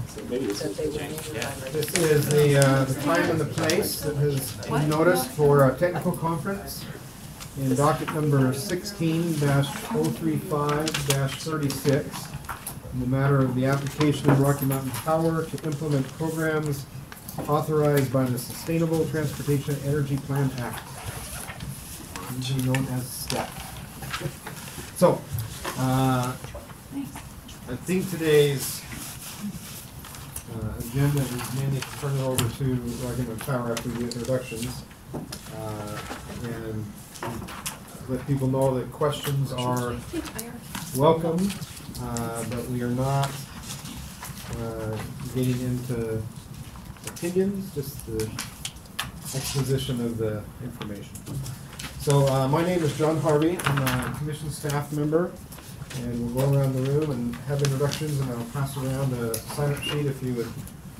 So maybe this is the change. Yeah. This is the time and the place that has been noticed for a technical conference in docket number 16-035-36 in the matter of the application of Rocky Mountain Power to implement programs authorized by the Sustainable Transportation Energy Plan Act, usually known as STEP. So, I think today's agenda is mainly to turn it over to Rocky Mountain Power after the introductions and let people know that questions are welcome, but we are not getting into opinions, just the exposition of the information. So my name is John Harvey. I'm a commission staff member, and we'll go around the room and have introductions, and I'll pass around a sign-up sheet if you would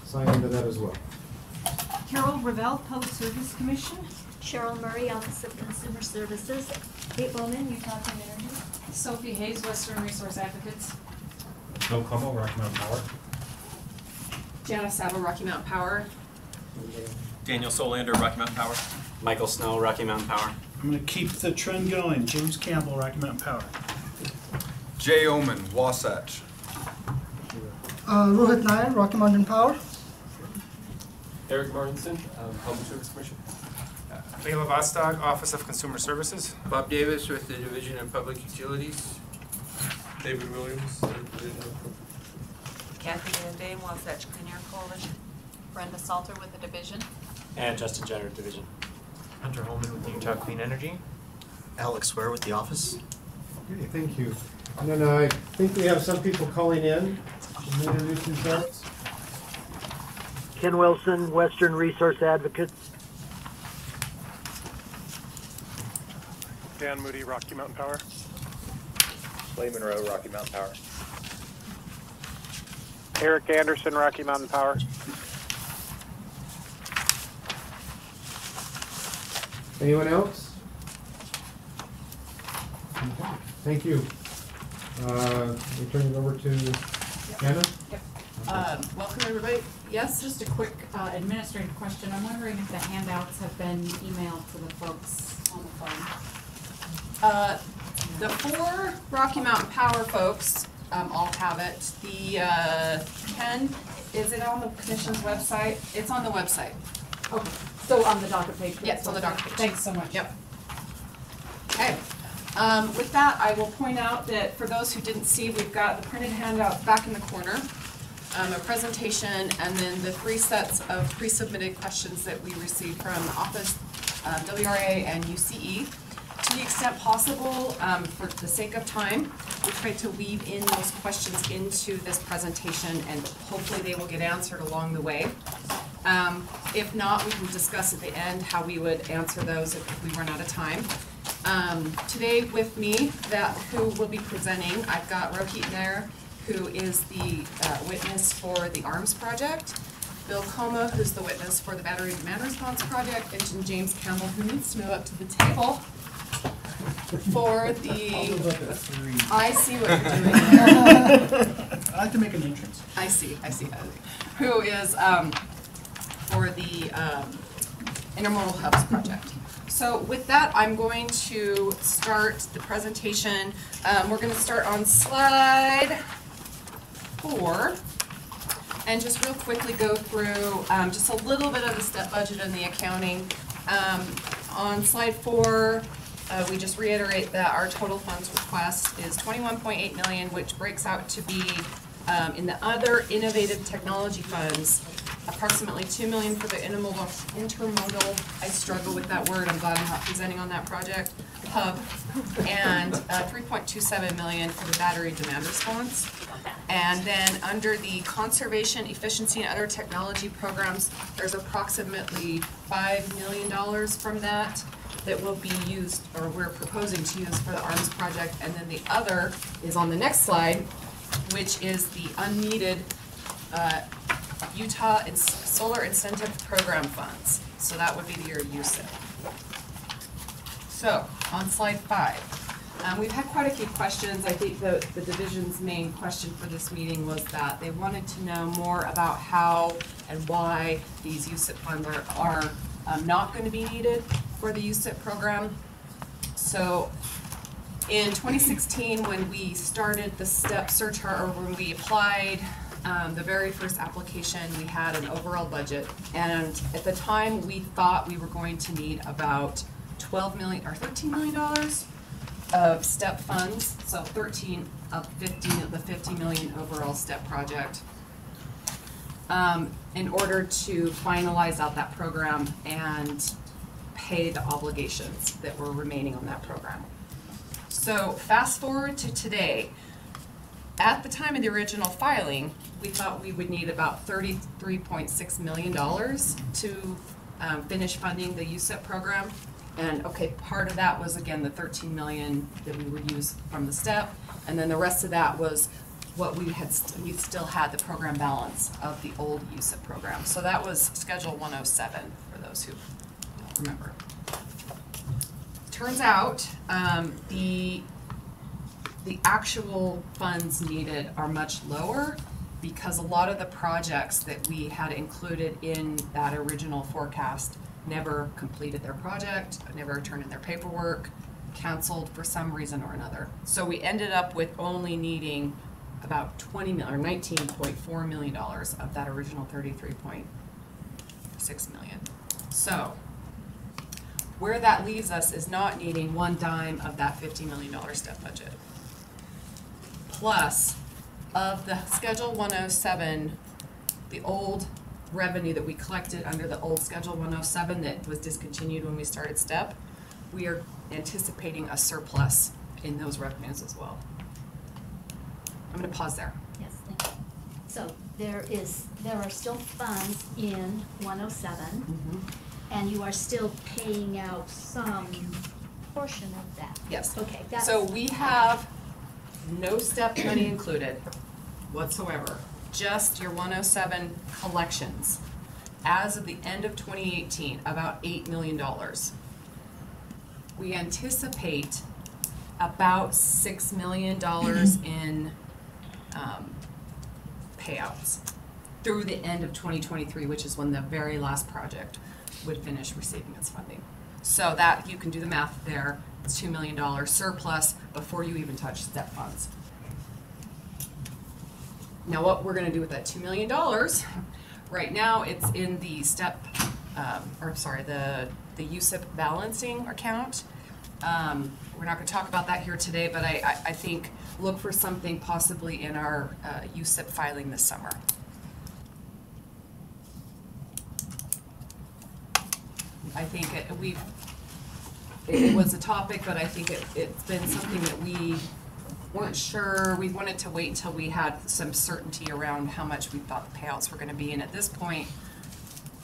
sign into that as well. Carol Ravel, Public Service Commission. Cheryl Murray, Office of Consumer Services. Kate Bowman, Utah Clean Energy. Sophie Hayes, Western Resource Advocates. Bill Como, Rocky Mountain Power. Janice Saddle, Rocky Mountain Power. Daniel Solander, Rocky Mountain Power. Michael Snow, Rocky Mountain Power. I'm going to keep the trend going. James Campbell, Rocky Mountain Power. Jay Oman, Wasatch. Rohit Nair, Rocky Mountain Power. Eric Martinson, Public Service Commission. Leila Vostok, Office of Consumer Services. Bob Davis with the Division of Public Utilities. David Williams, Kathy Van Dame, Wasatch Clean Air Coalition. Brenda Salter with the Division. And Justin Jenner, Division. Hunter Holman with Utah Clean Energy. Alex Ware with the office. Okay, thank you. And then I think we have some people calling in. Can you introduce themselves? Ken Wilson, Western Resource Advocates. Dan Moody, Rocky Mountain Power. Clay Monroe, Rocky Mountain Power. Eric Anderson, Rocky Mountain Power. Anyone else? Okay, thank you. We turn it over to Anna. Yep. Welcome everybody. Yes, just a quick administrative question. I'm wondering if the handouts have been emailed to the folks on the phone. The 4 Rocky Mountain Power folks all have it. The Ken, is it on the commission's website? It's on the website. Okay, so on the docket page. Yes, it's on the docket page. Thanks so much. Yep. Okay. With that, I will point out that for those who didn't see, we've got the printed handout back in the corner, a presentation, and then the 3 sets of pre-submitted questions that we received from the Office, WRA, and UCE. To the extent possible, for the sake of time, we tried to weave in those questions into this presentation, and hopefully they will get answered along the way. If not, we can discuss at the end how we would answer those if we run out of time. Today with me, who will be presenting, I've got Rohit Nair, who is the witness for the ARMS project, Bill Como, who's the witness for the Battery Demand Response project, and James Campbell, who needs to move up to the table for the, I see what you're doing there. I like to make an entrance. I see. Who is for the Intermodal Hubs project. So with that, I'm going to start the presentation. We're going to start on slide 4 and just real quickly go through just a little bit of the step budget and the accounting. On slide 4, we just reiterate that our total funds request is $21.8 million, which breaks out to be in the other innovative technology funds, approximately $2 million for the intermodal, I struggle with that word, I'm glad I'm not presenting on that project, hub, and $3.27 million for the battery demand response. And then under the conservation, efficiency, and other technology programs, there's approximately $5 million from that will be used, or we're proposing to use for the ARMS project. And then the other is on the next slide, which is the unneeded Utah Solar Incentive Program funds. So that would be your usage. So on slide 5, We've had quite a few questions. I think the division's main question for this meeting was that they wanted to know more about how and why these USIP funds are not going to be needed for the USIP program. So in 2016, when we started the STEP search, or when we applied the very first application, we had an overall budget. And at the time, we thought we were going to need about $12 million or $13 million of STEP funds, so 13 of 15 of the 50 million overall STEP project, in order to finalize out that program and pay the obligations that were remaining on that program. So fast forward to today. At the time of the original filing, we thought we would need about $33.6 million to finish funding the USIP program. And okay, part of that was again the 13 million that we would use from the STEP, and then the rest of that was what we still had the program balance of the old USIP program. So that was Schedule 107 for those who don't remember. Turns out the actual funds needed are much lower because a lot of the projects that we had included in that original forecast never completed their project, never turned in their paperwork, canceled for some reason or another. So we ended up with only needing about $19.4 million of that original $33.6 million. So where that leaves us is not needing one dime of that $50 million STEP budget. Plus, of the Schedule 107, the old revenue that we collected under the old Schedule 107 that was discontinued when we started STEP, we are anticipating a surplus in those revenues as well. I'm going to pause there. Yes, thank you. So there are still funds in 107, and you are still paying out some portion of that. Yes. Okay. So we have no STEP money included whatsoever. Just your 107 collections. As of the end of 2018, about $8 million. We anticipate about $6 million in payouts through the end of 2023, which is when the very last project would finish receiving its funding. So that, you can do the math there, it's $2 million surplus before you even touch STEP funds. Now what we're going to do with that $2 million, right now it's in the STEP, the USIP balancing account. We're not going to talk about that here today, but I think look for something possibly in our USIP filing this summer. I think it was a topic, but I think it's been something that we weren't sure. We wanted to wait until we had some certainty around how much we thought the payouts were going to be. And at this point,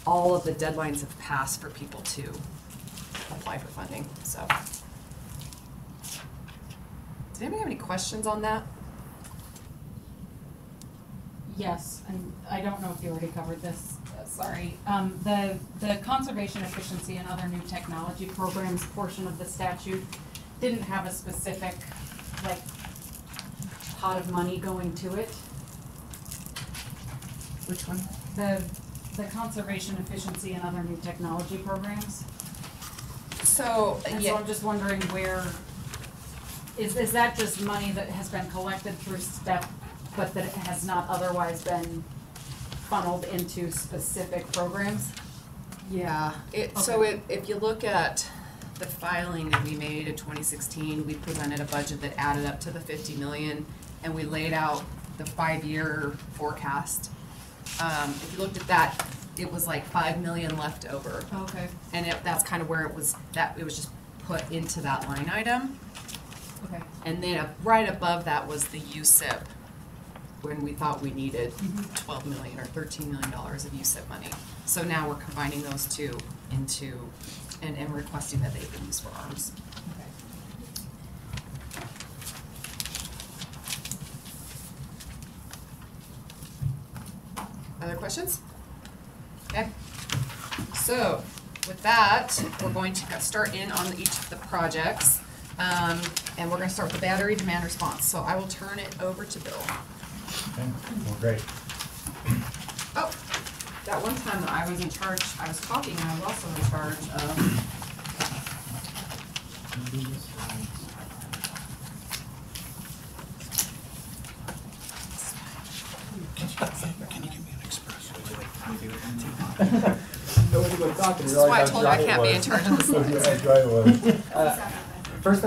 all of the deadlines have passed for people to apply for funding. So, does anybody have any questions on that? Yes, and I don't know if you already covered this, sorry. The conservation efficiency and other new technology programs portion of the statute didn't have a specific, like, pot of money going to it. Which one? The conservation efficiency and other new technology programs. So, And so I'm just wondering where, is that just money that has been collected through STEP, but that it has not otherwise been funneled into specific programs? Yeah, so if you look at the filing that we made in 2016, we presented a budget that added up to the 50 million, and we laid out the 5-year forecast. If you looked at that, it was like 5 million left over. Okay. And that's kind of where it was just put into that line item. Okay. And then right above that was the USIP, when we thought we needed 12 million or $13 million of USIP money. So now we're combining those two into, and requesting that they be used for ARMS. Other questions? Okay. So with that, we're going to start in on each of the projects. And we're gonna start with the battery demand response. So I will turn it over to Bill. Okay, well, great. Oh, that one time that I was in charge, I was talking and I was also in charge of. Can you give me an espresso? Nobody was talking. This is why I told you I can't be in charge of the slides. First,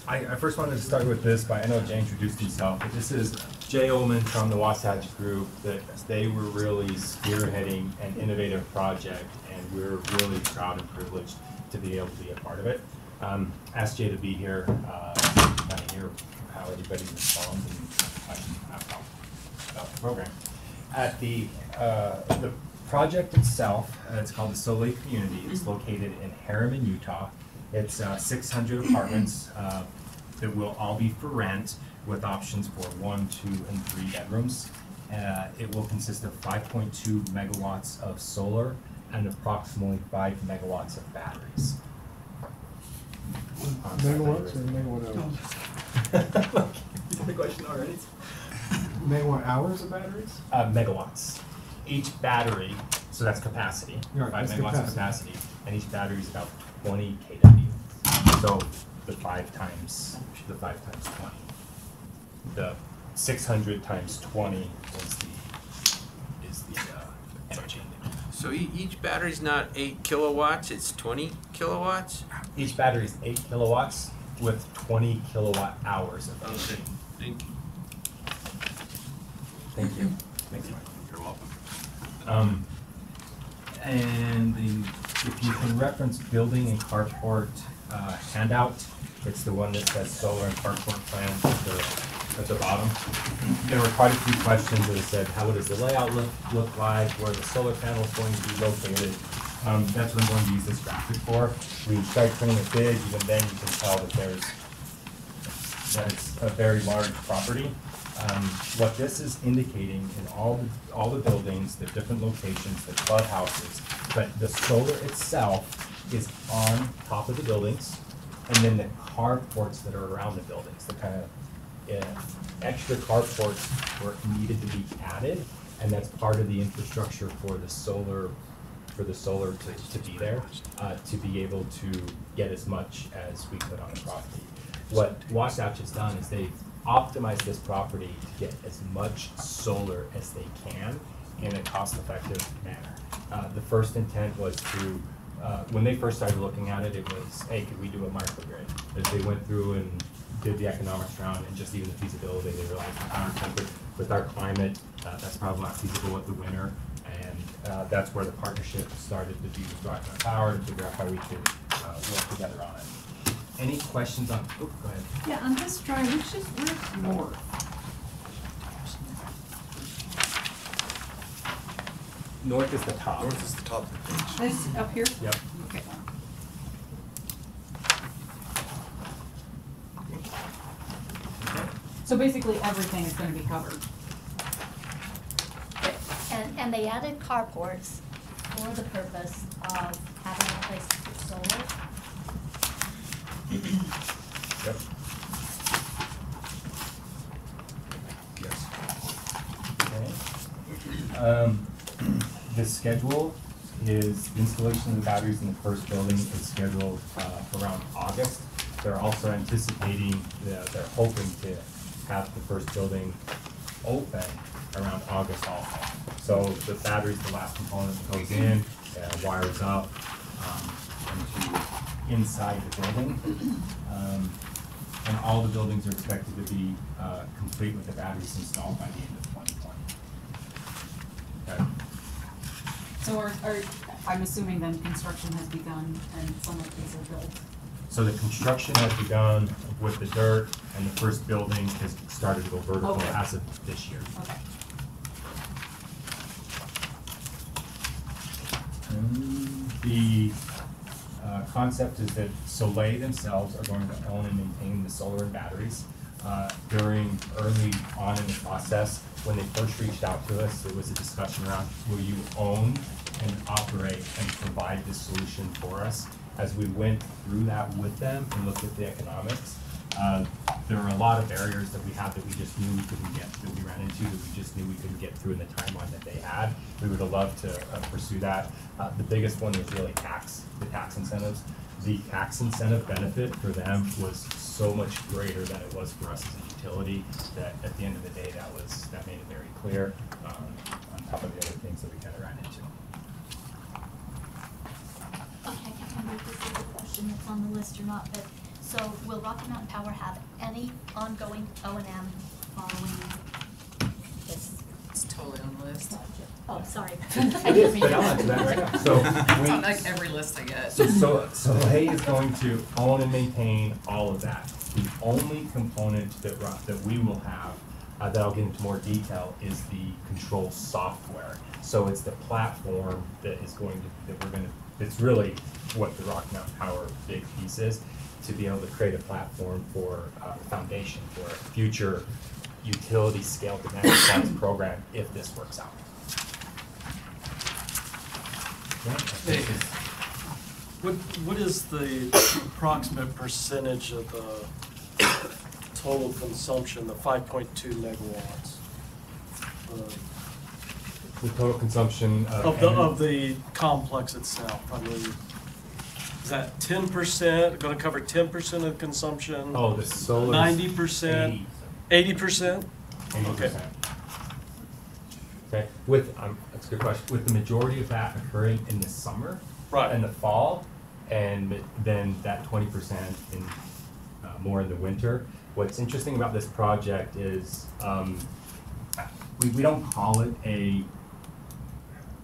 I first wanted to start with this. I know Jay introduced himself, but this is Jay Ullman from the Wasatch Group. That they were really spearheading an innovative project, and we're really proud and privileged to be able to be a part of it. Asked Jay to be here, kind of hear how everybody responds and about the program. At the project itself, it's called the Soleil Community. It's located in Harriman, Utah. It's 600 apartments that will all be for rent with options for 1, 2, and 3 bedrooms. It will consist of 5.2 megawatts of solar and approximately 5 megawatts of batteries. Megawatts or megawatt hours? You got the question already? Megawatt hours of batteries? Megawatts. Each battery, so that's capacity, Right, 5 that's megawatts of capacity. capacity, and each battery is about 20 kW. So the 5 times 20. The 600 times 20 is the energy. So each battery's not 8 kilowatts, it's 20 kilowatts? Each battery is 8 kilowatts with 20 kilowatt hours of energy. Okay, thank you. Thank you. Thanks, Mike. You're welcome. And if you can reference building and carport handout, it's the one that says solar and carport plan at the bottom. There were quite a few questions that said, how does the layout look like, where the solar panel is going to be located. That's what I'm going to use this graphic for. We tried printing it big, even then you can tell that it's a very large property. What this is indicating in all the buildings, the different locations, the clubhouses, but the solar itself is on top of the buildings, and then the carports that are around the buildings, the kind of extra carports were needed to be added, and that's part of the infrastructure for the solar to be there, to be able to get as much as we could on the property. What Wasatch has done is they've optimized this property to get as much solar as they can in a cost-effective manner. The first intent was to, when they first started looking at it, it was, hey, could we do a microgrid? As they went through and did the economics round and just even the feasibility, they realized with our climate, that's probably not feasible with the winter. And that's where the partnership started to be with Rocky Mountain Power to figure out how we could work together on it. Any questions on, oh, go ahead. Yeah, on this drawing, where's north? North is the top. North is the top of the page. This up here? Yep. Okay. So basically, everything is gonna be covered. And they added carports for the purpose of having a place to put solar. Yep. Yes. Okay. The schedule is the installation of the batteries in the first building is scheduled around August. They're also anticipating, they're hoping to have the first building open around August also. So the battery's the last component that goes in, wires up into inside the building. And all the buildings are expected to be complete with the batteries installed by the end of 2020. Okay. So I'm assuming then construction has begun and some of these are built. So the construction has begun with the dirt, and the first building has started to go vertical Okay. as of this year. Okay. The concept is that Soleil themselves are going to own and maintain the solar and batteries. During early on in the process, when they first reached out to us, there was a discussion around, will you own and operate and provide this solution for us? as we went through that with them and looked at the economics, there were a lot of barriers that we had that we just knew we couldn't get, that we ran into, that we just knew we couldn't get through in the timeline that they had. We would have loved to pursue that. The biggest one was really the tax incentives. The tax incentive benefit for them was so much greater than it was for us as a utility that at the end of the day, that made it very clear, on top of the other things that we kind of ran into. Okay, I can't remember if this is a question that's on the list or not, but, so will Rocky Mountain Power have any ongoing O&M following this It's totally on the list. project? Oh, sorry. It is, but I'll answer that right now. So It's on like every list I get. So Hay is going to own and maintain all of that. The only component that we will have, that I'll get into more detail, is the control software. So it's the platform that is it's really what the Rocky Mountain Power big piece is, to be able to create a platform for the foundation for a future utility scale demand response program if this works out. What is the approximate percentage of the total consumption, the 5.2 megawatts? The total consumption Of the complex itself? I mean, is that 10%, going to cover 10% of the consumption? Oh, the solar. 90%? 80%? 80%. Okay. Okay, that's a good question. With the majority of that occurring in the summer, Right. and the fall, and then that 20% in more in the winter. What's interesting about this project is we don't call it a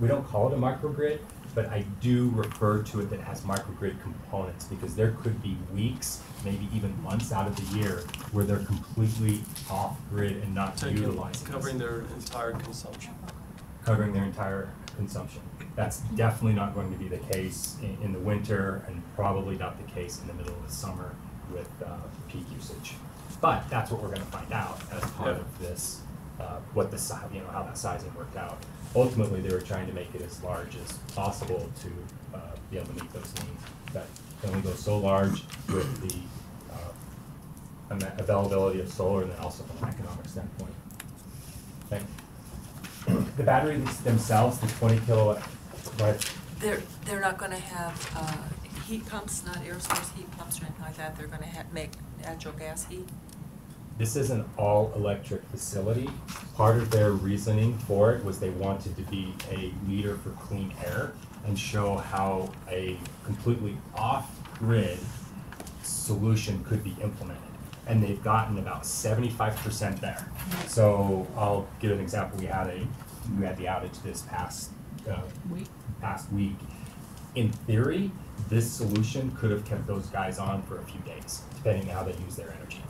microgrid, but I do refer to it that has microgrid components, because there could be weeks, maybe even months out of the year where they're completely off grid and not utilizing this. Covering their entire consumption. Covering their entire consumption. That's definitely not going to be the case in the winter, and probably not the case in the middle of the summer with peak usage. But that's what we're going to find out as part of this, what the size, how that sizing worked out. Ultimately, they were trying to make it as large as possible to be able to meet those needs. That can only go so large with the availability of solar, and then also from an economic standpoint. Okay. The batteries themselves, the 20 kilowatt, right? They're not gonna have heat pumps, not air source heat pumps or anything like that. They're gonna make natural gas heat. This is an all-electric facility. Part of their reasoning for it was they wanted to be a leader for clean air and show how a completely off-grid solution could be implemented. And they've gotten about 75% there. So I'll give an example. We had the outage this past week. In theory, this solution could have kept those guys on for a few days, depending on how they use their energy.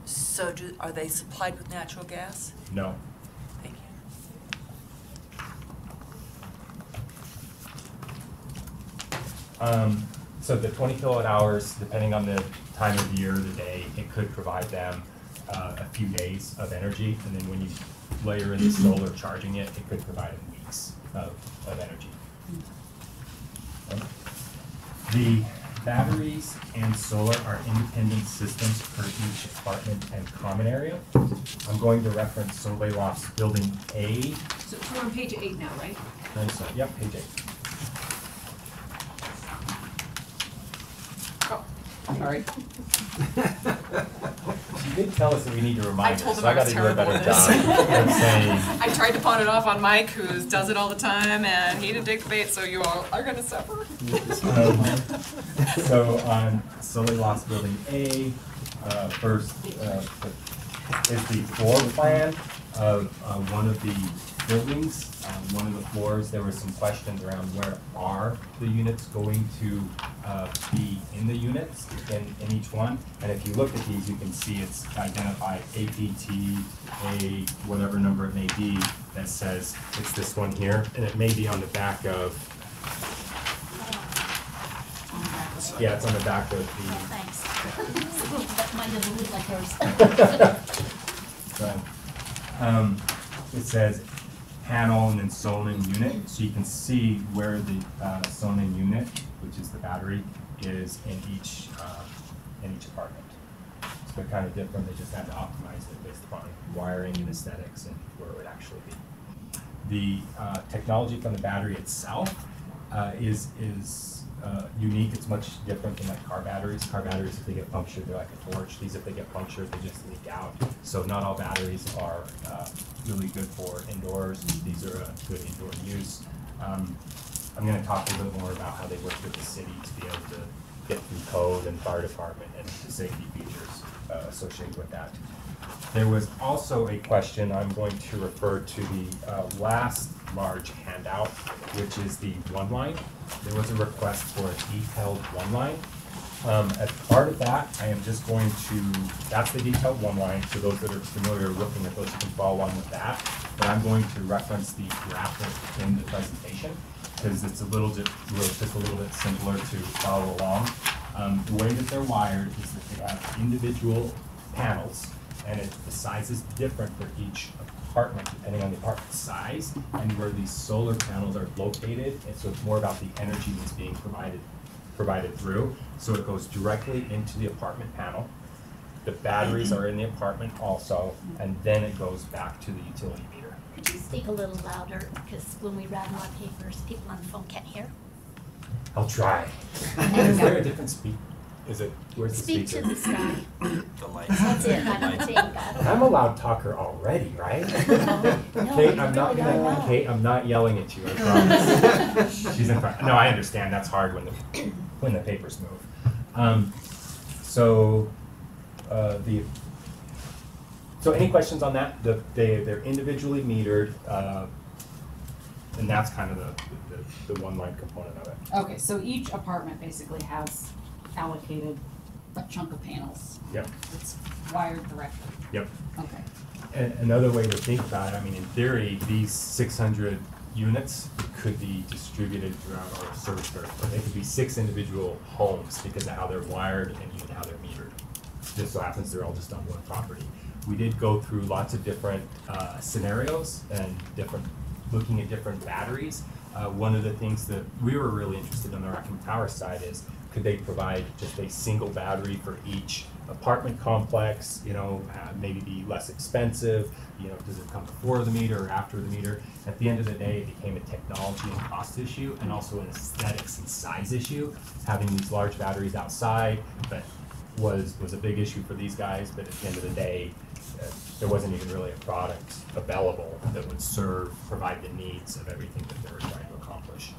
So are they supplied with natural gas? No. Thank you. So the 20 kilowatt hours, depending on the time of year, the day, it could provide them a few days of energy, and then when you layer in the solar charging it, it could provide them weeks of energy. Okay. The batteries and solar are independent systems for each apartment and common area. I'm going to reference Soleil Lofts Building A. So we're on page 8 now, right? Yep, page 8. Sorry. You did tell us that we need to remind us, told so them I I got was to do a terrible better at job of saying. I tried to pawn it off on Mike, who does it all the time, and he didn't take the bait, so you all are gonna suffer. So on Soleil Lofts Building A, first is the floor plan of one of the buildings. One of the floors, there were some questions around where are the units going to be in the units in each one. And if you look at these, you can see it's identified APT, A, whatever number it may be, that says it's this one here, and it may be on the back of. Yeah, it's on the back of the. Oh, thanks. That might have looked like hers. It says panel and then sewn-in unit, so you can see where the sewn-in unit, which is the battery, is in each apartment. So they're kind of different. They just had to optimize it based upon wiring and aesthetics and where it would actually be. The technology from the battery itself is unique. It's much different than like car batteries. Car batteries, if they get punctured, they're like a torch. These, if they get punctured, they just leak out. So not all batteries are really good for indoors. These are a good indoor use. I'm going to talk a little bit more about how they work with the city to be able to get through code and fire department and the safety features associated with that. There was also a question, I'm going to refer to the last large handout, which is the one line. There was a request for a detailed one line. As part of that, I am just going to, that's the detailed one line, so those that are familiar looking at those can follow along with that. But I'm going to reference the graphic in the presentation, because it's just a little bit simpler to follow along. The way that they're wired is that they have individual panels, and the size is different for each apartment depending on the apartment size and where these solar panels are located. And so it's more about the energy that's being provided through. So it goes directly into the apartment panel. The batteries are in the apartment also, and then it goes back to the utility meter. Could you speak a little louder, because when we rattle our papers, people on the phone can't hear. I'll try. Is there a different speak? Is it, where's the Speak speaker? to the sky. The lights. That's it, I'm not saying God. I'm a loud talker already, right? Kate, I'm not yelling at you, I promise. She's in front. No, I understand. That's hard when the papers move. So any questions on that? They're individually metered, and that's kind of the one-line component of it. Okay, so each apartment basically has allocated a chunk of panels. Yep. It's wired directly. Yep. Okay. And another way to think about it, I mean, in theory, these 600 units could be distributed throughout our service territory. They could be 6 individual homes because of how they're wired and even how they're metered. Just so happens they're all just on one property. We did go through lots of different scenarios and looking at different batteries. One of the things that we were really interested in the Rocky Mountain Power side is, could they provide just a single battery for each apartment complex, maybe be less expensive, does it come before the meter or after the meter? At the end of the day, it became a technology and cost issue and also an aesthetics and size issue. Having these large batteries outside, but was a big issue for these guys, but at the end of the day, there wasn't even really a product available that would provide the needs of everything that they were trying to accomplish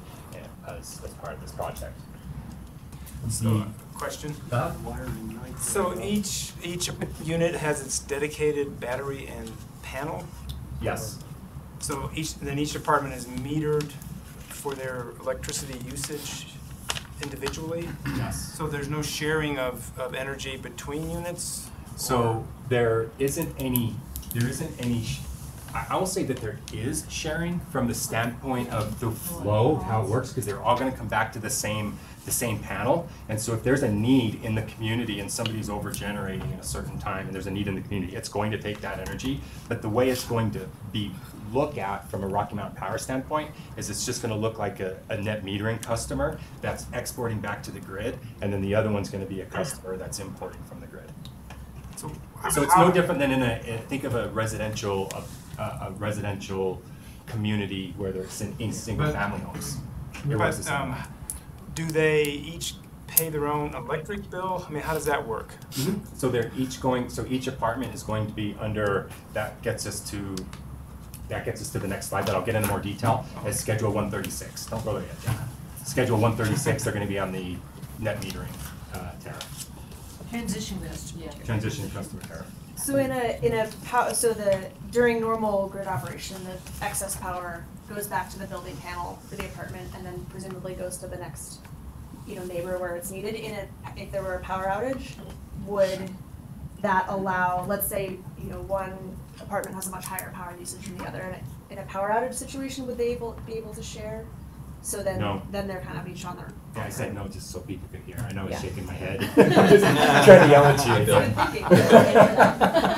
as part of this project. So, question? So each unit has its dedicated battery and panel? Yes. So each apartment is metered for their electricity usage individually? Yes. So there's no sharing of energy between units? So there isn't any, I will say that there is sharing from the standpoint of the flow, how it works, because they're all gonna come back to the same panel. And so if there's a need in the community and somebody's over-generating at a certain time and there's a need in the community, it's going to take that energy. But the way it's going to be looked at from a Rocky Mountain Power standpoint is it's just gonna look like a net metering customer that's exporting back to the grid, and then the other one's gonna be a customer that's importing from the grid. So it's no different than think of a residential community where there's in single family homes. Do they each pay their own electric bill? I mean, how does that work? Mm-hmm. So each apartment is going to be under, that gets us to the next slide that I'll get into more detail, is Schedule 136. Don't go there yet, Jenna. Schedule 136, they're going to be on the net metering tariff. Transition customer. Transition customer tariff. So during normal grid operation, the excess power goes back to the building panel for the apartment, and then presumably goes to the next, neighbor where it's needed. If there were a power outage, would that allow, let's say, one apartment has a much higher power usage than the other, and in a power outage situation, would they be able to share? So then, no. Then they're kind of each on their. Yeah, I said no just so people could hear. I know it's Yeah. shaking my head. I'm just trying to yell at you.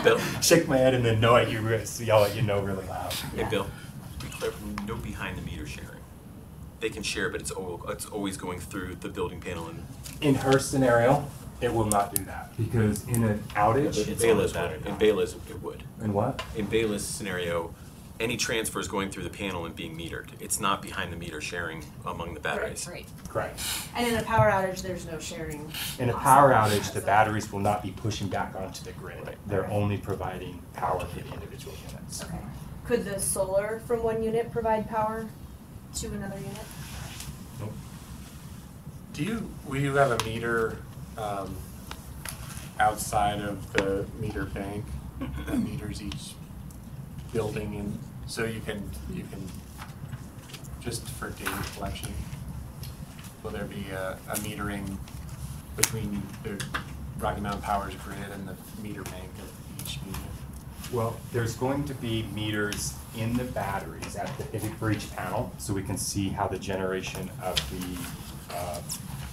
Bill. Shake my head and then yell at you really loud. Hey, Bill, to be clear, behind the meter sharing. They can share, but it's always going through the building panel. And In her scenario, it will not do that, because in an outage, in Bayla's it would. In what? In Bayla's scenario, any transfer is going through the panel and being metered. It's not behind the meter sharing among the batteries. Right. Correct. And in a power outage, there's no sharing. In a power outage, the batteries will not be pushing back onto the grid. They're only providing power for the individual units. Okay. Could the solar from one unit provide power to another unit? Will you have a meter outside of the meter bank that meters each building, and so you can just for data collection, will there be a metering between the Rocky Mountain Power's grid and the meter bank of each unit? Well, there's going to be meters in the batteries for each panel, so we can see how the generation of the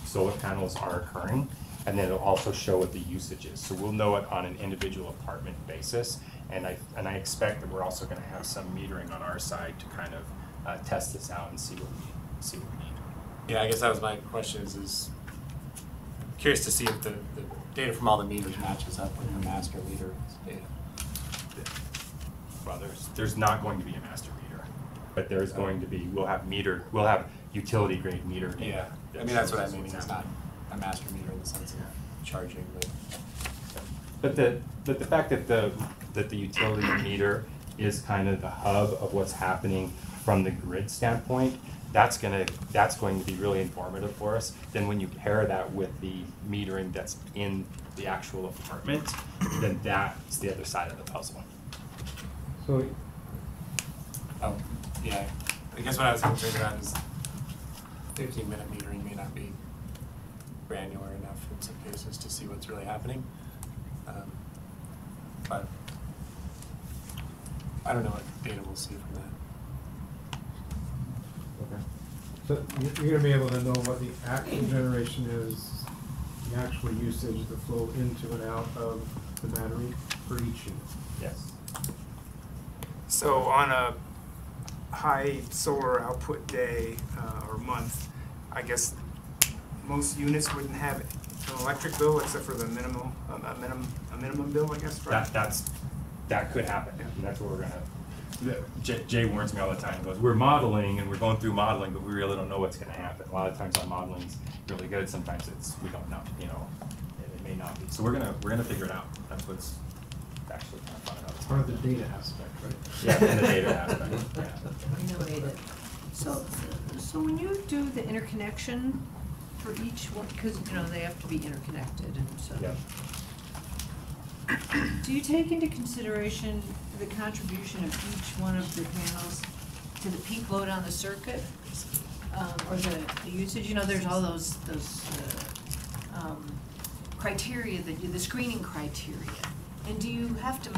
solar panels are occurring, and then it'll also show what the usage is. So we'll know it on an individual apartment basis, and I expect that we're also going to have some metering on our side to kind of test this out and see what we need. Yeah, I guess that was my question. Is curious to see if the data from all the meters matches up with the master meter data. Well, there's not going to be a master meter, but there's going to be, we'll have utility grade meter data. Yeah, I mean, that's what I mean. It's not a master meter in the sense of charging, but the fact that the utility meter is kind of the hub of what's happening from the grid standpoint, that's going to be really informative for us. Then when you pair that with the metering that's in the actual apartment, then that's the other side of the puzzle. So, oh, yeah. I guess what I was concerned about is 15-minute metering may not be granular enough in some cases to see what's really happening. But I don't know what data we'll see from that. Okay. So you're gonna be able to know what the actual generation is, the actual usage, the flow into and out of the battery for each unit. Yes. So on a high solar output day or month, I guess most units wouldn't have an electric bill except for the minimum bill, I guess, right? That could happen. And that's what we're gonna. Jay warns me all the time. He goes, "We're modeling and we're going through modeling, but we really don't know what's going to happen." A lot of times our modeling is really good. Sometimes we don't know. You know, it may not be. So we're gonna figure it out. That's what's actually kind of fun about it. Part of the data aspect, right? Yeah, and the data aspect. Yeah. I know data. So when you do the interconnection for each one, because they have to be interconnected, and so. Yeah. Do you take into consideration the contribution of each one of the panels to the peak load on the circuit, or the usage? There's all those criteria the screening criteria. And do you have to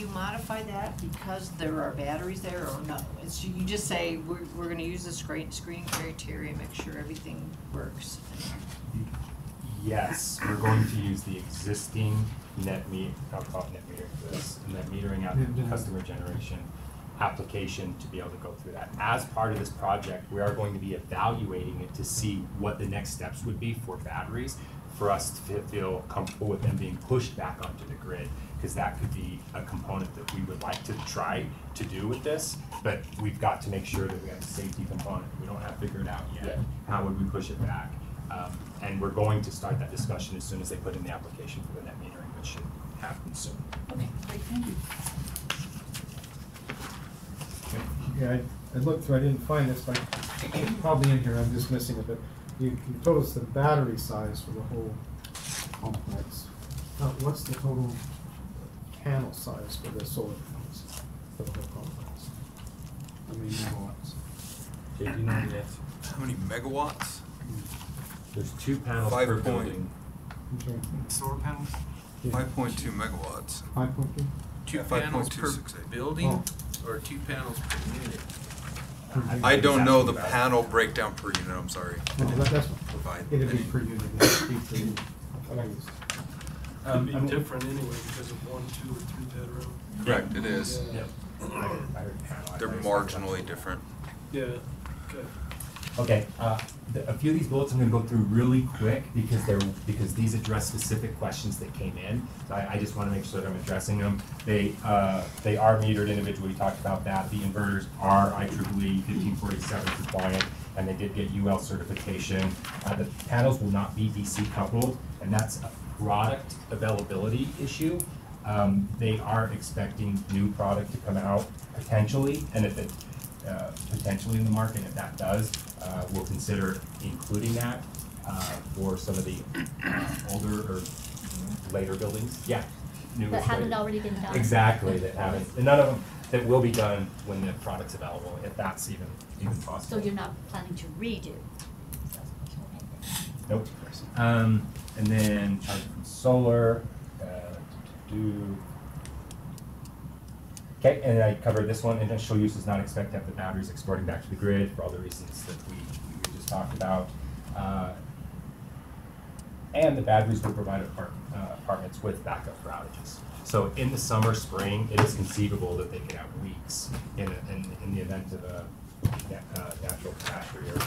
modify that because there are batteries there, or no? You just say we're going to use the screening criteria, make sure everything works. Yes, we're going to use the existing I'll call it net metering for this, net metering out customer generation application to be able to go through that. As part of this project, we are going to be evaluating it to see what the next steps would be for batteries, for us to feel comfortable with them being pushed back onto the grid, because that could be a component that we would like to try to do with this, but we've got to make sure that we have a safety component. We don't have figured out yet how would we push it back. And we're going to start that discussion as soon as they put in the application for the net metering, which should happen soon. Okay, great, thank you. Yeah, I looked through, I didn't find this, but probably in here, I'm just missing it, but you told us the battery size for the whole complex. What's the total panel size for the solar panels for the whole complex? How many megawatts? Jay, do you know the answer? How many megawatts? There's 2 panels per building. Solar panels? 5.2 megawatts. 5.2? 2 panels per building, or 2 panels per unit? I don't know the panel breakdown per unit, I'm sorry. No, that's Provide it'd be any. per unit. It'd be per unit. It'd be different anyway because of 1, 2, or 3 bedroom. Correct, it is. Yep. They're marginally different. Yeah, okay. Okay, a few of these bullets I'm gonna go through really quick because these address specific questions that came in. So I just wanna make sure that I'm addressing them. They are metered individually, we talked about that. The inverters are IEEE 1547 compliant, and they did get UL certification. The panels will not be DC coupled, and that's a product availability issue. They are expecting new product to come out potentially, and if it potentially in the market, if that does, we'll consider including that for some of the older or later buildings. Yeah. That haven't already been done. Exactly, that haven't, and none of them, that will be done when the product's available, if that's even possible. So you're not planning to redo? Nope. And then charging from solar. Okay, and I covered this one. Industrial use does not expect to have the batteries exporting back to the grid for all the reasons that we just talked about. And the batteries will provide apartments with backup for outages. So in the summer, spring, it is conceivable that they could have weeks in the event of a natural catastrophe or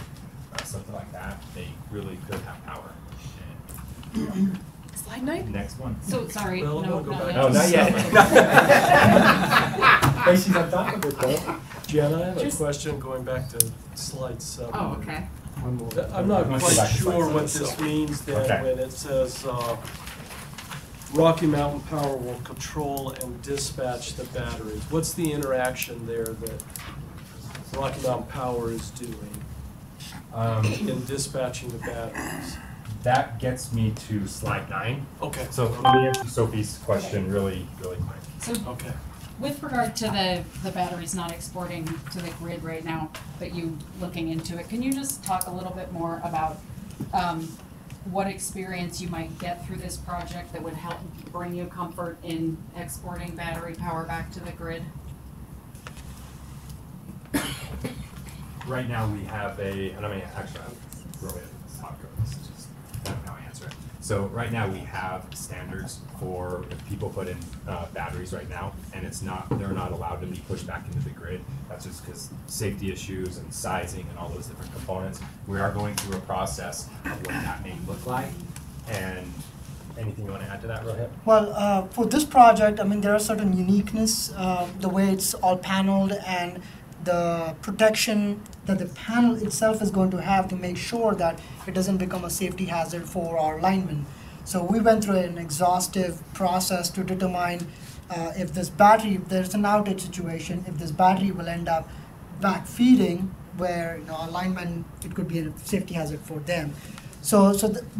something like that. They really could have power. And, Slide 9? next one. So, sorry, Well, no, we'll go not back. yet. Oh, not yet. Hey, she's on top of it though. Jen, I have a Just- question going back to slide 7. Oh, okay. One more. I'm not Let's go quite back to slide sure what seven. this means then Okay. when it says, Rocky Mountain Power will control and dispatch the batteries. What's the interaction there that Rocky Mountain Power is doing in dispatching the batteries? That gets me to slide 9. Okay. So let me answer Sophie's question really quick. So Okay. with regard to the batteries not exporting to the grid right now, but you looking into it, can you just talk a little bit more about what experience you might get through this project that would help bring you comfort in exporting battery power back to the grid? Right now we have and I mean, actually, I'm really talk about this, just kind of how I answer it. So right now we have standards for if people put in batteries right now, and they're not allowed to be pushed back into the grid. That's just because safety issues and sizing and all those different components. We are going through a process of what that may look like. And anything you want to add to that, Rohit? Well, for this project, I mean, there are certain uniqueness, the way it's all paneled and the protection that the panel itself is going to have to make sure that it doesn't become a safety hazard for our linemen. So we went through an exhaustive process to determine if there's an outage situation, if this battery will end up back feeding where our linemen, it could be a safety hazard for them. So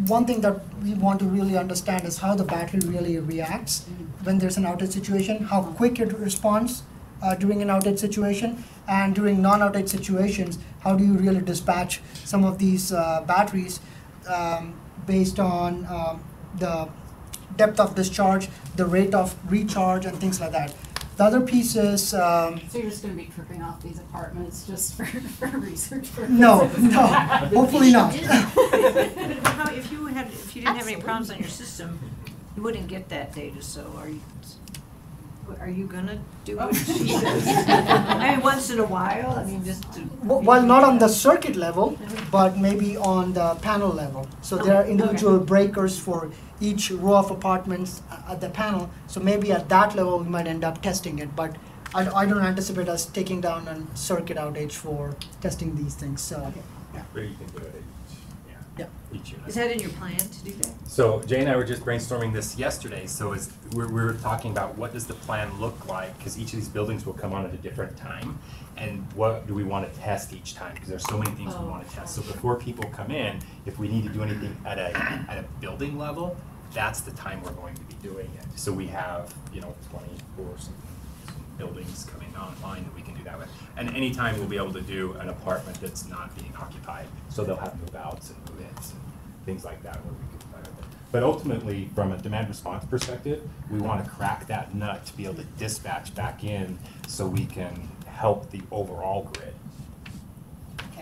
one thing that we want to really understand is how the battery really reacts when there's an outage situation, how quick it responds during an outage situation, and during non-outage situations, how do you really dispatch some of these batteries based on the depth of discharge, the rate of recharge, and things like that. The other piece is... So you're just going to be tripping off these apartments just for research purposes? No, hopefully not. If you didn't have any problems on your system, you wouldn't get that data, so are you gonna do what she says? I mean, once in a while, I mean, just to... Well, not on the circuit level, but maybe on the panel level. So there are individual breakers for each row of apartments at the panel. So maybe at that level, we might end up testing it. But I don't anticipate us taking down a circuit outage for testing these things. So, yeah. But you can do it each unit. Is that in your plan to do that? So Jay and I were just brainstorming this yesterday. So we were talking about what does the plan look like, because each of these buildings will come on at a different time, and what do we want to test each time, because there's so many things we want to test. So before people come in, if we need to do anything at a building level, that's the time we're going to be doing it. So we have 24 some buildings coming online that we can do that with, and anytime we'll be able to do an apartment that's not being occupied. So they'll have move outs and move ins and things like that where we can play with it. But ultimately, from a demand response perspective, we want to crack that nut to be able to dispatch back in so we can help the overall grid.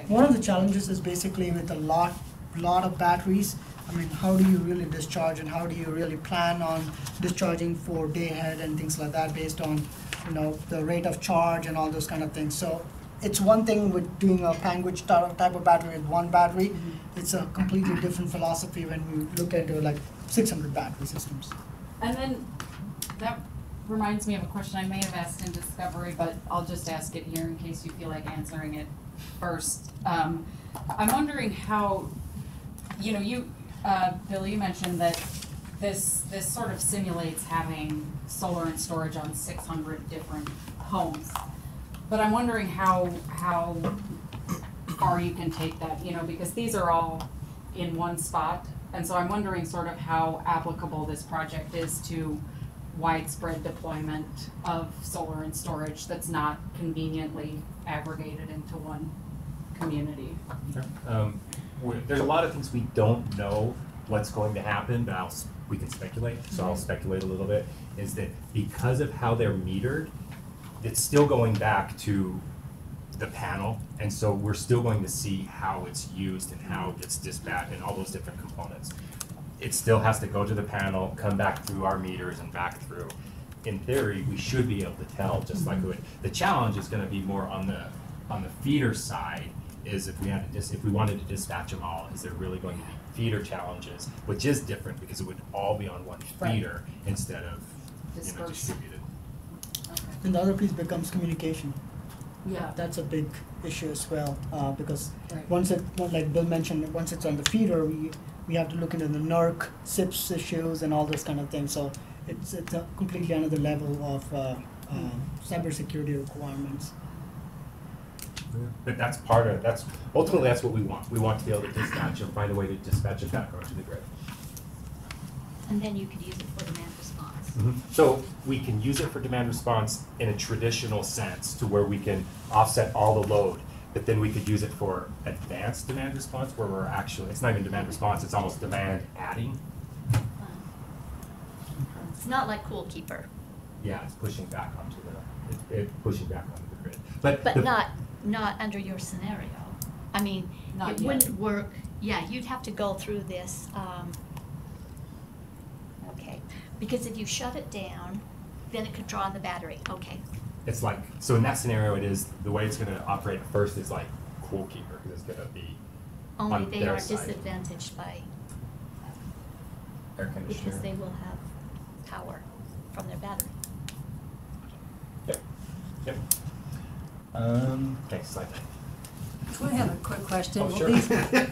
One of the challenges is basically with a lot of batteries. I mean, how do you really discharge, and how do you really plan on discharging for day ahead and things like that based on the rate of charge and all those kind of things. So it's one thing with doing a Panguitch type of battery with one battery. It's a completely different philosophy when we look into like 600 battery systems. And then that reminds me of a question I may have asked in Discovery, but I'll just ask it here in case you feel like answering it first. I'm wondering how, Bill, you mentioned that this sort of simulates having solar and storage on 600 different homes. But I'm wondering how far you can take that, because these are all in one spot. And so I'm wondering sort of how applicable this project is to widespread deployment of solar and storage that's not conveniently aggregated into one community. Sure. There's a lot of things we don't know what's going to happen, but we can speculate. So I'll speculate a little bit, is that because of how they're metered, it's still going back to the panel, and so we're still going to see how it's used and how it's dispatched and all those different components. It still has to go to the panel, come back through our meters and back through. In theory, we should be able to tell just like we would. The challenge is going to be more on the feeder side. Is if we wanted to dispatch them all, is there really going to be feeder challenges, which is different because it would all be on one feeder instead of distributed. And the other piece becomes communication. Yeah, that's a big issue as well, because like Bill mentioned, once it's on the feeder, we have to look into the NERC, SIPs issues, and all those kind of things. So it's a completely another level of cybersecurity requirements. But that's ultimately that's what we want. We want to be able to dispatch and find a way to dispatch it back onto the grid. And then you could use it for demand response. So we can use it for demand response in a traditional sense to where we can offset all the load, but then we could use it for advanced demand response where we're actually, it's not even demand response, it's almost demand adding. It's not like Cool Keeper. Yeah, it's pushing back onto the grid. But not under your scenario. I mean, it wouldn't work. Yeah, you'd have to go through this. Okay, because if you shut it down, then it could draw on the battery. Okay. It's like, so in that scenario, it is, the way it's going to operate first is like Cool Keeper, because it's going to be only on they their are side. disadvantaged by Air conditioner. because they will have power from their battery. Yep. Okay, slide. I have a quick question. Oh, sure.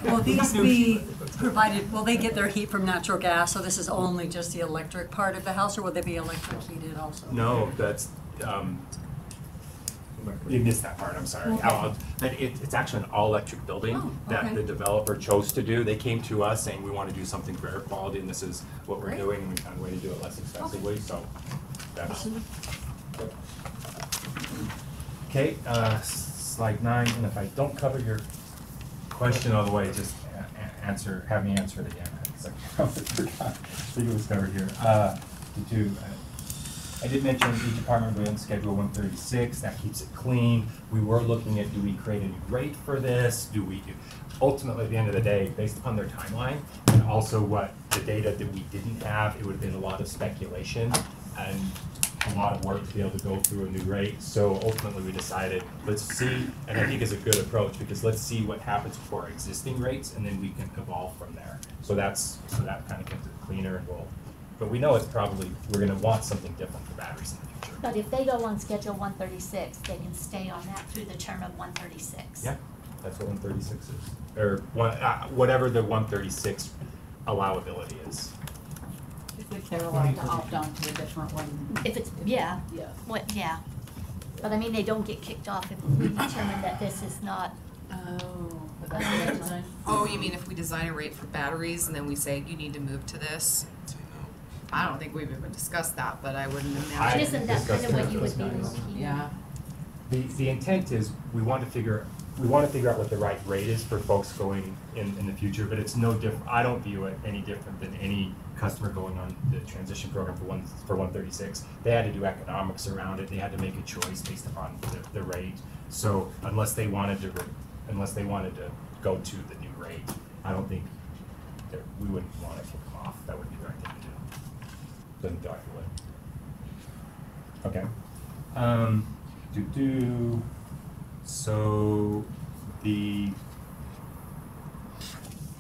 Will these be provided, will they get their heat from natural gas, so this is only just the electric part of the house, or will they be electric heated also? No, that's, you missed that part, I'm sorry. Okay. It's actually an all-electric building that the developer chose to do. They came to us saying, we want to do something for air quality, and this is what we're doing, and we found a way to do it less expensively, so that's. Okay, slide 9, and if I don't cover your question all the way, just have me answer it again, because I forgot. I think it was covered here. I did mention each department will schedule 136. That keeps it clean. We were looking at, do we create a new rate for this? Ultimately, at the end of the day, based upon their timeline and also what the data that we didn't have, it would have been a lot of speculation and a lot of work to be able to go through a new rate. So ultimately, we decided, let's see, and I think it's a good approach because let's see what happens for our existing rates, and then we can evolve from there. So that kind of kept it cleaner, and but we know it's probably, we're going to want something different for batteries in the future. But if they go on schedule 136, they can stay on that through the term of 136. Yeah, that's what 136 is, or whatever the 136 allowability is. If they're allowed to opt on to a different one. If it's, yeah. Yeah. But I mean, they don't get kicked off if we determine that this is not. But that's the design. Oh, you mean if we design a rate for batteries and then we say you need to move to this? I don't think we've even discussed that, but I wouldn't imagine. Isn't that kind of what you would be looking? Yeah. The intent is we want to figure out what the right rate is for folks going in the future, but it's no different. I don't view it any different than any customer going on the transition program for 136. They had to do economics around it. They had to make a choice based upon the rate. So unless they wanted to go to the new rate, I don't think we wouldn't want to kick them off. That would be the right thing to do. Doesn't document. Okay. So the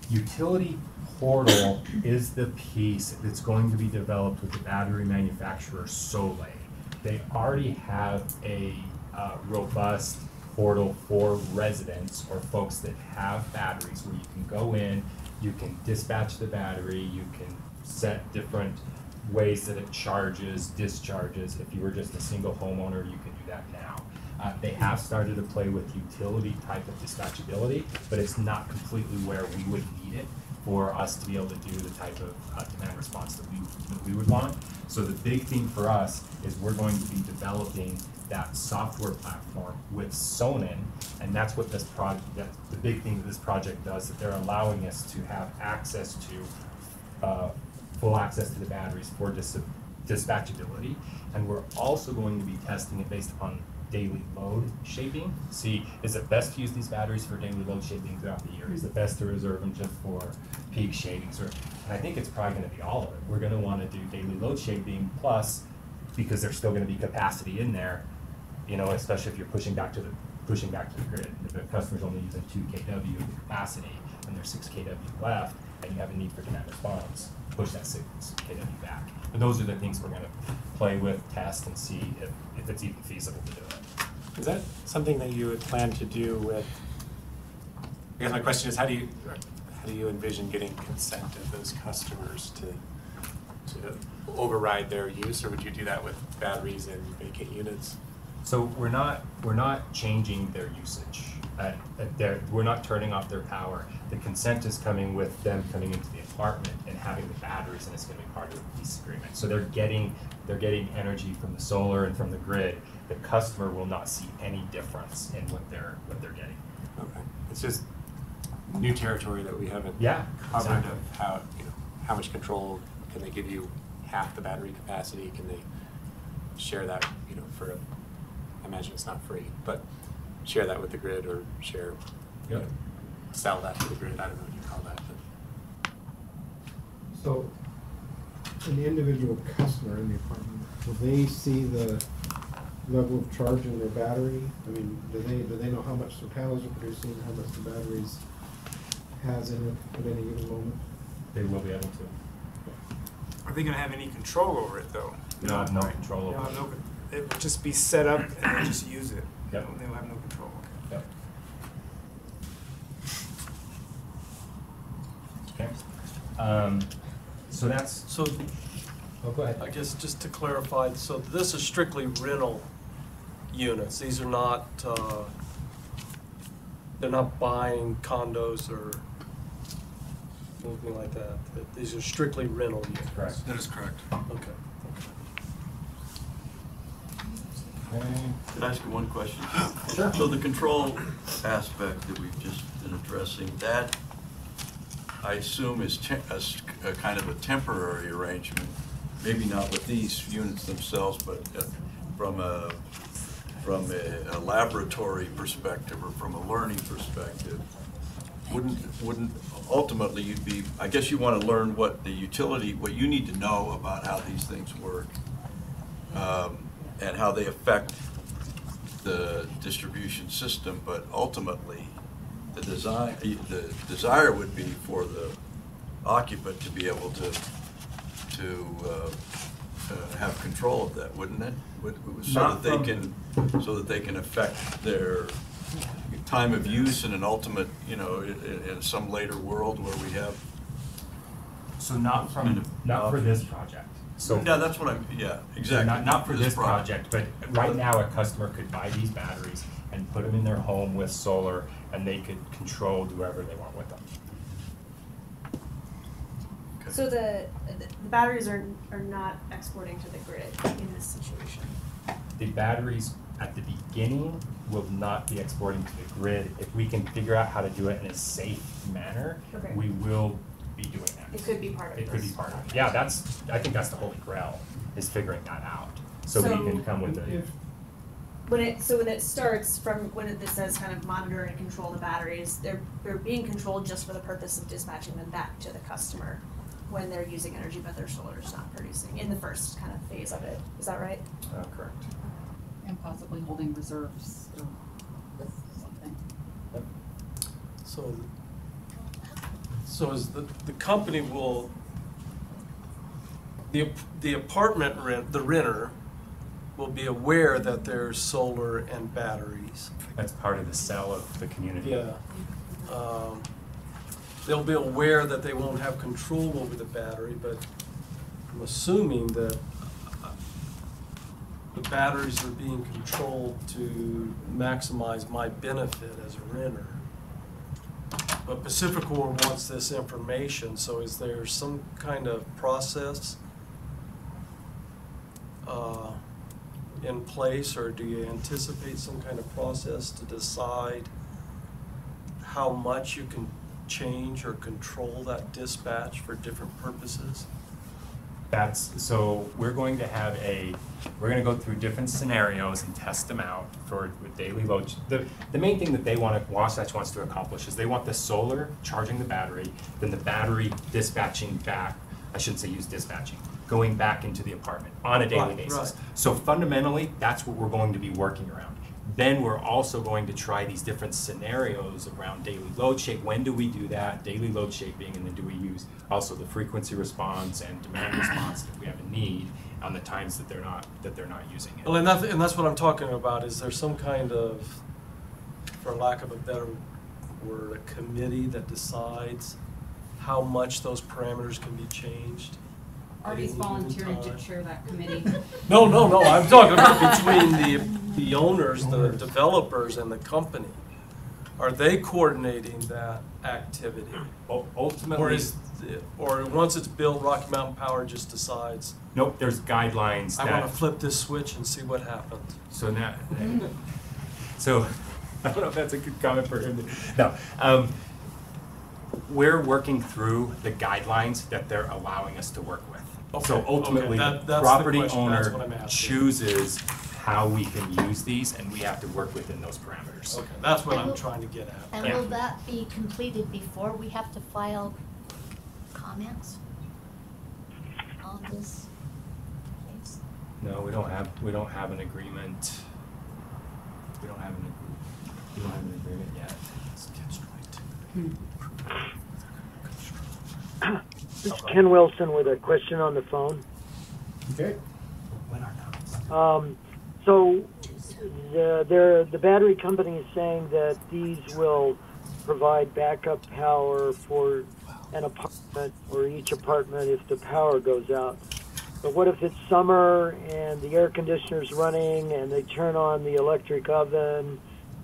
utility portal is the piece that's going to be developed with the battery manufacturer Soleil. They already have a robust portal for residents or folks that have batteries where you can go in, you can dispatch the battery, you can set different ways that it charges, discharges. If you were just a single homeowner, you can do that now. They have started to play with utility type of dispatchability, but it's not completely where we would need it for us to be able to do the type of demand response that we would want. So the big thing for us is we're going to be developing that software platform with Sonnen, and that's what this project, that's the big thing that this project does, that they're allowing us to have access to, full access to the batteries for dispatchability. And we're also going to be testing it based upon daily load shaping. See, is it best to use these batteries for daily load shaping throughout the year? Is it best to reserve them just for peak shavings? And I think it's probably going to be all of it. We're going to want to do daily load shaping plus, because there's still going to be capacity in there, you know, especially if you're pushing back to the grid. If the customer's only using 2 kW of the capacity and there's 6 kW left, and you have a need for demand response, push that 6 kW back. But those are the things we're going to play with, test, and see if it's even feasible to do it. Is that something that you would plan to do with, I guess my question is, how do you envision getting consent of those customers to override their use, or would you do that with batteries and vacant units? So we're not changing their usage. We're not turning off their power. The consent is coming with them coming into the apartment and having the batteries, and it's going to be part of the lease agreement. So they're getting energy from the solar and from the grid. The customer will not see any difference in what they're getting. Okay, it's just new territory that we haven't covered exactly. of how, you know, how much control can they give you, half the battery capacity? Can they share that, you know, for I imagine it's not free, but share that with the grid or share, you know, sell that to the grid. I don't know what you call that. But. So, an individual customer in the apartment, will they see the level of charge in their battery? I mean, do they know how much the panels are producing, how much the batteries has in it at any given moment? They will be able to. Are they gonna have any control over it though? No, no control over it. It would just be set up and they just use it. Yep. They'll have no control. Yep. Okay. So that's. So. Oh, go ahead. I guess just to clarify, so this is strictly rental units. These are not. They're not buying condos or anything like that. These are strictly rental units. Correct. That is correct. Okay. Could I ask you one question? Sure. So the control aspect that we've just been addressing, that I assume is a kind of a temporary arrangement, maybe not with these units themselves, but from a laboratory perspective or from a learning perspective. Wouldn't ultimately you'd be, I guess you want to learn what the utility, what you need to know about how these things work. And how they affect the distribution system, but ultimately, the desire would be for the occupant to be able to have control of that, wouldn't it? So that they can affect their time of use in an ultimate, you know, in some later world where we have. So not for this project. So yeah, that's what I'm. Yeah, exactly. So not for this project, but right now a customer could buy these batteries and put them in their home with solar, and they could control whoever they want with them. Okay. So the batteries are not exporting to the grid in this situation. The batteries at the beginning will not be exporting to the grid. If we can figure out how to do it in a safe manner, Okay. we will be doing that. It could be part of it. It could be part of it. Yeah, I think that's the holy grail, is figuring that out. So we can come with it. When it starts from when this says kind of monitor and control the batteries, they're being controlled just for the purpose of dispatching them back to the customer when they're using energy but their solar is not producing in the first kind of phase of it. Is that right? Correct. And possibly holding reserves with So is the company will, the apartment the renter will be aware that there's solar and batteries. That's part of the sell of the community. Yeah. They'll be aware that they won't have control over the battery, but I'm assuming that the batteries are being controlled to maximize my benefit as a renter. But Pacificor wants this information, so is there some kind of process in place, or do you anticipate some kind of process to decide how much you can change or control that dispatch for different purposes? So we're going to have we're going to go through different scenarios and test them out with daily load. The main thing that Wasatch wants to accomplish is they want the solar charging the battery, then the battery dispatching back, I shouldn't say use dispatching, going back into the apartment on a daily basis. Right. So fundamentally, that's what we're going to be working around. Then we're also going to try these different scenarios around daily load shape. When do we do that? Daily load shaping, and then do we use also the frequency response and demand response if we have a need on the times that they're not using it. Well, and that's what I'm talking about. Is there some kind of, for lack of a better word, a committee that decides how much those parameters can be changed? Artie's volunteering to chair that committee. No, I'm talking about between the owners, the developers, and the company. Are they coordinating that activity? Ultimately, or once it's built, Rocky Mountain Power just decides? Nope, there's guidelines. I want to flip this switch and see what happens. So now, I don't know if that's a good comment for him. No, we're working through the guidelines that they're allowing us to work with. Okay, So ultimately, that's the property question. That's what owner I'm asking. chooses how we can use these, and we have to work within those parameters. Okay, that's what I'm trying to get at. And will that be completed before we have to file comments on this case? No, we don't have an agreement. We don't have an agreement yet. This is Ken Wilson with a question on the phone. Okay. So the battery company is saying that these will provide backup power for an apartment or each apartment if the power goes out. But what if it's summer and the air conditioner's running and they turn on the electric oven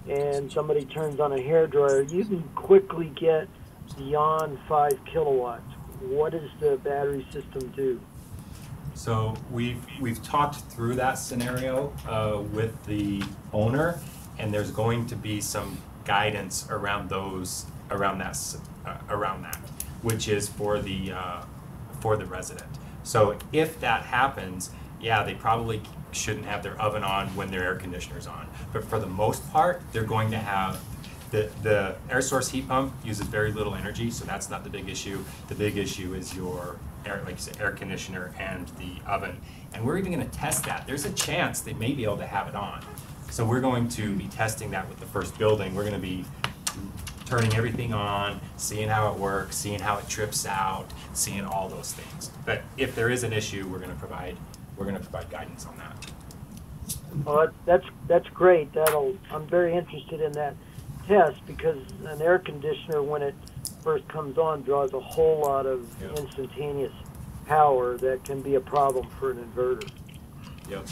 and somebody turns on a hairdryer? You can quickly get beyond 5 kilowatts. What does the battery system do? So we've talked through that scenario with the owner, and there's going to be some guidance around that, which is for the resident. So if that happens, yeah, they probably shouldn't have their oven on when their air conditioner's on. But for the most part, they're going to have the air source heat pump uses very little energy, so that's not the big issue. The big issue is your air, like you said, air conditioner and the oven. And we're even going to test that. There's a chance they may be able to have it on. So we're going to be testing that with the first building. We're going to be turning everything on, seeing how it works, seeing how it trips out, seeing all those things. But if there is an issue, we're going to provide guidance on that. Well, that's great. I'm very interested in that test, because an air conditioner, when it first comes on, draws a whole lot of instantaneous power that can be a problem for an inverter. Yep.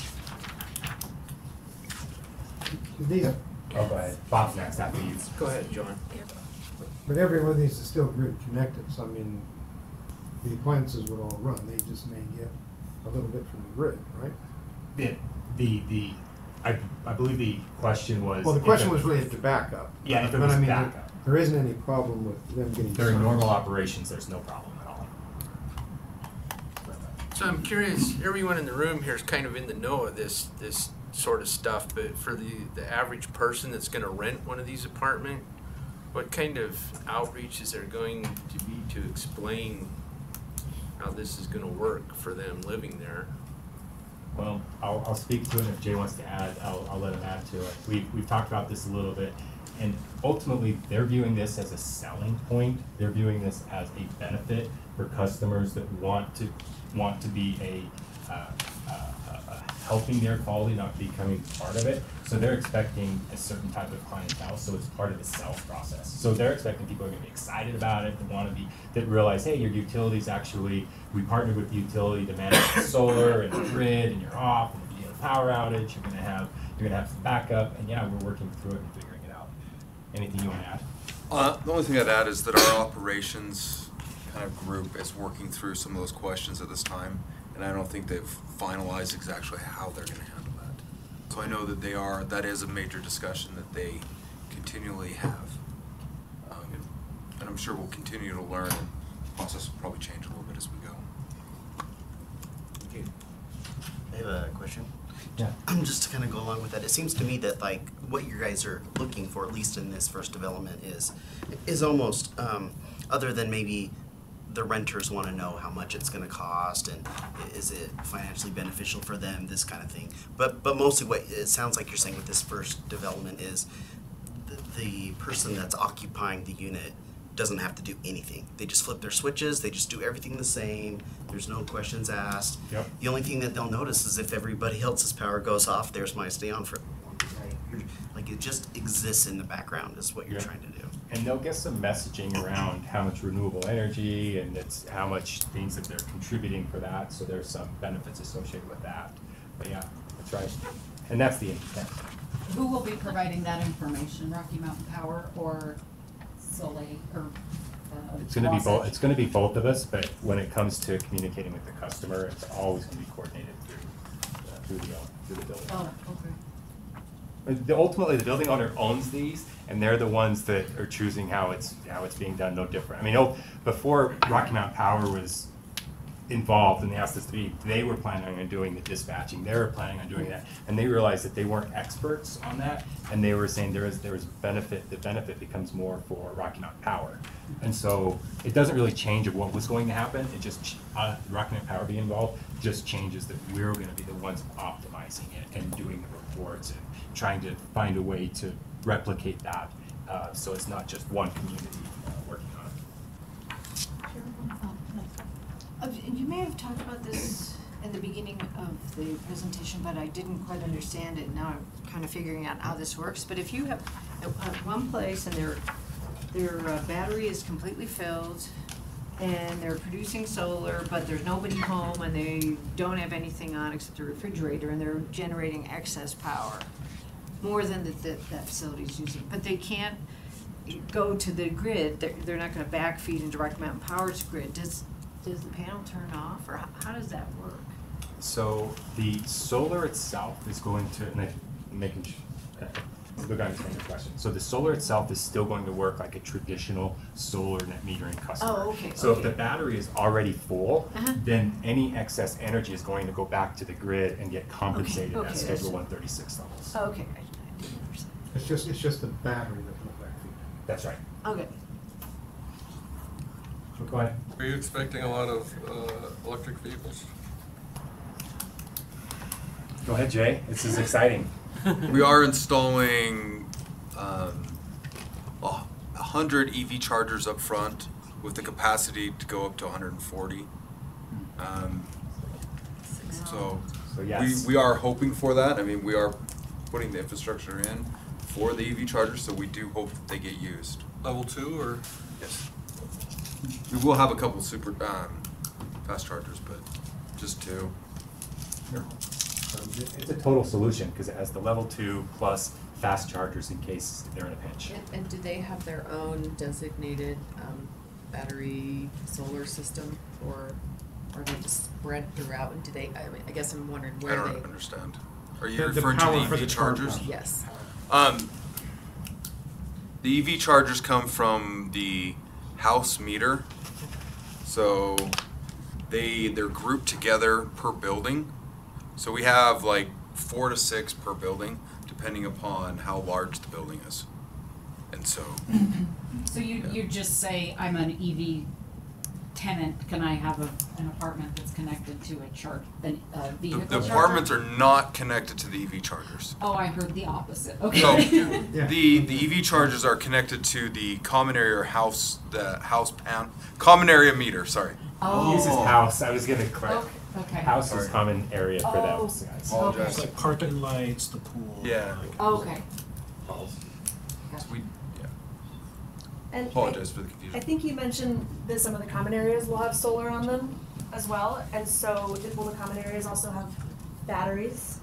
Yeah. Oh, go ahead. Bob's next after you. Go ahead, John. But everyone needs to still grid connected, so I mean, the appliances would all run, they just may get a little bit from the grid, right? I believe the question was. Well, the question was related to backup. Yeah, if it but was I mean, backup. There isn't any problem with them getting. During service. normal operations, there's no problem at all. So I'm curious, everyone in the room here is kind of in the know of this sort of stuff, but for the average person that's going to rent one of these apartments, what kind of outreach is there going to be to explain how this is going to work for them living there? Well, I'll speak to it, and if Jay wants to add, I'll let him add to it. We've talked about this a little bit, And ultimately, they're viewing this as a selling point. They're viewing this as a benefit for customers that want to be helping their quality, not becoming part of it. So they're expecting a certain type of clientele, so it's part of the sales process. So they're expecting people are gonna be excited about it, that realize, hey, your utility's actually, we partnered with the utility to manage the solar and the grid, and you're off, and if you get a power outage, you're gonna have some backup, and yeah, we're working through it and figuring it out. Anything you wanna add? The only thing I'd add is that our operations kind of group is working through some of those questions at this time, and I don't think they've finalized exactly how they're gonna handle that. So I know that that is a major discussion that they continually have. And I'm sure we'll continue to learn, and the process will probably change a little bit as we go. Okay. I have a question. Yeah. Just to kind of go along with that, it seems to me that like what you guys are looking for, at least in this first development, is almost other than maybe the renters want to know how much it's going to cost and is it financially beneficial for them, this kind of thing. But mostly what it sounds like you're saying with this first development is the person that's occupying the unit doesn't have to do anything. They just flip their switches, they just do everything the same, there's no questions asked. Yep. The only thing that they'll notice is if everybody else's power goes off, theirs might stay on for right? Like it just exists in the background is what you're trying to do. And they'll get some messaging around how much renewable energy and it's how much things that they're contributing for that, so there's some benefits associated with that. But yeah, that's right. And that's the intent. Who will be providing that information, Rocky Mountain Power or Soleil or It's gonna be both. It's gonna be both of us, but when it comes to communicating with the customer, it's always gonna be coordinated through the building. Oh, okay. Ultimately, the building owner owns these, and they're the ones that are choosing how it's being done. No different. I mean, before Rocky Mountain Power was involved and they asked us to be, they were planning on doing the dispatching. They were planning on doing that, and they realized that they weren't experts on that, and they were saying there was benefit. The benefit becomes more for Rocky Mountain Power, and so it doesn't really change of what was going to happen. It just Rocky Mountain Power being involved just changes that we're going to be the ones optimizing it and doing the reports and trying to find a way to replicate that, so it's not just one community working on it. You may have talked about this at the beginning of the presentation, but I didn't quite understand it. Now I'm kind of figuring out how this works. But if you have at one place and their battery is completely filled and they're producing solar, but there's nobody home and they don't have anything on except the refrigerator and they're generating excess power, more than that facility is using, but they can't go to the grid. They're not going to backfeed into Rocky Mountain Power's grid. Does the panel turn off, or how does that work? So the solar itself is going to, and I'm making sure, look, I understand your question. So the solar itself is still going to work like a traditional solar net metering customer. Oh, okay. So if the battery is already full, then any excess energy is going to go back to the grid and get compensated at Schedule 136 levels. Oh, okay. It's just the battery that will backfeed. That's right. Okay. Go ahead. Are you expecting a lot of electric vehicles? Go ahead, Jay. This is exciting. We are installing 100 EV chargers up front with the capacity to go up to 140. So yes. we are hoping for that. I mean, we are putting the infrastructure in for the EV chargers, so we do hope that they get used. Level 2 or? Yes. We will have a couple super fast chargers, but just 2. It's a total solution because it has the level 2 plus fast chargers in case they're in a pinch. And do they have their own designated battery solar system, or are they just spread throughout? And do they? I guess I'm wondering where I don't understand. Are you The referring to power the for EV the chargers? charge. Yes. The EV chargers come from the house meter, so they're grouped together per building. So we have like 4 to 6 per building, depending upon how large the building is. And so. So you just say I'm an EV tenant can I have an apartment that's connected to a vehicle The charger? apartments are not connected to the EV chargers. Oh, I heard the opposite, So, okay. the EV chargers are connected to the common area or common area meter, sorry. Oh. He uses house, I was gonna clarify. Okay. House is Sorry. common area for them, Oh. guys. Apologize. It's like parking lights, the pool. Yeah. Okay. We, And apologize for the I confusion. think you mentioned that some of the common areas will have solar on them as well, and so will the common areas also have batteries?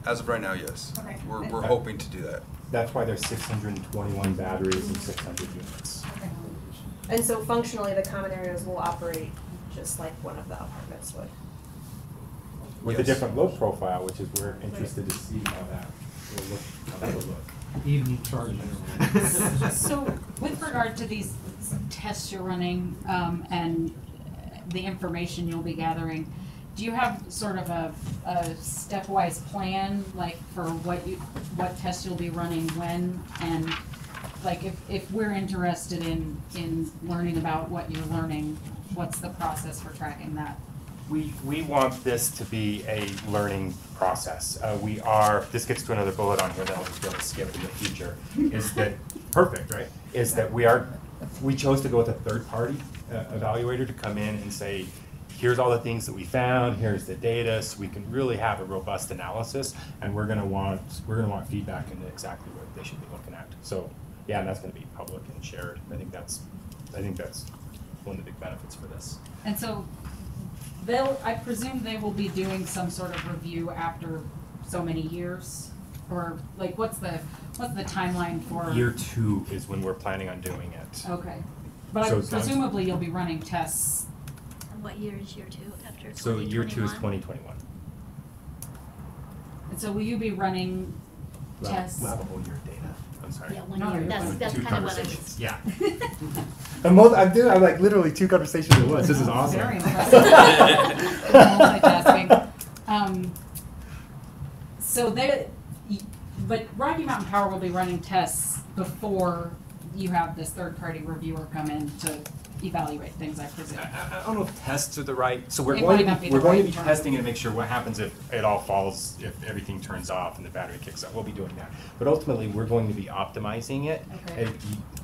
As of right now, yes. Okay. We're hoping to do that. That's why there's 621 batteries and 600 units. Okay. And so functionally, the common areas will operate just like one of the apartments would? With a Yes. different load profile, which is we're interested to see how that will look. Evening charging. So with regard to these tests you're running, and the information you'll be gathering, do you have sort of a stepwise plan, like for what tests you'll be running when? And like if we're interested in learning about what you're learning, what's the process for tracking that? We want this to be a learning process. This gets to another bullet on here that I'll just be able to skip in the future, is that, perfect, right? Is that we chose to go with a third-party evaluator to come in and say, here's all the things that we found, here's the data, so we can really have a robust analysis, and we're gonna want feedback into exactly what they should be looking at. So, yeah, and that's gonna be public and shared. I think that's one of the big benefits for this. And so I presume they will be doing some sort of review after so many years? Or like what's the timeline for? Year 2 is when we're planning on doing it. Okay. But So it sounds- presumably you'll be running tests. And what year is year 2 after 2021? So year 2 is 2021. And so will you be running tests? We'll have a whole year of data. I'm sorry. Yeah, 1 No, year, you're that's Two kind of what I was. conversations. Yeah. I'm like literally 2 conversations at once. This is awesome. Very impressive. Multitasking. But Rocky Mountain Power will be running tests before you have this third-party reviewer come in to evaluate things, I presume. I don't know if tests are the right, so we're It going might to not be be, the right be term. testing it to make sure what happens if it all falls, if everything turns off and the battery kicks up. We'll be doing that. But ultimately, we're going to be optimizing it, Okay. and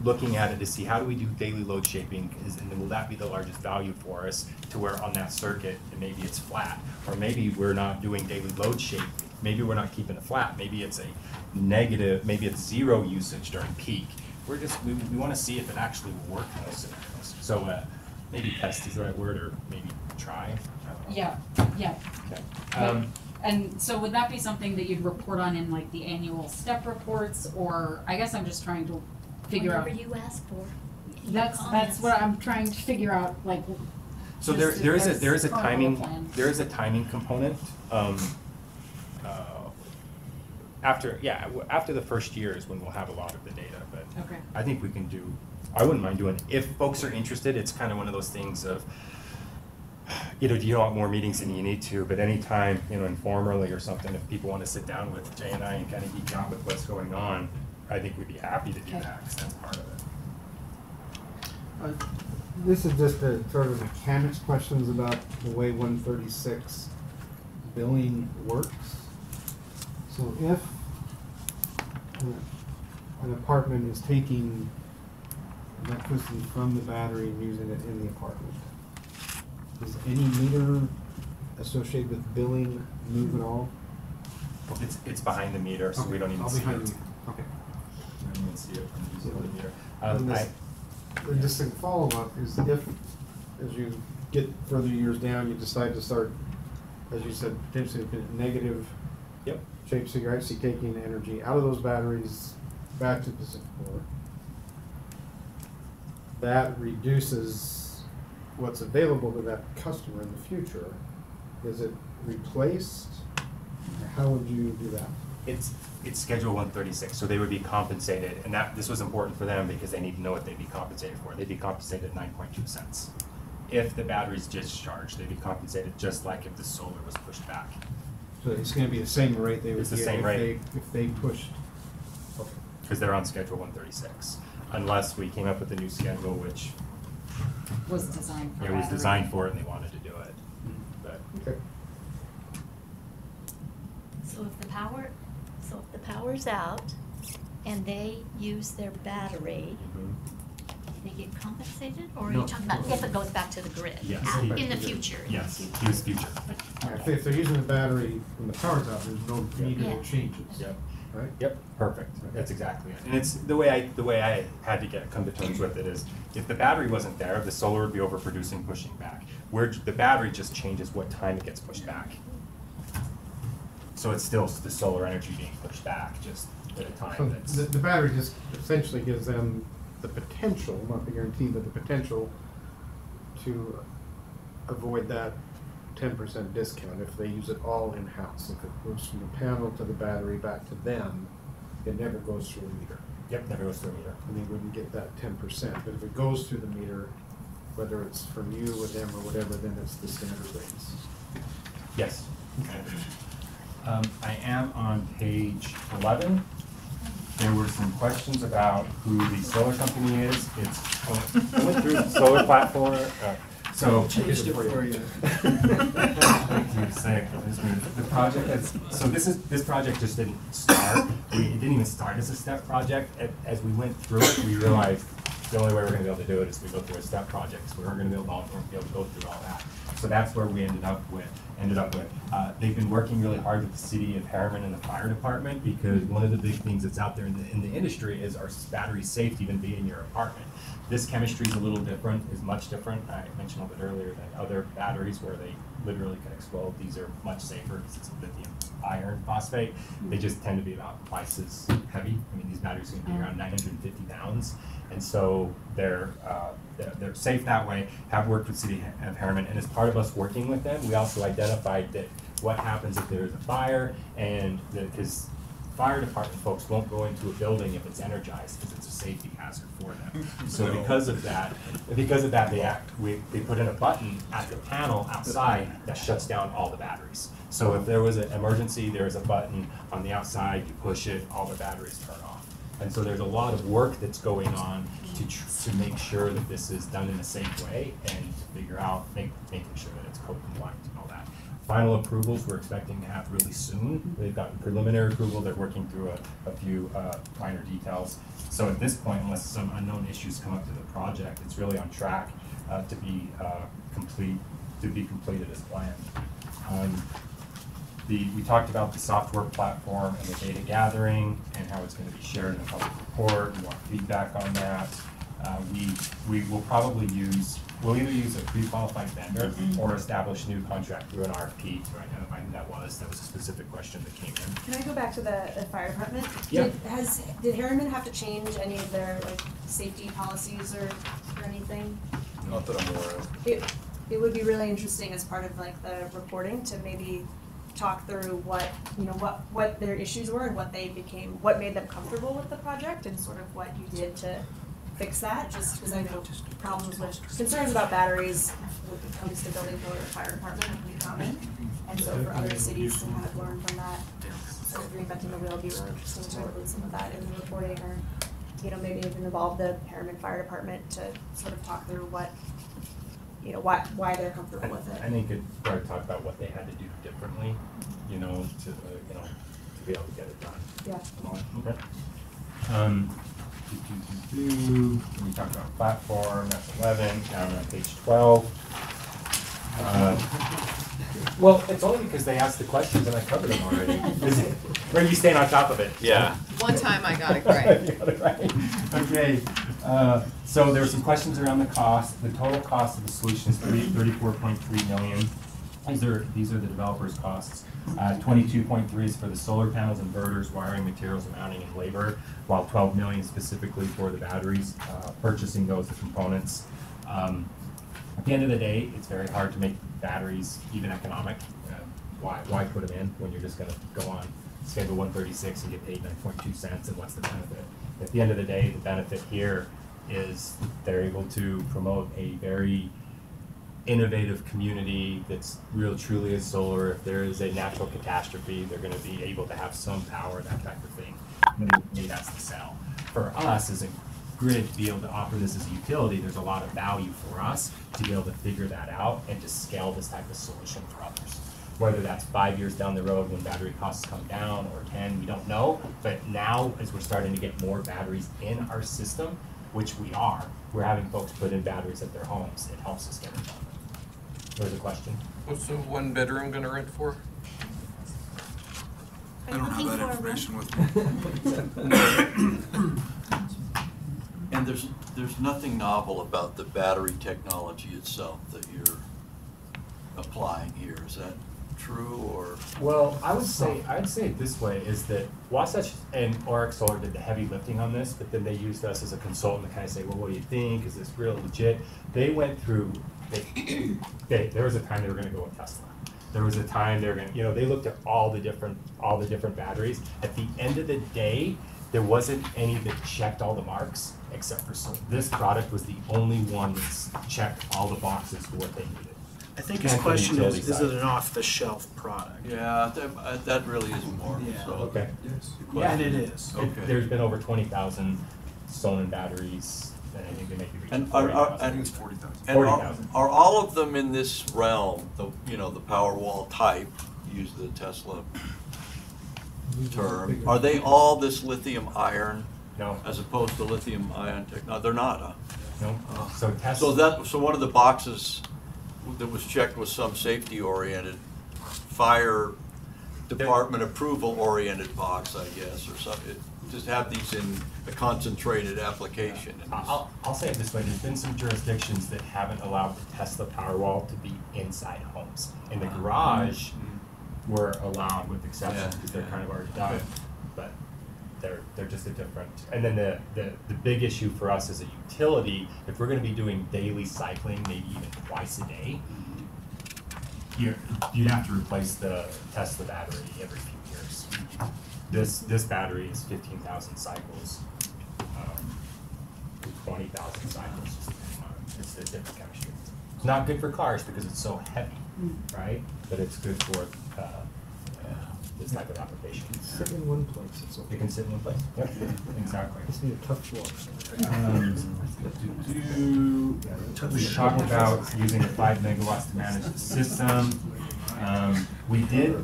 looking at it to see how do we do daily load shaping, and then will that be the largest value for us to where on that circuit, and maybe it's flat, or maybe we're not doing daily load shaping. Maybe we're not keeping it flat. Maybe it's a negative, maybe it's 0 usage during peak. We want to see if it actually will work in those scenarios. So maybe test is the right word, or maybe try. Yeah. Okay. But- and so would that be something that you'd report on in like the annual step reports, or I guess I'm just trying to figure out. Whatever you ask for. your That's comments. what I'm trying to figure out, like. So just there is as a part of the timing plan. component. After the first year is when we'll have a lot of the data, but Okay. I think we can do. I wouldn't mind doing. If folks are interested, it's kind of one of those things of, you don't want more meetings than you need to, but anytime, informally or something, if people want to sit down with Jay and I and kind of geek out with what's going on, I think we'd be happy to do Okay. that, because that's part of it. This is just a sort of mechanics questions about the way 136 billing works. So if an apartment is taking electricity from the battery and using it in the apartment, does any meter associated with billing move at all? It's behind the meter, so we don't even All see behind it. the meter. Okay. We don't even see it from using the meter. And just a follow-up is if, as you get further years down, you decide to start, as you said, potentially negative shape, so you're actually taking the energy out of those batteries back to Pacific Core. That reduces what's available to that customer in the future. Is it replaced? How would you do that? It's Schedule 136, so they would be compensated, and this was important for them because they need to know what they'd be compensated for. They'd be compensated 9.2 cents. If the battery's discharged, they'd be compensated just like if the solar was pushed back. So it's going to be the same rate they would It's the get same rate. if they pushed. Okay. Because they're on Schedule 136, unless we came up with a new schedule, which was designed for It was battery. designed for it and they wanted to do it. But Okay. So if the power's out and they use their battery, they get compensated? Or are you No. talking about if it goes back to the grid? Yes. In the future? yes, use future. Yeah, if they're using the battery when the power's out, there's no meter Yeah. changes. Yep. Right? Yep, perfect. That's exactly it. And it's the way I had to come to terms with it is if the battery wasn't there, the solar would be overproducing, pushing back. Where the battery just changes what time it gets pushed back. So it's still the solar energy being pushed back, just at a So time that's. the battery just essentially gives them the potential, not the guarantee, but the potential to avoid that 10% discount if they use it all in-house. If it goes from the panel to the battery back to them, it never goes through a meter. Yep, never goes through a meter. And they wouldn't get that 10%. But if it goes through the meter, whether it's from you or them or whatever, then it's the standard rates. Yes. I am on page 11. There were some questions about who the solar company is. I went through the solar platform. So Changed it for you. The project has, so this project just didn't start. It didn't even start as a step project. As we went through it, we realized the only way we're going to be able to do it is we go through a step project. So we weren't going to be able to go through all that. So that's where we ended up with. They've been working really hard with the city of Harriman and the fire department because one of the big things that's out there in the industry is our battery safety even being in your apartment. This chemistry is a little different, is much different. I mentioned a little bit earlier than other batteries where they literally can explode. These are much safer because it's lithium iron phosphate. They just tend to be about twice as heavy. I mean, these batteries can be around 950 pounds. And so they're safe that way, have worked with City of Harriman, and as part of us working with them, we also identified that what happens if there's a fire, and because fire department folks won't go into a building if it's energized because it's a safety hazard for them. So because of that, they put in a button at the panel outside that shuts down all the batteries. So if there was an emergency, there's a button on the outside, you push it, all the batteries turn off. And so there's a lot of work that's going on to make sure that this is done in a safe way and to figure out, making sure that it's code compliant and all that. Final approvals we're expecting to have really soon. They've gotten preliminary approval. They're working through a few minor details. So at this point, unless some unknown issues come up to the project, it's really on track to be completed as planned. We talked about the software platform and the data gathering and how it's going to be shared in a public report. We want feedback on that. We will probably we'll either use a pre-qualified vendor or establish new contract through an RFP to identify who that was. That was a specific question that came in. Can I go back to the fire department? Yeah. Did Harriman have to change any of their safety policies or anything? Not that I'm aware of. It would be really interesting as part of the reporting to maybe talk through what their issues were and what made them comfortable with the project and sort of what you did to fix that, just because I know concerns about batteries when it comes to building code or fire department are pretty common. And so for other cities to kind of learn from that, sort of reinventing the wheel would be really interesting to include some of that in the reporting, or maybe even involve the Harriman Fire Department to sort of talk through why they're comfortable with it. I think it probably talk about what they had to do differently, to be able to get it done. Yeah. Okay. We talked about platform, that's 11, now I'm on page 12. Well, it's only because they asked the questions and I covered them already. Where are you staying on top of it? Yeah. One time I got it right. You got it right. Okay. So there were some questions around the cost. The total cost of the solution is $34.3 million. These are the developer's costs. 22.3 is for the solar panels, inverters, wiring, materials, mounting, and labor, while 12 million specifically for the batteries, purchasing those, the components. At the end of the day, it's very hard to make batteries even economic. Why put them in when you're just going to go on Schedule 136 and get paid 9.2 cents, and what's the benefit? At the end of the day, the benefit here is they're able to promote a very innovative community that's truly is solar. If there is a natural catastrophe, they're going to be able to have some power, that type of thing. Maybe that's the sell. For us, as a grid to be able to offer this as a utility, there's a lot of value for us to be able to figure that out and to scale this type of solution for others. Whether that's 5 years down the road when battery costs come down, or 10, we don't know. But now, as we're starting to get more batteries in our system, which we are, we're having folks put in batteries at their homes. It helps us get it done. There's a question. What's the 1 bedroom gonna rent for? I don't have that information with me. And there's nothing novel about the battery technology itself that you're applying here, is that true, or? Well, I'd say it this way, is that Wasatch and Oric Solar did the heavy lifting on this, but then they used us as a consultant to kind of say, well, what do you think? Is this real legit? They went through, there was a time they were gonna go with Tesla. There was a time they were gonna, they looked at all the different batteries. At the end of the day, there wasn't any that checked all the marks, except for solar. This product was the only one that checked all the boxes for what they needed. I think his question is it an off-the-shelf product? Yeah, that really is more, Yeah. so. Okay. Yeah, and it is. Okay. There's been over 20,000 Sonnen batteries, and I think they may be reaching And 40,000. I think it's 40,000. And 40,000. are all of them in this realm, the Powerwall type, use the Tesla term, are they all this lithium iron? No. As opposed to lithium ion no, they're not, huh? No. So Tesla. So one of the boxes that was checked was some safety oriented, fire department approval oriented box, I guess, or something. Just have these in a concentrated application. I'll say it this way, there's been some jurisdictions that haven't allowed the Tesla Powerwall to be inside homes. In the garage, we're allowed with exceptions because they're kind of already done, but they're just a different. And then the big issue for us as a utility, if we're going to be doing daily cycling, maybe even twice a day, you'd have to replace the Tesla battery every few years. This battery is 15,000 cycles, 20,000 cycles. It's a different chemistry. It's not good for cars because it's so heavy, right? But it's good for this type of application. It can sit in one place. It's okay. It can sit in one place. Yep, exactly. Just need a tough floor. We talked about using the 5 megawatts to manage the system.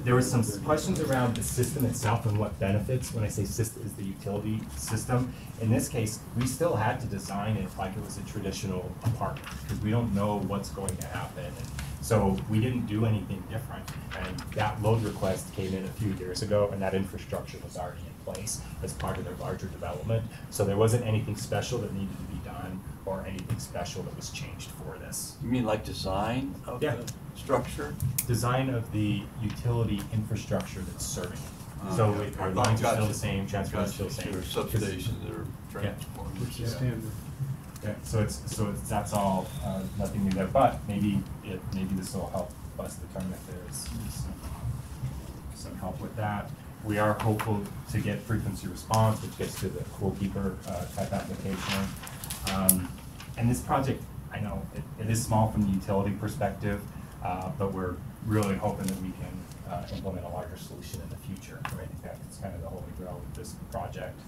There were some questions around the system itself and what benefits. When I say system, is the utility system. In this case, we still had to design it like it was a traditional apartment because we don't know what's going to happen. And so we didn't do anything different. And that load request came in a few years ago, and that infrastructure was already in place as part of their larger development. So there wasn't anything special that needed to be done or anything special that was changed for this. You mean like design of the structure? Design of the utility infrastructure that's serving it. So our lines are still the same, transformers still the same. Your substations that are transformed. Which is standard. Yeah, so that's all, nothing new there, but maybe this will help us determine if there's some help with that. We are hopeful to get frequency response, which gets to the Coolkeeper type application. And this project, I know it is small from the utility perspective, but we're really hoping that we can implement a larger solution in the future. I think that's kind of the holy grail with this project.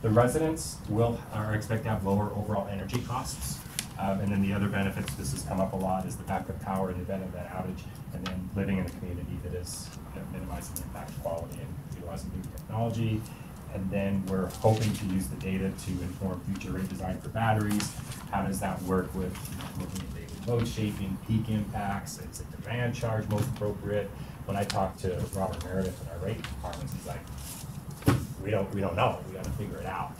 The residents are expected to have lower overall energy costs. And then the other benefits, this has come up a lot, is the backup power in the event of that outage, and then living in a community that is minimizing the impact of quality and utilizing new technology. And then we're hoping to use the data to inform future rate design for batteries. How does that work with looking at daily load shaping, peak impacts? Is it demand charge most appropriate? When I talked to Robert Meredith in our rate department, he's like, we don't know. We got to figure it out.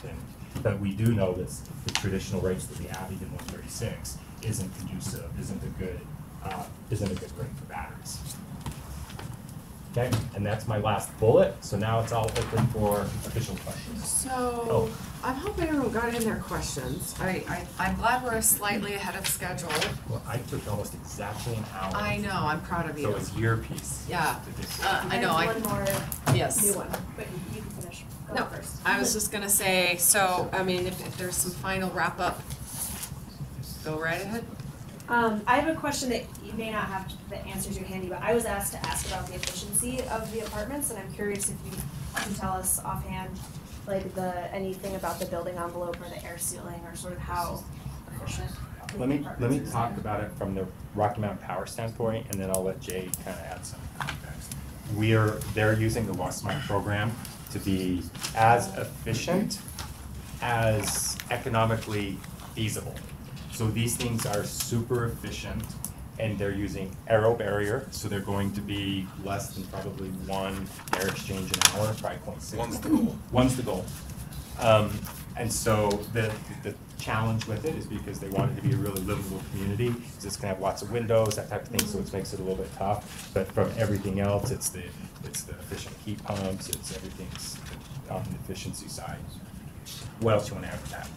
But we do know that the traditional rates that we have, even 136, isn't conducive, isn't a good rate for batteries. Okay, and that's my last bullet. So now it's all open for official questions. So I'm hoping everyone got in their questions. I'm glad we're slightly ahead of schedule. Well, I took almost exactly an hour. I know, I'm proud of you. So it's your piece. Yeah, I know. One more Yes. new one, but you can finish. Go first. I was just gonna say, so, I mean, if there's some final wrap up, go right ahead. I have a question that you may not have the answer to handy, but I was asked to ask about the efficiency of the apartments, and I'm curious if you can tell us offhand like anything about the building envelope or the air sealing or sort of how efficient? Let me talk about it from the Rocky Mountain Power standpoint, and then I'll let Jay kind of add some context. They're using the Westmont program to be as efficient as economically feasible. So these things are super efficient, and they're using aero barrier, so they're going to be less than probably 1 air exchange an hour, probably 0.6. One's the goal. One's the goal. And so the challenge with it is because they want it to be a really livable community, because it's gonna have lots of windows, that type of thing, so it makes it a little bit tough. But from everything else, it's the efficient heat pumps, it's everything's on the efficiency side. What else you wanna add to that?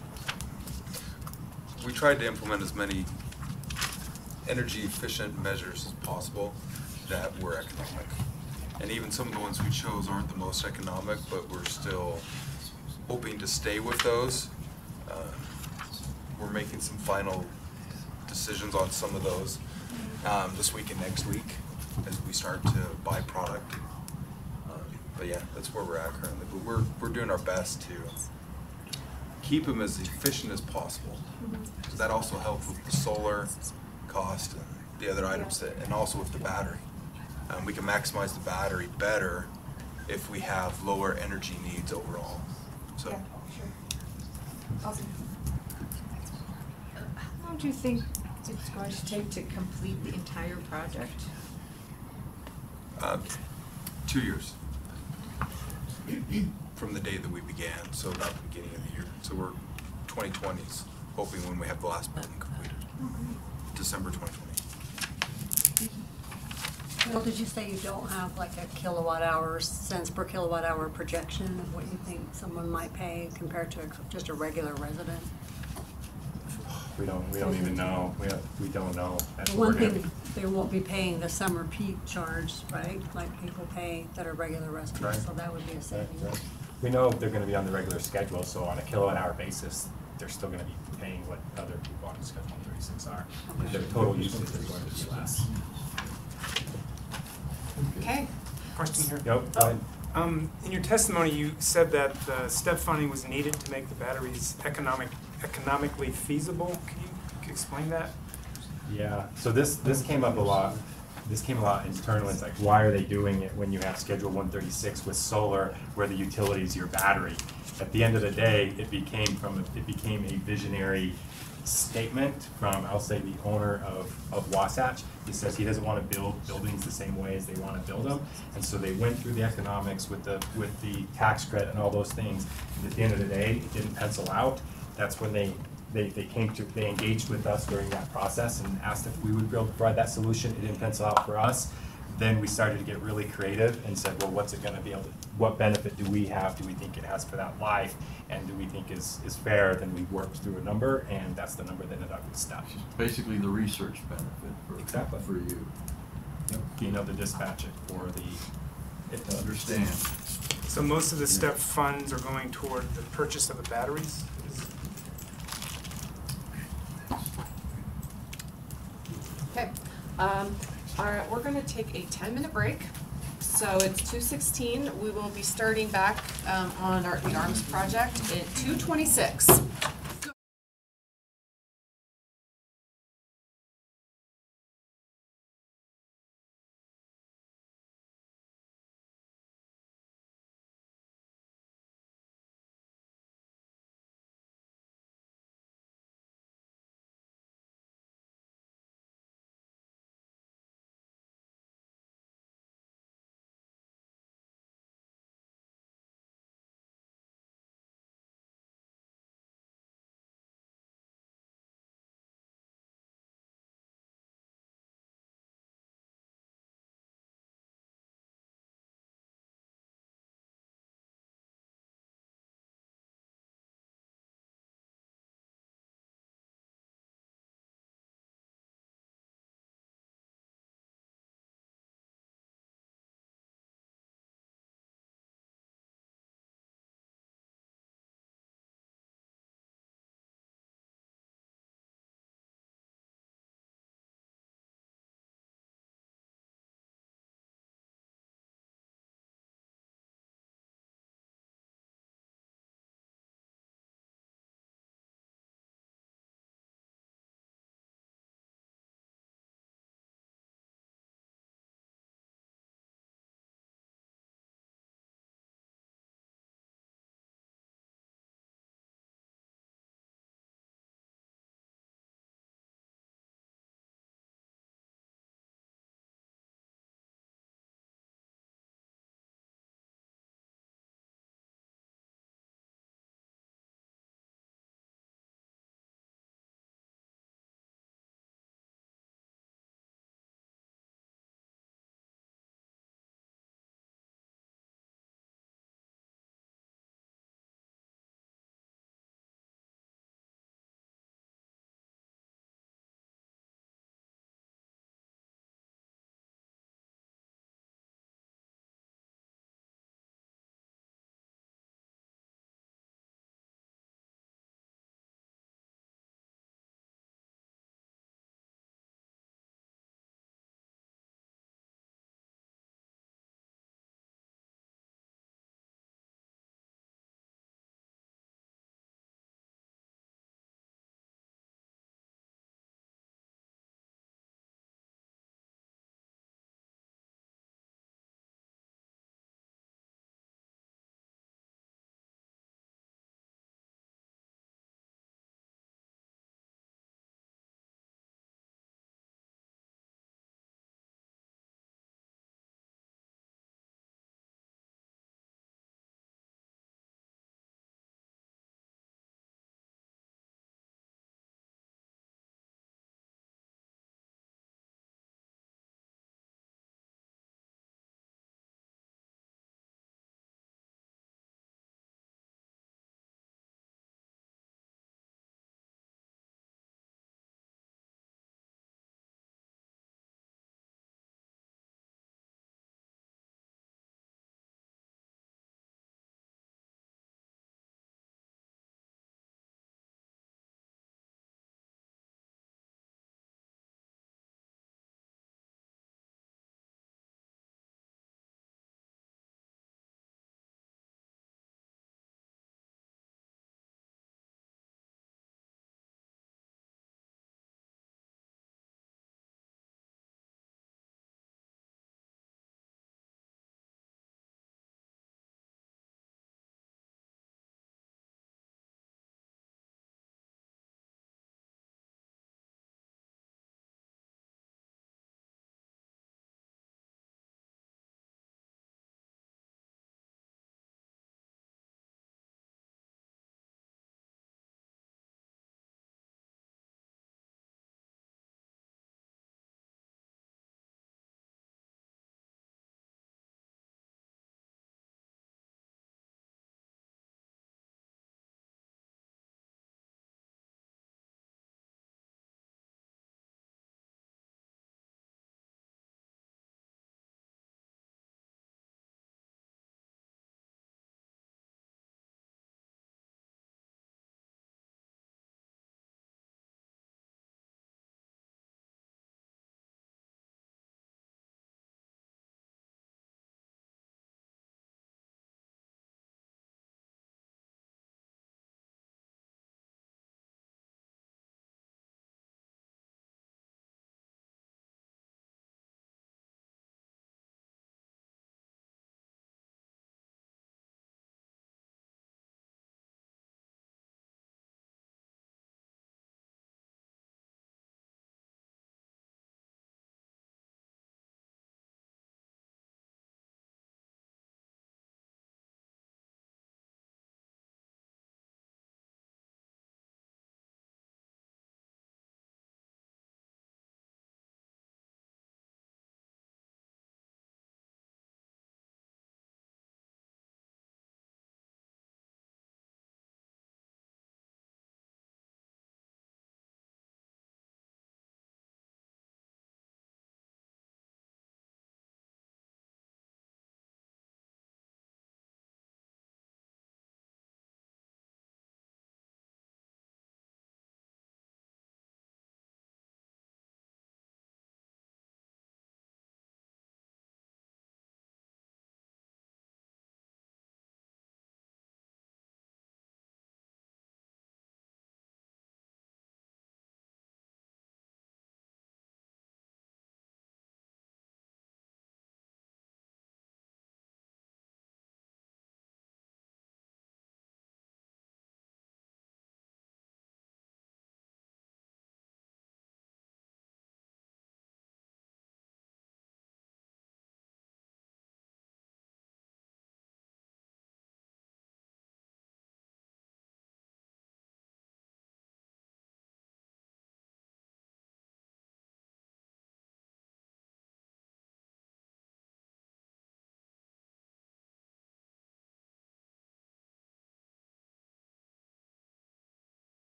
We tried to implement as many energy efficient measures as possible that were economic. And even some of the ones we chose aren't the most economic, but we're still hoping to stay with those. We're making some final decisions on some of those this week and next week as we start to buy product. But yeah, that's where we're at currently. But we're doing our best to keep them as efficient as possible. So that also helps with the solar cost and the other items that, and also with the battery. We can maximize the battery better if we have lower energy needs overall. So. Yeah, sure. Awesome. How long do you think it's going to take to complete the entire project? 2 years from the day that we began, so about the beginning of the year. So we're 2020s, hoping when we have the last building completed. December 2020. Bill, did you say you don't have like a kilowatt hour, cents per kilowatt hour projection of what you think someone might pay compared to just a regular resident? We don't even know. We don't know. That's One what we're thing, they won't be paying the summer peak charge, right? Like people pay that are regular residents, Right. so that would be a savings. Right. We know they're gonna be on the regular schedule, so on a kilowatt hour basis, they're still gonna be paying what other people on Schedule 36 are. Their total usage is going to be less. Okay. Question here. Yep, go ahead. In your testimony, you said that the step funding was needed to make the batteries economically feasible. Can you explain that? Yeah, so this came up a lot. This came a lot internally. It's like, why are they doing it when you have Schedule 136 with solar, where the utility is your battery? At the end of the day, it became a visionary statement from, I'll say, the owner of Wasatch. He says he doesn't want to build buildings the same way as they want to build them, and so they went through the economics with the tax credit and all those things. And at the end of the day, it didn't pencil out. That's when they engaged with us during that process and asked if we would be able to provide that solution. It didn't pencil out for us. Then we started to get really creative and said, well, what's it going to be able to, what benefit do we have? Do we think it has for that life? And do we think is fair? Then we worked through a number, and that's the number that ended up with stuff. Basically the research benefit for you. Being able to dispatch it for it to Understand. So most of the step funds are going toward the purchase of the batteries? Okay. All right, we're gonna take a 10-minute break. So it's 2:16. We will be starting back on the ARMS project at 2:26.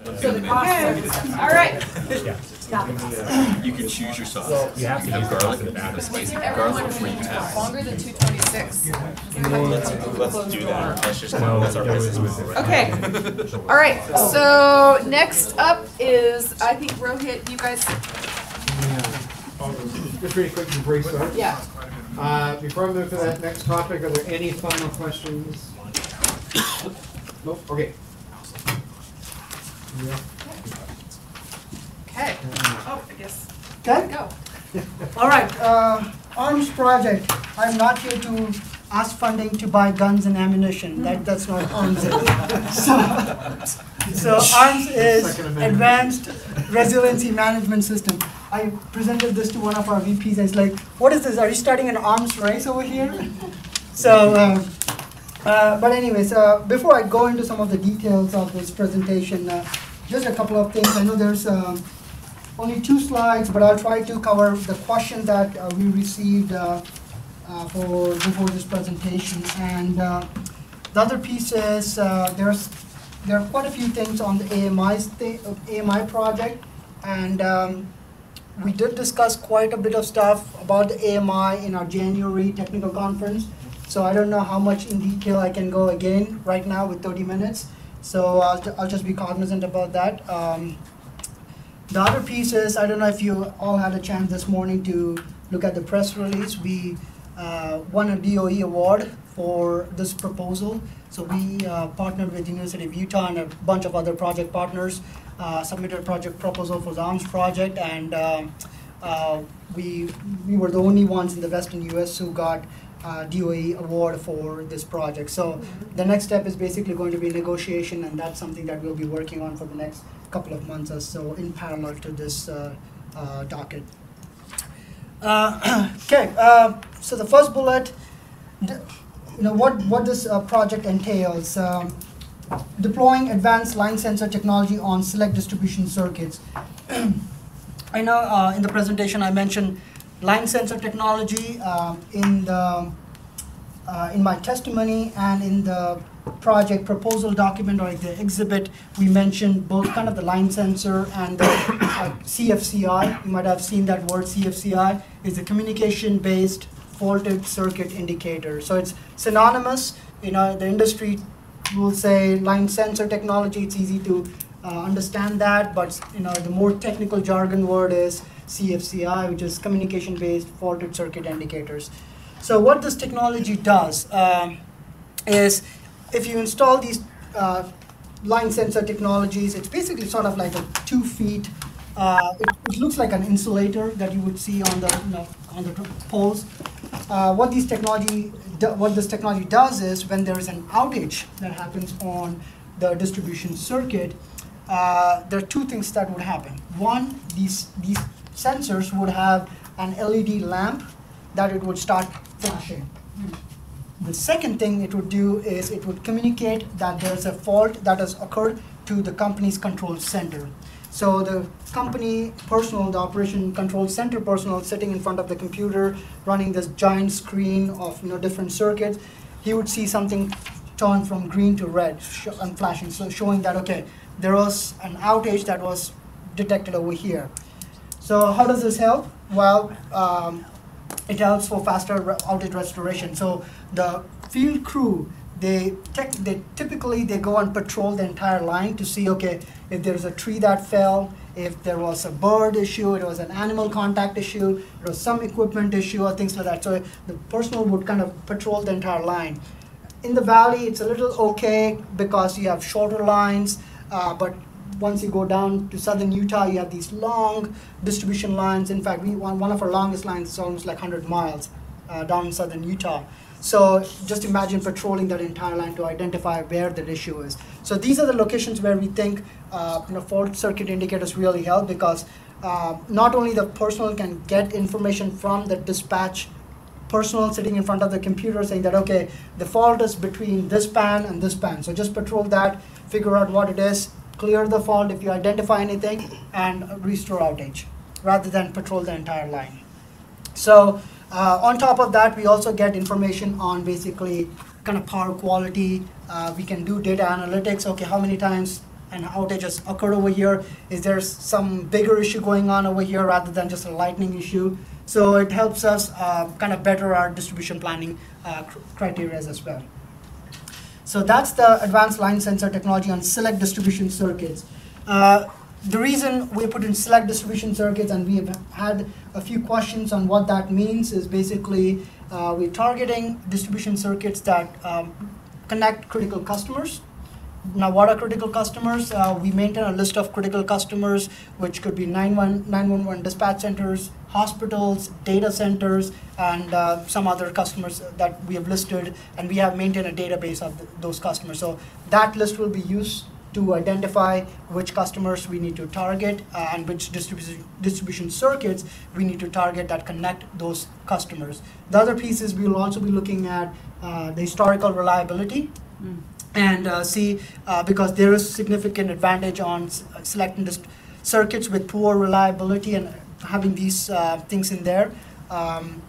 So the cost. All right. You can choose your sauce. You have to use garlic in the back. Garlic longer than 226. Let's do that. Let's just that's our business. Okay. All right. So next up is, I think Rohit, you guys. Just really quick before you start. Yeah. Before I move to that next topic, are there any final questions? Nope, okay. Yeah. Okay. Oh, I guess. Okay. Go. All right. Arms project. I'm not here to ask funding to buy guns and ammunition. That's not arms. So arms is Advanced Resiliency Management System. I presented this to one of our VPs. I was like, "What is this? Are you starting an arms race over here?" So. But anyways, before I go into some of the details of this presentation, just a couple of things. I know there's only 2 slides, but I'll try to cover the question that we received before this presentation. And the other piece is there are quite a few things on the AMI project, and we did discuss quite a bit of stuff about the AMI in our January technical conference. So I don't know how much in detail I can go again right now with 30 minutes. So I'll just be cognizant about that. The other piece is, I don't know if you all had a chance this morning to look at the press release. We won a DOE award for this proposal. So we partnered with the University of Utah and a bunch of other project partners, submitted a project proposal for the ARMS project, and we were the only ones in the Western US who got DOE award for this project. So the next step is basically going to be negotiation, and that's something that we'll be working on for the next couple of months or so in parallel to this docket. Okay, so the first bullet, what this project entails. Deploying advanced line sensor technology on select distribution circuits. I know in the presentation I mentioned line sensor technology in my testimony, and in the project proposal document or the exhibit, we mentioned both kind of the line sensor and the CFCI. You might have seen that word. CFCI is a communication-based faulted circuit indicator. So it's synonymous. The industry will say line sensor technology. It's easy to understand that, but the more technical jargon word is CFCI, which is communication-based faulted circuit indicators. So what this technology does is, if you install these line sensor technologies, it's basically sort of like a 2 feet. It looks like an insulator that you would see on the poles. What this technology does is, when there is an outage that happens on the distribution circuit, there are 2 things that would happen. One, these sensors would have an LED lamp that it would start flashing. The second thing it would do is it would communicate that there's a fault that has occurred to the company's control center. So the company personnel, the operation control center personnel sitting in front of the computer, running this giant screen of different circuits, he would see something turn from green to red and flashing, so showing that, okay, there was an outage that was detected over here. So how does this help? Well, it helps for faster outage restoration. So the field crew, they typically go and patrol the entire line to see, okay, if there's a tree that fell, if there was a bird issue, it was an animal contact issue, it was some equipment issue or things like that. So the personnel would kind of patrol the entire line. In the valley, it's a little okay because you have shorter lines, but once you go down to southern Utah, you have these long distribution lines. In fact, one of our longest lines is almost like 100 miles down in southern Utah. So just imagine patrolling that entire line to identify where the issue is. So these are the locations where we think fault circuit indicators really help, because not only the personnel can get information from the dispatch personnel sitting in front of the computer saying that, okay, the fault is between this pan and this pan. So just patrol that, figure out what it is, clear the fault if you identify anything, and restore outage, rather than patrol the entire line. So on top of that, we also get information on basically kind of power quality. We can do data analytics. Okay, how many times an outage has occurred over here? Is there some bigger issue going on over here rather than just a lightning issue? So it helps us kind of better our distribution planning criteria as well. So that's the advanced line sensor technology on select distribution circuits. The reason we put in select distribution circuits, and we have had a few questions on what that means, is basically we're targeting distribution circuits that connect critical customers. Now, what are critical customers? We maintain a list of critical customers, which could be 911 dispatch centers, hospitals, data centers, and some other customers that we have listed, and we have maintained a database of those customers. So that list will be used to identify which customers we need to target and which distribution circuits we need to target that connect those customers. The other piece is we will also be looking at the historical reliability and see, because there is significant advantage on selecting circuits with poor reliability and having these things in there.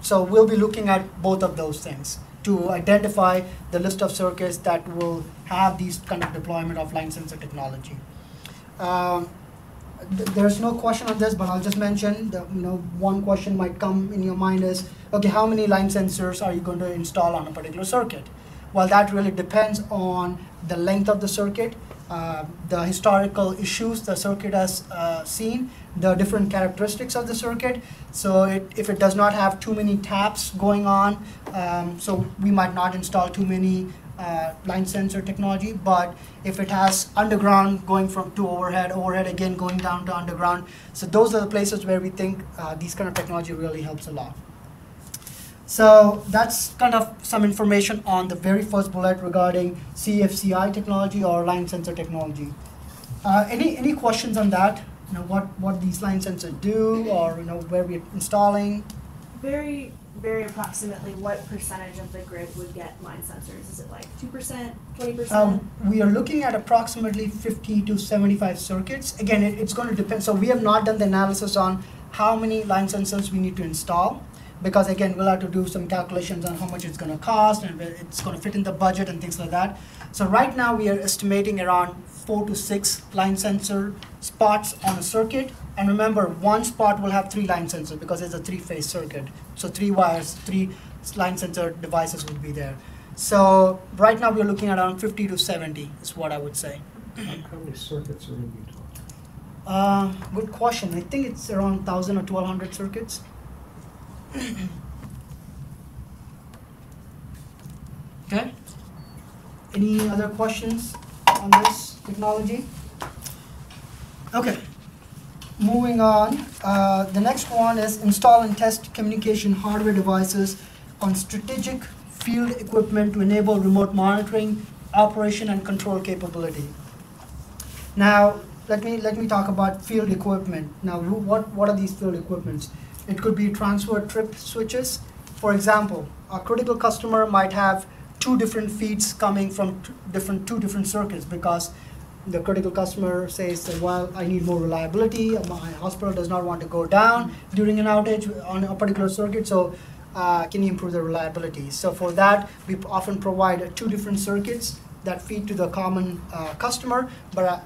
So we'll be looking at both of those things to identify the list of circuits that will have these kind of deployment of line sensor technology. There's no question on this, but I'll just mention that, one question might come in your mind is, okay, how many line sensors are you going to install on a particular circuit? Well, that really depends on the length of the circuit, the historical issues the circuit has seen, the different characteristics of the circuit. So if it does not have too many taps going on, so we might not install too many line sensor technology. But if it has underground going to overhead, overhead again going down to underground, so those are the places where we think these kind of technology really helps a lot. So that's kind of some information on the very first bullet regarding CFCI technology or line sensor technology. Any questions on that? What these line sensors do, or where we're installing? Very, very approximately, what percentage of the grid would get line sensors? Is it like 2%, 20%? We are looking at approximately 50 to 75 circuits. Again, it's going to depend. So we have not done the analysis on how many line sensors we need to install, because again, we'll have to do some calculations on how much it's going to cost and if it's going to fit in the budget and things like that. So right now we are estimating around 4 to 6 line sensor spots on a circuit. And remember, one spot will have 3 line sensors because it's a 3-phase circuit. So 3 wires, 3 line sensor devices would be there. So right now we're looking at around 50 to 70 is what I would say. How many circuits are in Utah? Good question. I think it's around 1,000 or 1,200 circuits. Okay. Any other questions on this technology? Okay. Moving on. The next one is install and test communication hardware devices on strategic field equipment to enable remote monitoring, operation, and control capability. Now, let me talk about field equipment. Now, what are these field equipments? It could be transfer trip switches. For example, a critical customer might have 2 different feeds coming from 2 different circuits because the critical customer says that, well, I need more reliability. My hospital does not want to go down during an outage on a particular circuit, so can you improve the reliability? So for that, we often provide 2 different circuits that feed to the common customer, but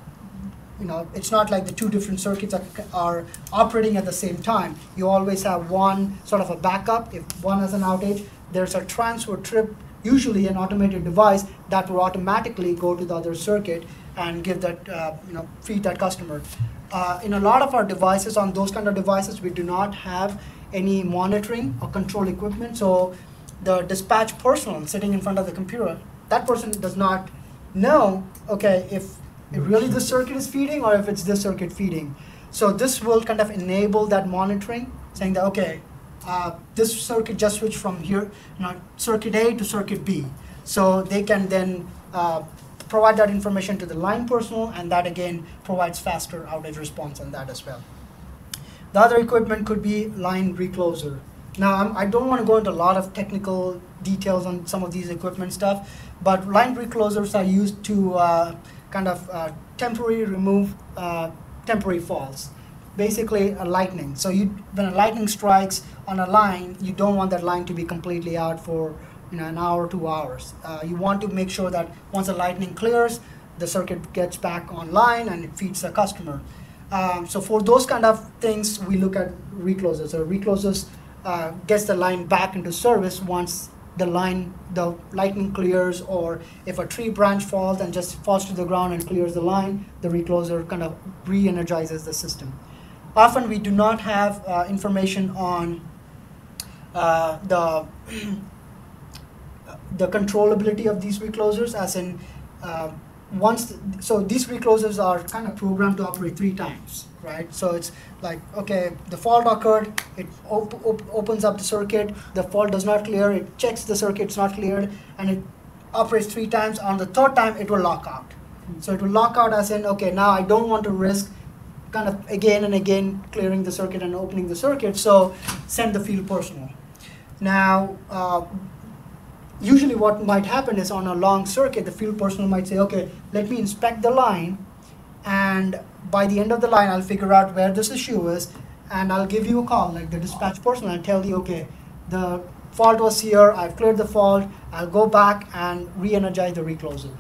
it's not like the 2 different circuits are operating at the same time. You always have one sort of a backup. If one has an outage, there's a transfer trip, usually an automated device that will automatically go to the other circuit and give that, feed that customer. In a lot of our devices, on those kind of devices, we do not have any monitoring or control equipment. So the dispatch personnel sitting in front of the computer, that person does not know, okay, if really this circuit is feeding or if it's this circuit feeding. So this will kind of enable that monitoring, saying that, okay, this circuit just switched from here, circuit A to circuit B. So they can then provide that information to the line personnel, and that again provides faster outage response on that as well. The other equipment could be line recloser. Now, I don't want to go into a lot of technical details on some of these equipment stuff, but line reclosers are used to temporarily remove temporary faults. Basically, a lightning. So when a lightning strikes on a line, you don't want that line to be completely out for an hour, 2 hours. You want to make sure that once the lightning clears, the circuit gets back online and it feeds the customer. So for those kind of things, we look at reclosers. So reclosers gets the line back into service once the lightning clears, or if a tree branch falls and just falls to the ground and clears the line, the recloser kind of re-energizes the system. Often we do not have information on the controllability of these reclosers, as in so these reclosers are kind of programmed to operate 3 times, right? So it's like, okay, the fault occurred, it opens up the circuit, the fault does not clear, it checks the circuit, it's not cleared, and it operates 3 times. On the 3rd time, it will lock out. So it will lock out as in, okay, now I don't want to risk kind of again and again clearing the circuit and opening the circuit, so send the field personnel. Now, usually what might happen is on a long circuit, the field personnel might say, okay, let me inspect the line, and by the end of the line, I'll figure out where this issue is, and I'll give you a call, like the dispatch personnel, and tell you, okay, the fault was here, I've cleared the fault, I'll go back and re-energize the recloser.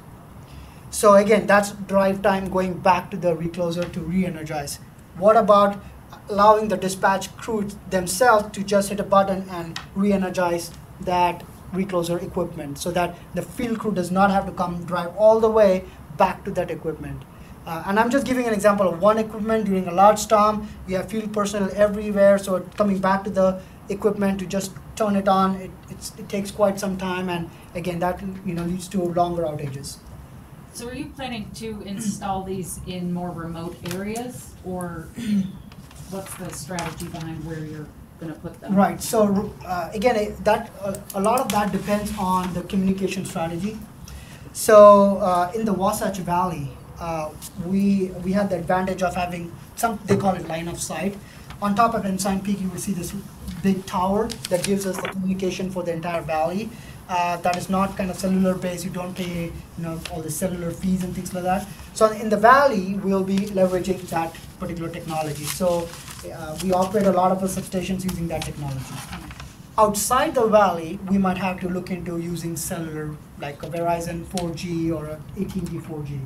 So again, that's drive time going back to the recloser to re-energize. What about allowing the dispatch crew themselves to just hit a button and re-energize that recloser equipment, so that the field crew does not have to come drive all the way back to that equipment? And I'm just giving an example of one equipment. During a large storm, you have field personnel everywhere, so coming back to the equipment to just turn it on, it takes quite some time, and again, that leads to longer outages. So are you planning to install these in more remote areas, or what's the strategy behind where you're going to put them? Right. So again, a lot of that depends on the communication strategy. So in the Wasatch Valley, we had the advantage of having they call it line of sight. On top of Ensign Peak, you will see this big tower that gives us the communication for the entire valley. That is not kind of cellular based. You don't pay all the cellular fees and things like that. So in the valley, we'll be leveraging that particular technology. So we operate a lot of the substations using that technology. Outside the valley, we might have to look into using cellular, like a Verizon 4G or a AT&T 4G.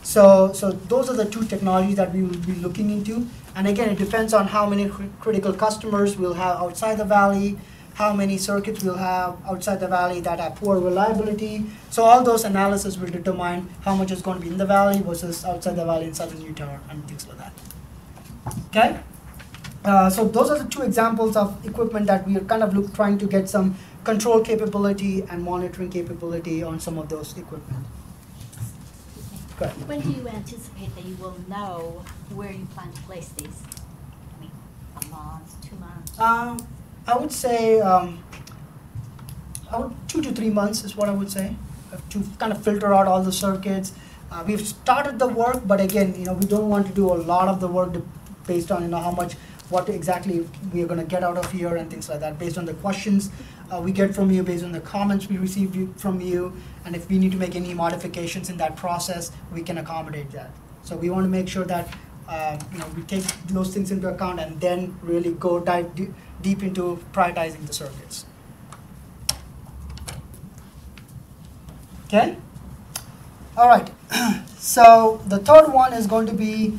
So those are the 2 technologies that we will be looking into. And again, it depends on how many critical customers we'll have outside the valley, how many circuits we'll have outside the valley that have poor reliability. So all those analysis will determine how much is going to be in the valley versus outside the valley in southern Utah and things like that. Okay? So those are the 2 examples of equipment that we are kind of trying to get some control capability and monitoring capability on some of those equipment. Go ahead. When do you anticipate that you will know where you plan to place these? I mean, a month, 2 months? I would say 2 to 3 months is what I would say, to kind of filter out all the circuits. We've started the work, but again, we don't want to do a lot of the work based on what exactly we are going to get out of here and things like that, based on the questions we get from you, based on the comments we received from you, and if we need to make any modifications in that process, we can accommodate that. So we want to make sure that we take those things into account and then really go dive deep into prioritizing the circuits. Okay? All right. So the third one is going to be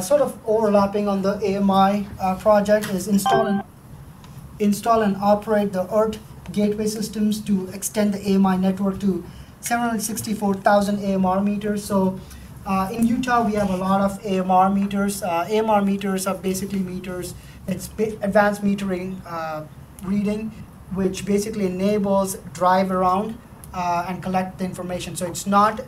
sort of overlapping on the AMI project, is install and operate the ERT gateway systems to extend the AMI network to 764,000 AMR meters. So in Utah, we have a lot of AMR meters. AMR meters are basically meters. It's advanced metering reading, which basically enables drive around and collect the information. So it's not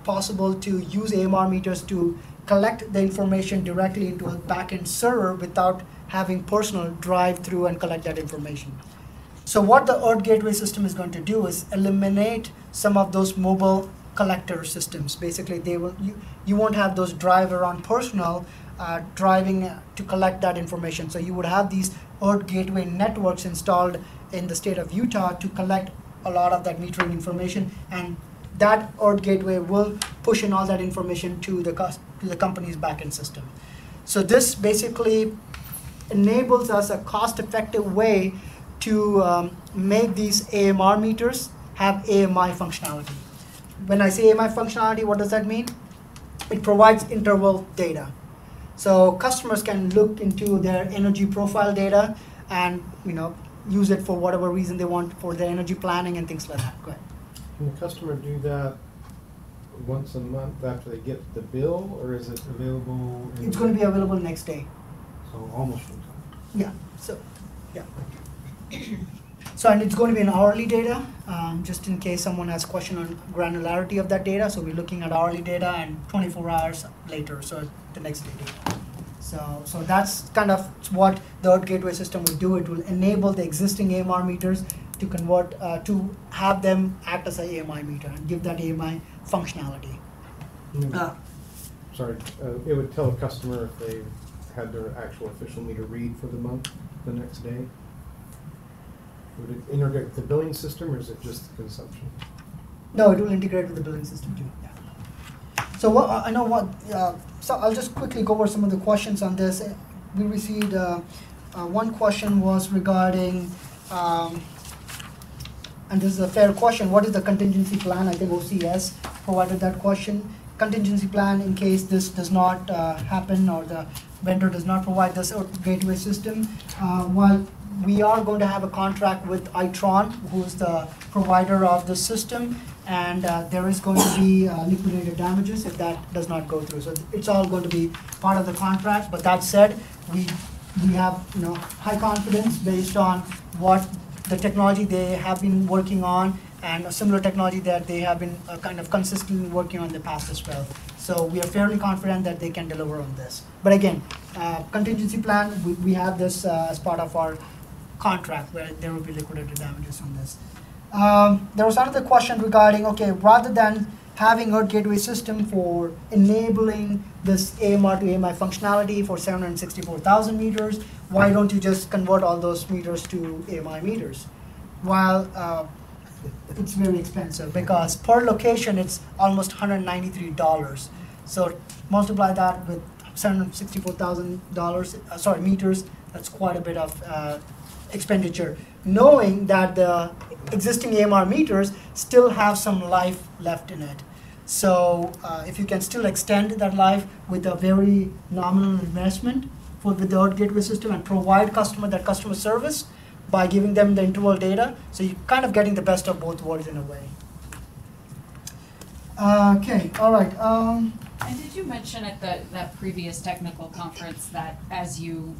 possible to use AMR meters to collect the information directly into a backend server without having personnel drive through and collect that information. So what the ERT gateway system is going to do is eliminate some of those mobile collector systems. Basically, you won't have those drive around personnel driving to collect that information. So you would have these ERT gateway networks installed in the state of Utah to collect a lot of that metering information, and that ERT gateway will push in all that information to the company's backend system. So this basically enables us a cost-effective way to make these AMR meters have AMI functionality. when I say AMI functionality, what does that mean? It provides interval data. So customers can look into their energy profile data and use it for whatever reason they want for their energy planning and things like that. Go ahead. Can the customer do that once a month after they get the bill, or is it available? It's going to be available next day. So almost full time. Yeah. So, yeah. So, and it's going to be an hourly data, just in case someone has question on granularity of that data. So we're looking at hourly data and 24 hours later, so the next day data. So that's kind of what the Earth Gateway system will do. It will enable the existing AMR meters to convert, to have them act as an AMI meter and give that AMI functionality. It would tell a customer if they had their actual official meter read for the month the next day. Would it integrate with the billing system, or is it just the consumption? No, it will integrate with the billing system too. Yeah. So so I'll just quickly go over some of the questions on this. We received one question was regarding, and this is a fair question, what is the contingency plan? I think OCS provided that question. Contingency plan in case this does not happen or the vendor does not provide this gateway system. While we are going to have a contract with Itron, who is the provider of the system, and there is going to be liquidated damages if that does not go through. So it's all going to be part of the contract. But that said, we have high confidence based on what the technology they have been working on and a similar technology that they have been kind of consistently working on in the past as well. So we are fairly confident that they can deliver on this. But again, contingency plan, we have this as part of our contract where there will be liquidated damages on this. There was another question regarding, okay, rather than having Earth Gateway system for enabling this AMR to AMI functionality for 764,000 meters, why don't you just convert all those meters to AMI meters? Well, it's very expensive because per location it's almost $193. So multiply that with $764,000 meters. That's quite a bit of expenditure, knowing that the existing AMR meters still have some life left in it. So if you can still extend that life with a very nominal investment with the Earth Gateway system and provide that customer service by giving them the interval data, so you're kind of getting the best of both worlds in a way. Okay, all right. And did you mention at that previous technical conference that as you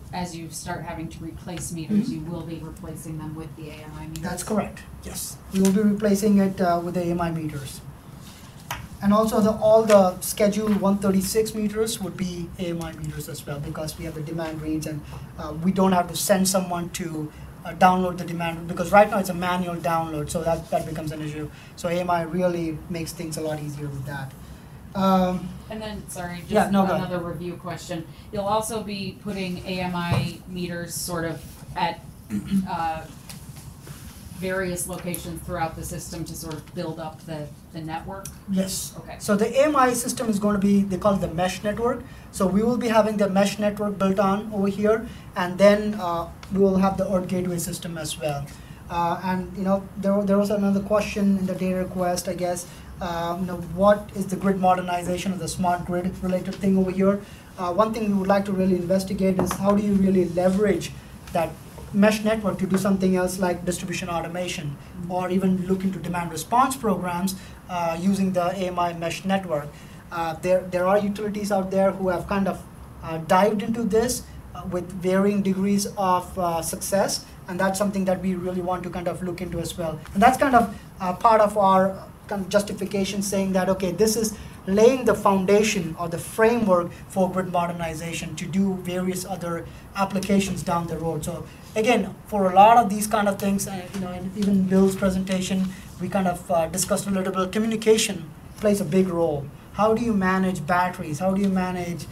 start having to replace meters, you will be replacing them with the AMI meters? That's correct. Yes, we will be replacing it with the AMI meters. And also all the Schedule 136 meters would be AMI meters as well, because we have the demand reads and we don't have to send someone to download the demand, because right now it's a manual download, so that becomes an issue. So AMI really makes things a lot easier with that. And then, sorry, just another review question. You'll also be putting AMI meters sort of at various locations throughout the system to sort of build up the network? Yes. Okay. So the AMI system is going to be, they call it the mesh network. So we will be having the mesh network built on over here, and then we will have the Earth Gateway system as well. And there was another question in the data request, I guess. What is the grid modernization of the smart grid related thing over here? One thing we would like to really investigate is how do you really leverage that mesh network to do something else like distribution automation, or even look into demand response programs using the AMI mesh network. There are utilities out there who have kind of dived into this with varying degrees of success, and that's something that we really want to kind of look into as well. And that's kind of part of our kind of justification, saying that, okay, this is laying the foundation or the framework for grid modernization to do various other applications down the road. So again, for a lot of these kind of things, and even Bill's presentation, we kind of discussed a little bit. Communication plays a big role. How do you manage batteries? How do you manage,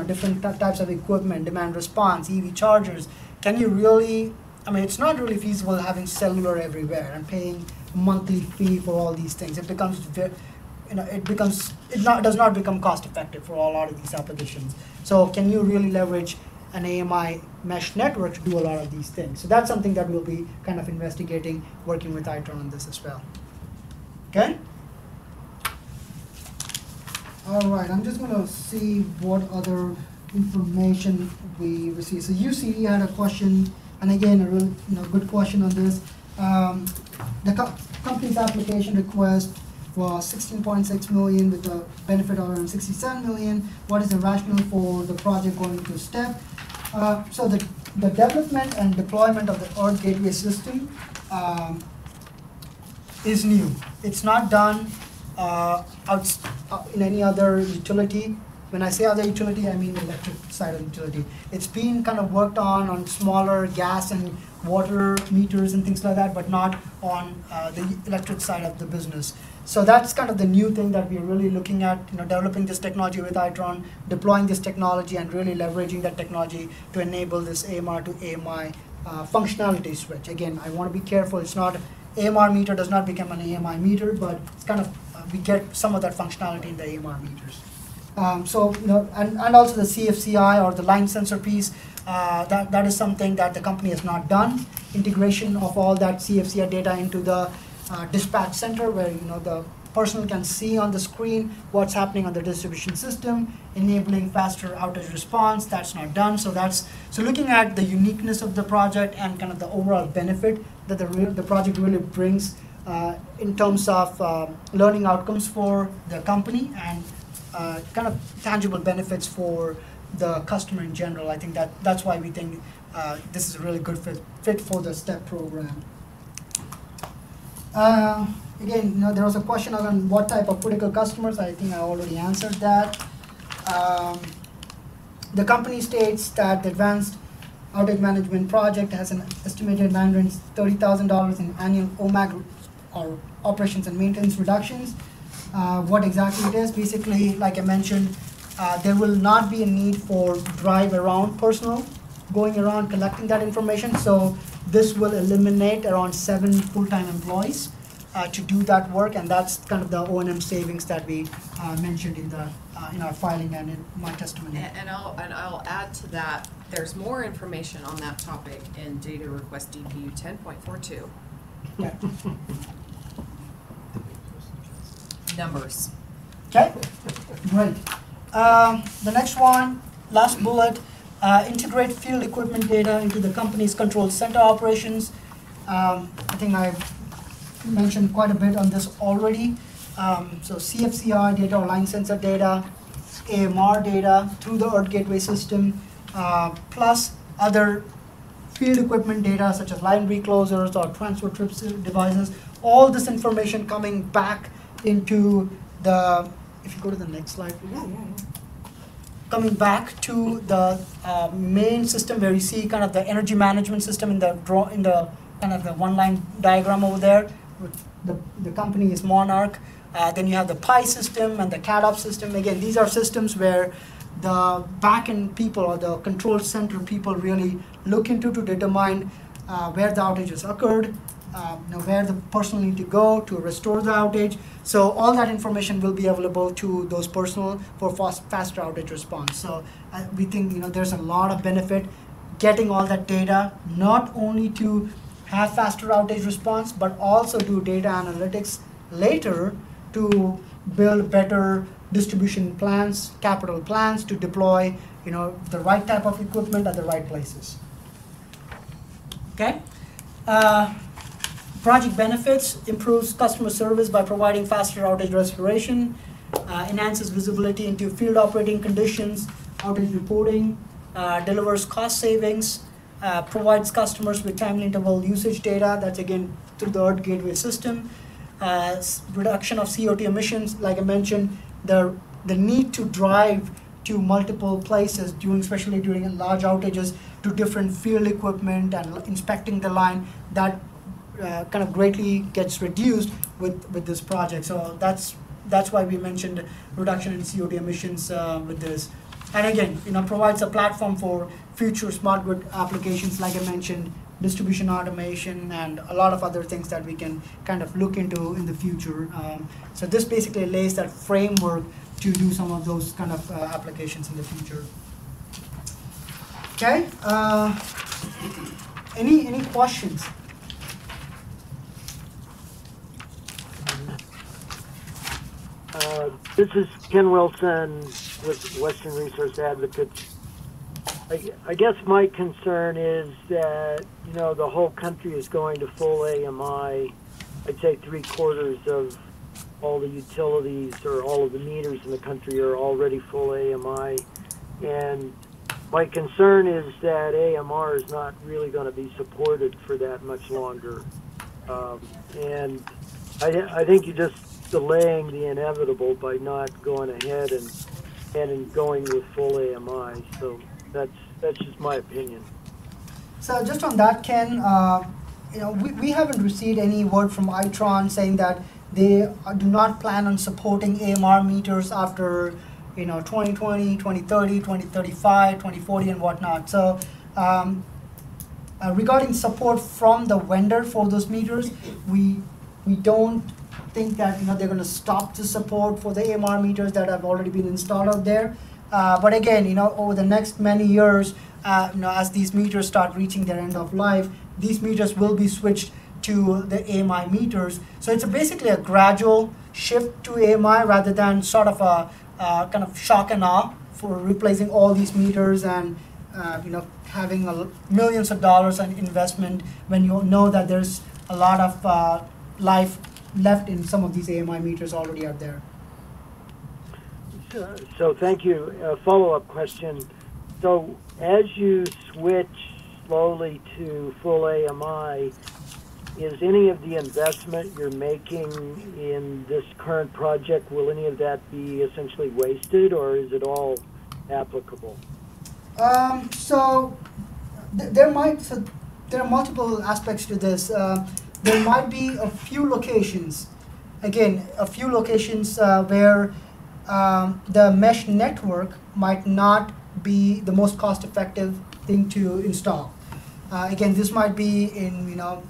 different types of equipment, demand response, EV chargers? Can you really, it's not really feasible having cellular everywhere and paying a monthly fee for all these things. It becomes does not become cost effective for a lot of these applications. So can you really leverage an AMI mesh network to do a lot of these things? So that's something that we'll be kind of investigating, working with Itron on this as well. Okay? All right, I'm just gonna see what other information we received. So UCE had a question, and again, a real good question on this. The company's application request was 16.6 million with the benefit of around 67 million. What is the rationale for the project going into step? So the development and deployment of the Earth Gateway system is new. It's not done in any other utility. When I say other utility, I mean the electric side of the utility. It's been kind of worked on smaller gas and water meters and things like that, but not on the electric side of the business. So that's kind of the new thing that we're really looking at, developing this technology with Itron, deploying this technology and really leveraging that technology to enable this AMR to AMI functionality switch. Again, I want to be careful. It's not AMR meter does not become an AMI meter, but it's kind of we get some of that functionality in the AMR meters. And also the CFCI or the line sensor piece, that is something that the company has not done. Integration of all that CFCI data into the dispatch center, where the person can see on the screen what's happening on the distribution system, enabling faster outage response. That's not done. So looking at the uniqueness of the project and kind of the overall benefit that the project really brings in terms of learning outcomes for the company and kind of tangible benefits for the customer in general. I think that's why we think this is a really good fit for the STEP program. Again, there was a question on what type of critical customers. I think I already answered that. The company states that the Advanced Outage Management Project has an estimated $930,000 in annual OMAG or operations and maintenance reductions. What exactly it is? Basically, like I mentioned, there will not be a need for drive around personnel going around collecting that information. So this will eliminate around 7 full-time employees to do that work, and that's kind of the O&M savings that we mentioned in our filing and in my testimony. And I'll add to that. There's more information on that topic in Data Request DPU 10.42. Yeah. Numbers. Okay, great. The next one, last bullet, integrate field equipment data into the company's control center operations. I think I've mentioned quite a bit on this already. So CFCI data or line sensor data, AMR data through the Earth Gateway system, plus other field equipment data such as line reclosers or transfer trip devices. All this information coming back into the, if you go to the next slide, coming back to the main system where you see kind of the energy management system in the kind of the one-line diagram over there. The company is Monarch. Then you have the PI system and the CADOP system. Again, these are systems where the back-end people or the control center people really look into to determine where the outages occurred, where the personnel need to go to restore the outage. So all that information will be available to those personnel for faster outage response. So we think there's a lot of benefit getting all that data, not only to have faster outage response, but also do data analytics later to build better distribution plans, capital plans to deploy the right type of equipment at the right places. Okay. Project benefits: improves customer service by providing faster outage restoration, enhances visibility into field operating conditions, outage reporting, delivers cost savings, provides customers with timely interval usage data. That's again through the Earth Gateway system. Reduction of CO2 emissions, like I mentioned, the need to drive to multiple places especially during large outages, to different field equipment and inspecting the line, that kind of greatly gets reduced with this project. So that's why we mentioned reduction in CO2 emissions with this. And again, provides a platform for future smart grid applications, like I mentioned, distribution automation and a lot of other things that we can kind of look into in the future. So this basically lays that framework to do some of those kind of applications in the future. Okay. Any questions? This is Ken Wilson with Western Resource Advocates. I guess my concern is that, you know, the whole country is going to full AMI. I'd say 3/4 of all the utilities or all of the meters in the country are already full AMI. And my concern is that AMR is not really going to be supported for that much longer. And I think you're just delaying the inevitable by not going ahead and going with full AMI. So that's just my opinion. So just on that, Ken, you know, we haven't received any word from Itron saying that they do not plan on supporting AMR meters after, you know, 2020, 2030, 2035, 2040, and whatnot. So regarding support from the vendor for those meters, we don't think that, you know, they're going to stop the support for the AMR meters that have already been installed out there. But again, you know, over the next many years, you know, as these meters start reaching their end of life, these meters will be switched to the AMI meters. So it's basically a gradual shift to AMI rather than sort of a kind of shock and awe for replacing all these meters and you know, having millions of dollars in investment when you know that there's a lot of life left in some of these AMI meters already out there. So thank you. A follow-up question. So as you switch slowly to full AMI, is any of the investment you're making in this current project, will any of that be essentially wasted, or is it all applicable? So there are multiple aspects to this. There might be a few locations, again, where the mesh network might not be the most cost-effective thing to install. Again, this might be in, you know,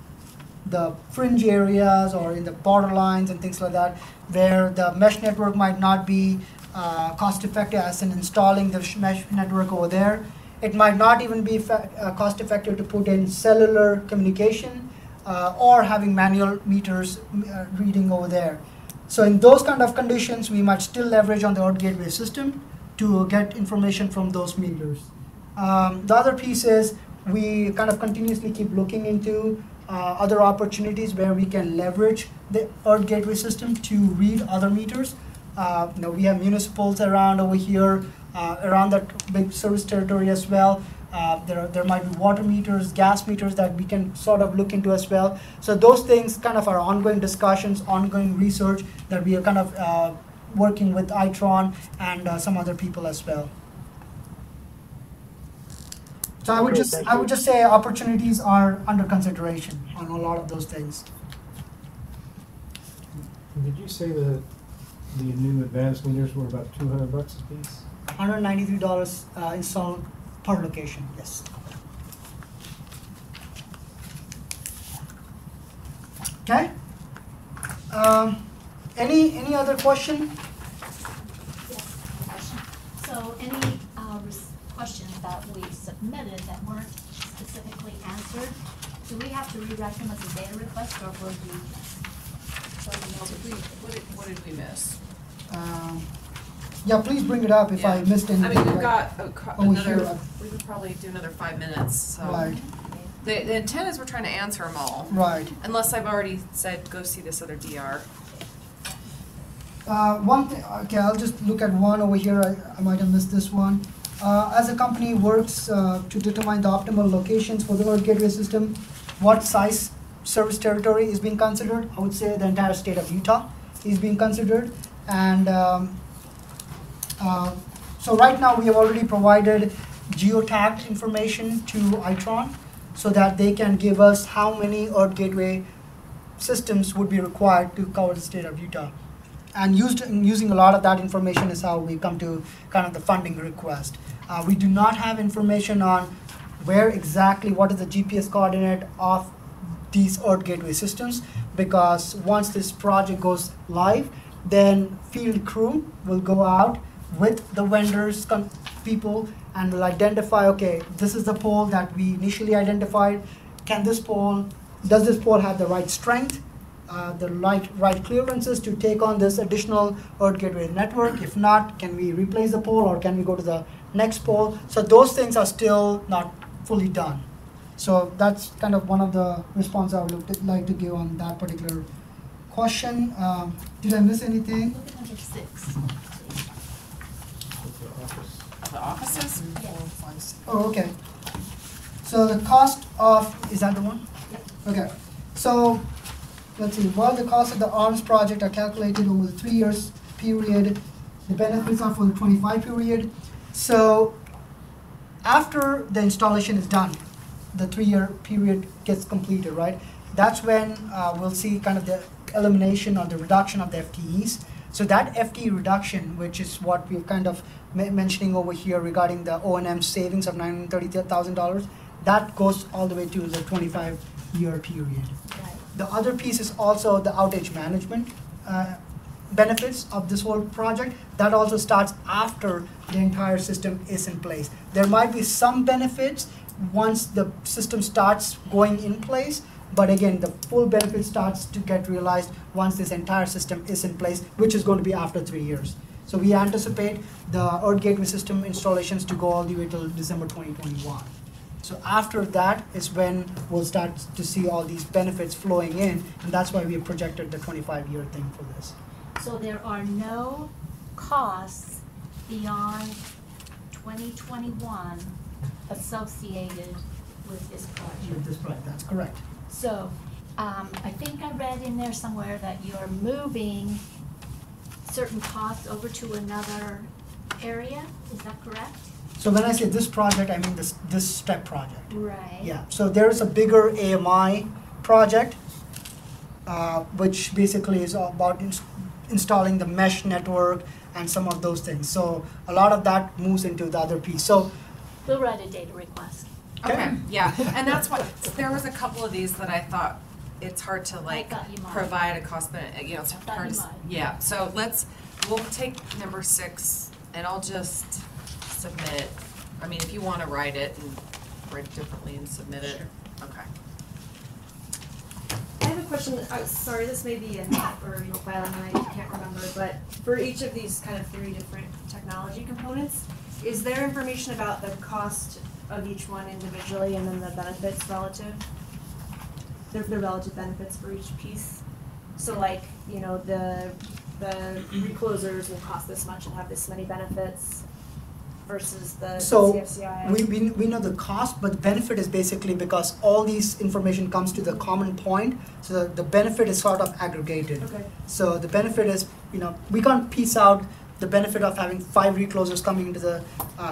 the fringe areas or in the borderlines and things like that, where the mesh network might not be cost-effective as in installing the mesh network over there. It might not even be cost-effective to put in cellular communication or having manual meters reading over there. So in those kind of conditions, we might still leverage on the Earth Gateway system to get information from those meters. The other piece is we kind of continuously keep looking into other opportunities where we can leverage the Earth Gateway system to read other meters. You know, we have municipals around over here, around that big service territory as well. There might be water meters, gas meters that we can sort of look into as well. So those things kind of are ongoing discussions, ongoing research that we are kind of working with Itron and some other people as well. So I would just say opportunities are under consideration on a lot of those things. Did you say that the new advanced meters were about $200 a piece? $193 installed per location, yes. Okay. Any other question? Yes, question. So any questions that we submitted that weren't specifically answered, do we have to rewrite them as a data request, or will we What did we miss? Yeah, please bring it up if I missed anything. I mean, we've got here. we could probably do another 5 minutes, so. Right. The intent is we're trying to answer them all. Right. Unless I've already said, go see this other DR. One thing, okay, I'll just look at one over here. I might have missed this one. As a company works to determine the optimal locations for the Earth Gateway system, what size service territory is being considered? I would say the entire state of Utah is being considered. And so right now we have already provided geotagged information to Itron so that they can give us how many Earth Gateway systems would be required to cover the state of Utah. And using a lot of that information is how we come to kind of the funding request. We do not have information on where exactly, what is the GPS coordinate of these Earth Gateway systems, because once this project goes live, then field crew will go out with the vendors, people, and will identify, okay, this is the pole that we initially identified. Does this pole have the right strength? the right clearances to take on this additional Earth Gateway network? If not, can we replace the pole or can we go to the next pole? So those things are still not fully done. So that's kind of one of the responses I would like to give on that particular question. Did I miss anything? Look at number 6. The offices? Oh, okay. So the cost of, is that the one? Yep. Okay. So let's see, while the cost of the ARMS project are calculated over the 3 years period, the benefits are for the 25 period. So after the installation is done, the 3-year period gets completed, right? That's when we'll see kind of the elimination or the reduction of the FTEs. So that FTE reduction, which is what we're kind of mentioning over here regarding the O&M savings of $930,000, that goes all the way to the 25-year period. Right. The other piece is also the outage management benefits of this whole project. That also starts after the entire system is in place. There might be some benefits once the system starts going in place, but again, the full benefit starts to get realized once this entire system is in place, which is going to be after 3 years. So we anticipate the Earth Gateway system installations to go all the way till December 2021. So after that is when we'll start to see all these benefits flowing in, and that's why we have projected the 25-year thing for this. So there are no costs beyond 2021 associated with this project. With this project, that's correct. So, I think I read in there somewhere that you're moving certain costs over to another area, is that correct? So when I say this project, I mean this STEP project. Right. Yeah, so there's a bigger AMI project, which basically is about installing the mesh network and some of those things. So a lot of that moves into the other piece. So We'll write a data request. Okay, yeah, and that's why, there was a couple of these that I thought it's hard to like thought you might. provide a cost, but you know, it's thought hard you to, might. yeah, so we'll take number 6 and I'll just submit, I mean, if you wanna write it and write it differently and submit it, okay. I have a question, sorry, this may be in that or filing and I can't remember, but for each of these kind of 3 different technology components, is there information about the cost of each one individually and then the benefits relative? The relative benefits for each piece? So like, you know, the reclosers will cost this much and have this many benefits versus the So CFCI? we know the cost, but the benefit is basically because all these information comes to the common point, so the benefit is sort of aggregated. Okay. So the benefit is, you know, we can't piece out the benefit of having 5 reclosers coming into the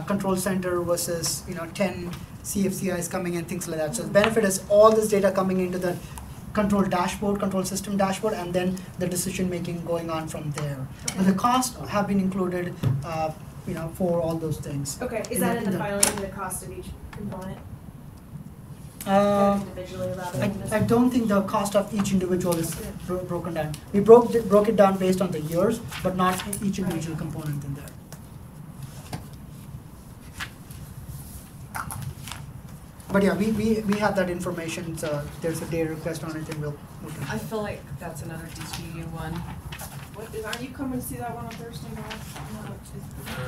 control center versus, you know, 10 CFCIs coming in, things like that. So the benefit is all this data coming into the control dashboard, control system dashboard, and then the decision making going on from there. Okay. But the costs have been included, you know, for all those things. Okay, is that in the filing, the cost of each component? Uh, Individually rather than this? I don't think the cost of each individual is broken down. We broke it down based on the years, but not each individual component in there. But yeah, we have that information, so there's a data request on it and we'll I feel like that's another DTU one. Are you coming to see that one on Thursday night?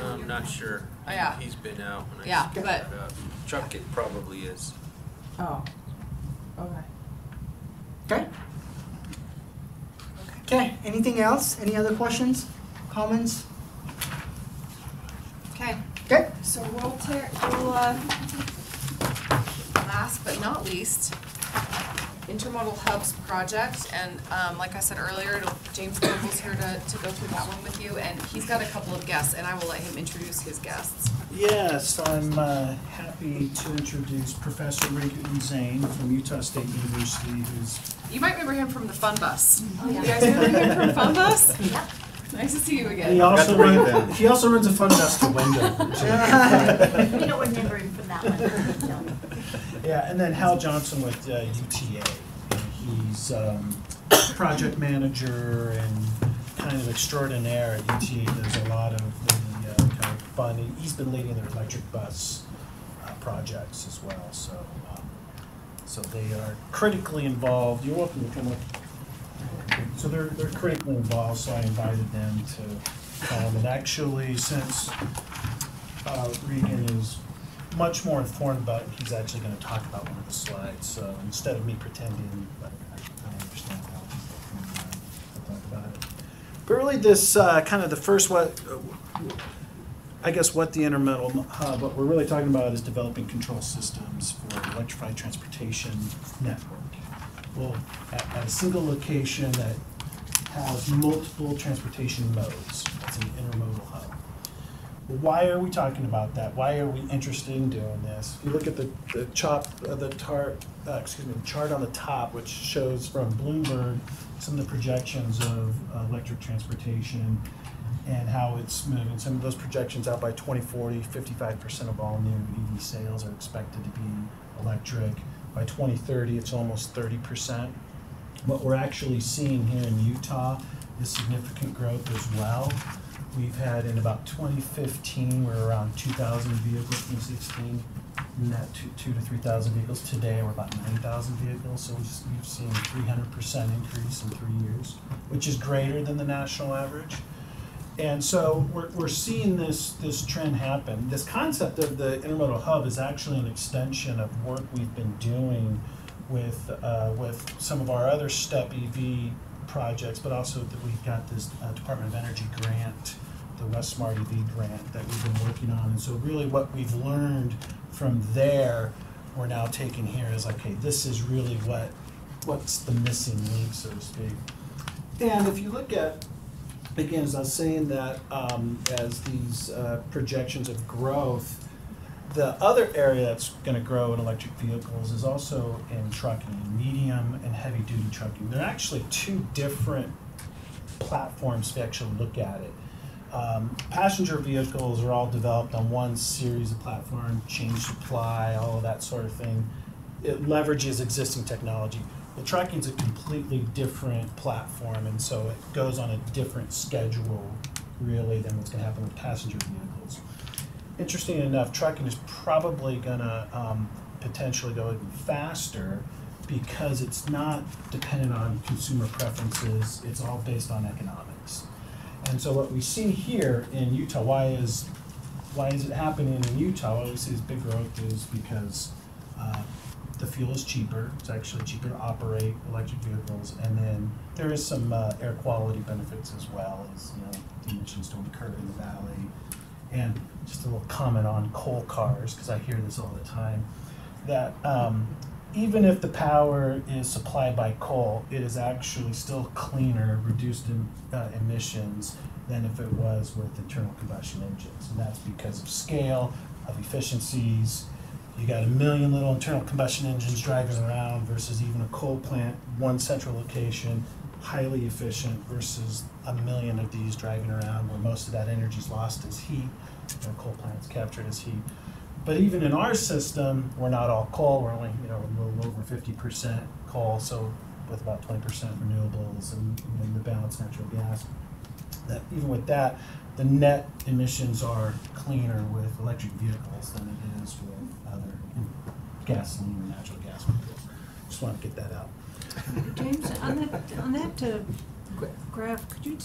I'm not sure. Oh, yeah. He's been out when I Yeah, screwed but- it up. Chuck, it probably is. Oh, okay. Okay. Okay, anything else? Any other questions, comments? Okay, Okay, so last but not least, intermodal hubs project, and like I said earlier, James Goble's here to go through that one with you, and he's got a couple of guests, and I will let him introduce his guests. Yes, I'm happy to introduce Professor Regan Zane from Utah State University, who's You might remember him from the Fun Bus. Oh, yeah. You guys remember him from Fun Bus? Yep. Nice to see you again. he also runs a fun bus to Wendover. We don't remember him from that one. No. Yeah, and then Hal Johnson with UTA. He's project manager and kind of extraordinaire at UTA. Does a lot of the kind of fun. He's been leading their electric bus projects as well. So, so they are critically involved. You're welcome to come up. So they're critically involved, so I invited them to come. And actually, since Regan is much more informed about it, he's actually going to talk about one of the slides. So instead of me pretending, I understand how I'll talk about it. But really, this kind of the first what the intermodal hub, what we're really talking about is developing control systems for electrified transportation network. Well, at a single location that has multiple transportation modes, that's an intermodal hub. Well, why are we talking about that? Why are we interested in doing this? If you look at the chart on the top, which shows from Bloomberg some of the projections of electric transportation and how it's moving. Some of those projections out by 2040, 55% of all new EV sales are expected to be electric. By 2030, it's almost 30%. What we're actually seeing here in Utah is significant growth as well. We've had in about 2015, we're around 2,000 vehicles, 2016, net 2,000 to 3,000 vehicles. Today, we're about 9,000 vehicles, so we've seen a 300% increase in 3 years, which is greater than the national average. And so we're seeing this trend happen. This concept of the intermodal hub is actually an extension of work we've been doing with some of our other STEP EV projects, but also that we've got this Department of Energy grant, the West Smart EV grant that we've been working on. And so really what we've learned from there, we're now taking here is like, okay, this is really what's the missing link, so to speak. And if you look at, again, as I was saying that as these projections of growth, the other area that's going to grow in electric vehicles is also in trucking, medium and heavy duty trucking. They're actually two different platforms if you actually look at it. Passenger vehicles are all developed on one series of platform, change supply, all of that sort of thing. It leverages existing technology. Well, trucking is a completely different platform, and so it goes on a different schedule, really, than what's going to happen with passenger vehicles. Interesting enough, trucking is probably going to potentially go even faster because it's not dependent on consumer preferences. It's all based on economics. And so what we see here in Utah, why is it happening in Utah? Well, we see this big growth is because the fuel is cheaper. It's actually cheaper to operate electric vehicles, and then there is some air quality benefits as well, as the emissions don't occur in the valley. And just a little comment on coal cars, because I hear this all the time, that even if the power is supplied by coal, it is actually still cleaner, reduced emissions than if it was with internal combustion engines. And that's because of scale, of efficiencies. You got 1 million little internal combustion engines driving around versus even a coal plant, one central location, highly efficient, versus 1 million of these driving around where most of that energy is lost as heat. Coal plants captured as heat. But even in our system, we're not all coal. We're only a little over 50% coal, so with about 20% renewables and the balance natural gas. That even with that, the net emissions are cleaner with electric vehicles than it is with other gasoline or natural gas vehicles. Just want to get that out. James, on that graph, could you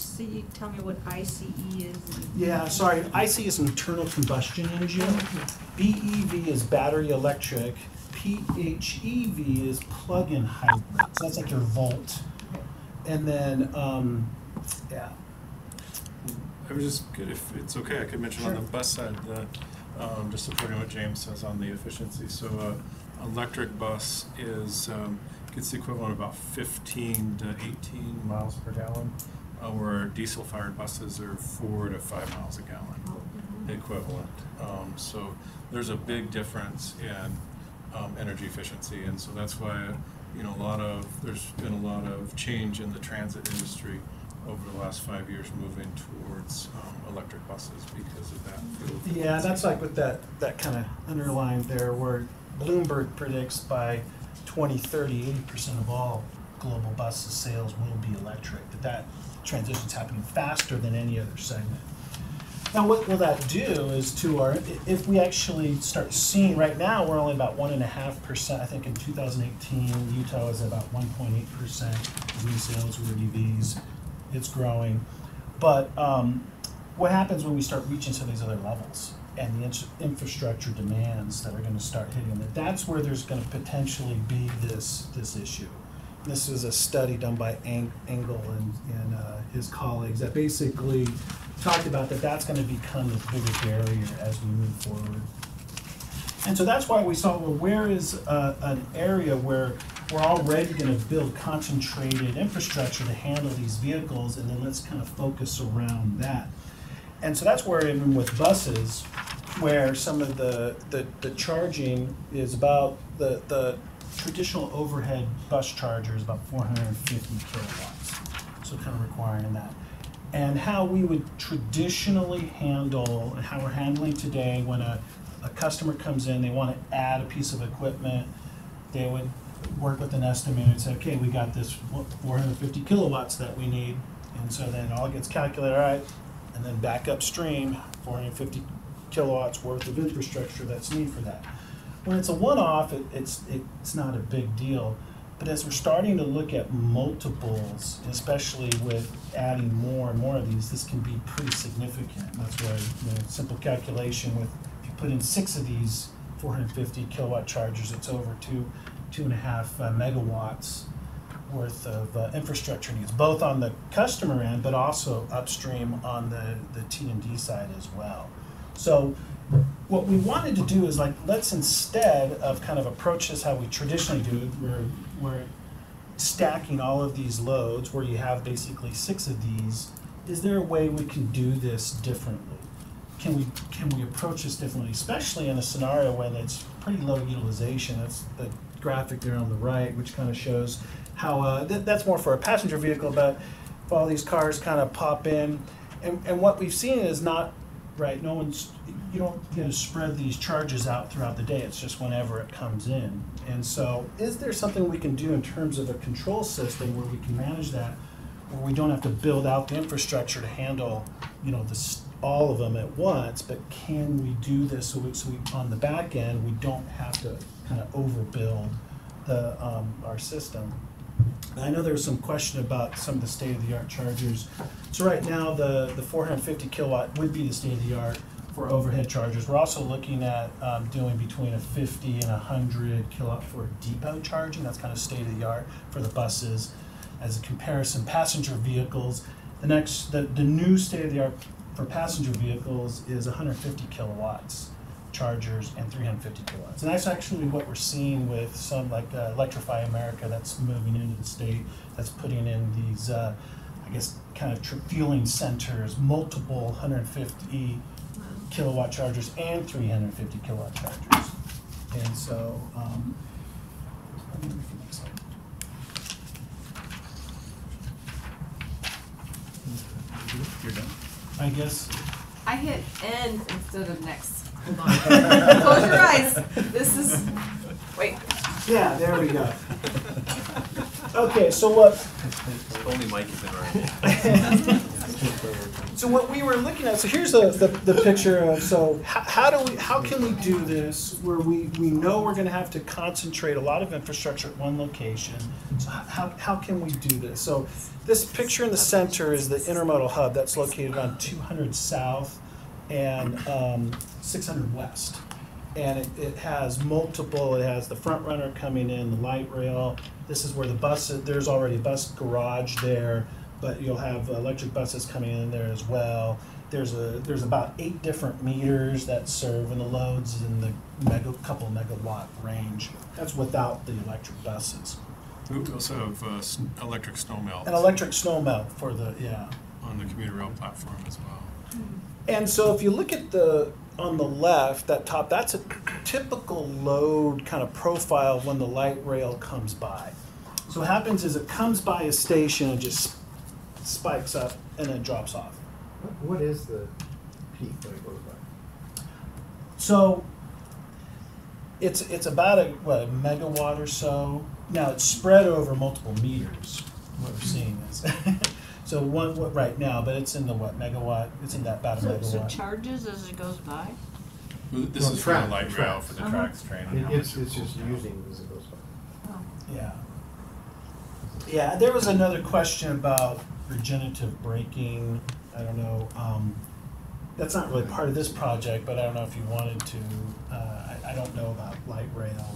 tell me what ICE is? Yeah, sorry. ICE is internal combustion engine. BEV is battery electric. PHEV is plug-in hybrid. So that's like your Volt. And then, yeah. I was just, if it's okay, I could mention on the bus side, just supporting what James says on the efficiency. So electric bus is gets the equivalent of about 15 to 18 miles per gallon, where diesel-fired buses are 4 to 5 miles a gallon equivalent. So there's a big difference in energy efficiency, and so that's why there's been a lot of change in the transit industry over the last 5 years, moving towards electric buses because of that fuel. Yeah, that's like with that kind of underlined there, where Bloomberg predicts by 2030, 80% of all global bus sales will be electric. That transition's happening faster than any other segment. Now, what will that do is to our, if we actually start seeing, right now, we're only about 1.5%. I think in 2018, Utah was about 1.8% of new sales were EVs. It's growing. But what happens when we start reaching some of these other levels and the infrastructure demands that are going to start hitting that? That's where there's going to potentially be this issue. This is a study done by Engel and his colleagues that basically talked about that's going to become a bigger barrier as we move forward. And so that's why we saw, well, where is an area where we're already going to build concentrated infrastructure to handle these vehicles, and then let's kind of focus around that. And so that's where, even with buses, where some of the charging is about the traditional overhead bus charger is about 450 kilowatts, so kind of requiring that. And how we would traditionally handle, and how we're handling today, when a customer comes in, they want to add a piece of equipment, they would work with an estimator and say, okay, we got this 450 kilowatts that we need, and so then it all gets calculated, all right, and then back upstream, 450 kilowatts worth of infrastructure that's needed for that. When it's a one-off, it's not a big deal. But as we're starting to look at multiples, especially with adding more and more of these, this can be pretty significant. That's why, simple calculation with, if you put in 6 of these 450 kilowatt chargers, it's over 2.5 megawatts worth of infrastructure needs, both on the customer end, but also upstream on the T&D side as well. So what we wanted to do is, like, let's, instead of kind of approach this how we traditionally do it, we're stacking all of these loads where you have basically 6 of these. Is there a way we can do this differently? Can we approach this differently, especially in a scenario when it's pretty low utilization? That's the graphic there on the right, which kind of shows how that's more for a passenger vehicle, but if all these cars kind of pop in, and what we've seen is not right. You don't get to spread these charges out throughout the day. It's just whenever it comes in. And so, is there something we can do in terms of a control system where we can manage that, where we don't have to build out the infrastructure to handle, all of them at once? But can we do this so we on the back end we don't have to kind of overbuild our system? And I know there was some question about some of the state-of-the-art chargers. So right now, the 450 kilowatt would be the state-of-the-art for overhead chargers. We're also looking at doing between a 50 and 100 kilowatt for depot charging. That's kind of state-of-the-art for the buses. As a comparison, passenger vehicles, the new state-of-the-art for passenger vehicles is 150 kilowatts chargers and 350 kilowatts. And that's actually what we're seeing with some, like Electrify America, that's moving into the state, that's putting in these, I guess, kind of fueling centers, multiple 150 kilowatt chargers and 350 kilowatt chargers. And so, you're done, I guess. I hit end instead of next. Hold on. Close your eyes. This is, wait. Yeah, there we go. Okay, so what? Only Mike has been right. So what we were looking at, so here's the picture of, so how can we do this where we know we're gonna have to concentrate a lot of infrastructure at one location. So how can we do this? So this picture in the center is the intermodal hub that's located on 200 South and 600 West. And it has multiple, it has the front runner coming in, the light rail. This is where the bus, there's already a bus garage there, but you'll have electric buses coming in there as well. There's about 8 different meters that serve, and the loads in the couple megawatt range. That's without the electric buses. We also have electric snow melt. An electric snow melt for the, yeah. On the commuter rail platform as well. And so if you look at on the left, that top, that's a typical load kind of profile when the light rail comes by. So what happens is it comes by a station and just spikes up and then drops off. What is the peak when it goes by? So it's about a megawatt or so. Now it's spread over multiple meters, what we're seeing is. So right now, but it's in the what, megawatt, it's in that about a So megawatt. charges as it goes by? Well, this No, is for the track, light rail, for the Uh-huh. tracks train. and how It's much it just pulls out. using as it goes by. Yeah. Yeah, there was another question about regenerative braking. I don't know, that's not really part of this project, but I don't know if you wanted to, I don't know about light rail.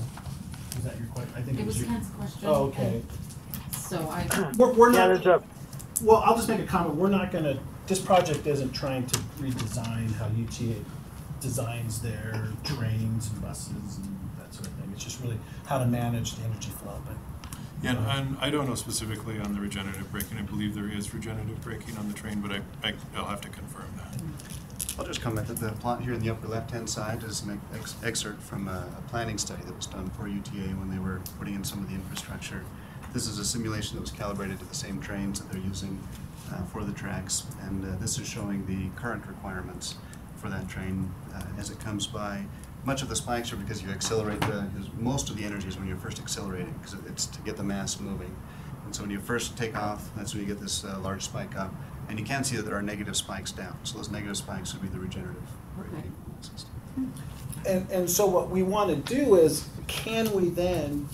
Was that your question? I think It was your. Ken's question. Oh, okay. So I, We're Yeah, not, there's a, well, I'll just make a comment. We're not gonna, this project isn't trying to redesign how UTA designs their trains and buses and that sort of thing. It's just really how to manage the energy flow, but. Yeah, and I don't know specifically on the regenerative braking. I believe there is regenerative braking on the train, but I'll have to confirm that. I'll just comment that the plot here in the upper left-hand side is an excerpt from a planning study that was done for UTA when they were putting in some of the infrastructure. This is a simulation that was calibrated to the same trains that they're using for the tracks, and this is showing the current requirements for that train as it comes by. Much of the spikes are because you accelerate most of the energy is when you're first accelerating, because it's to get the mass moving. And so when you first take off, that's when you get this large spike up. And you can see that there are negative spikes down. So those negative spikes would be the regenerative braking system. And so what we want to do is, can we then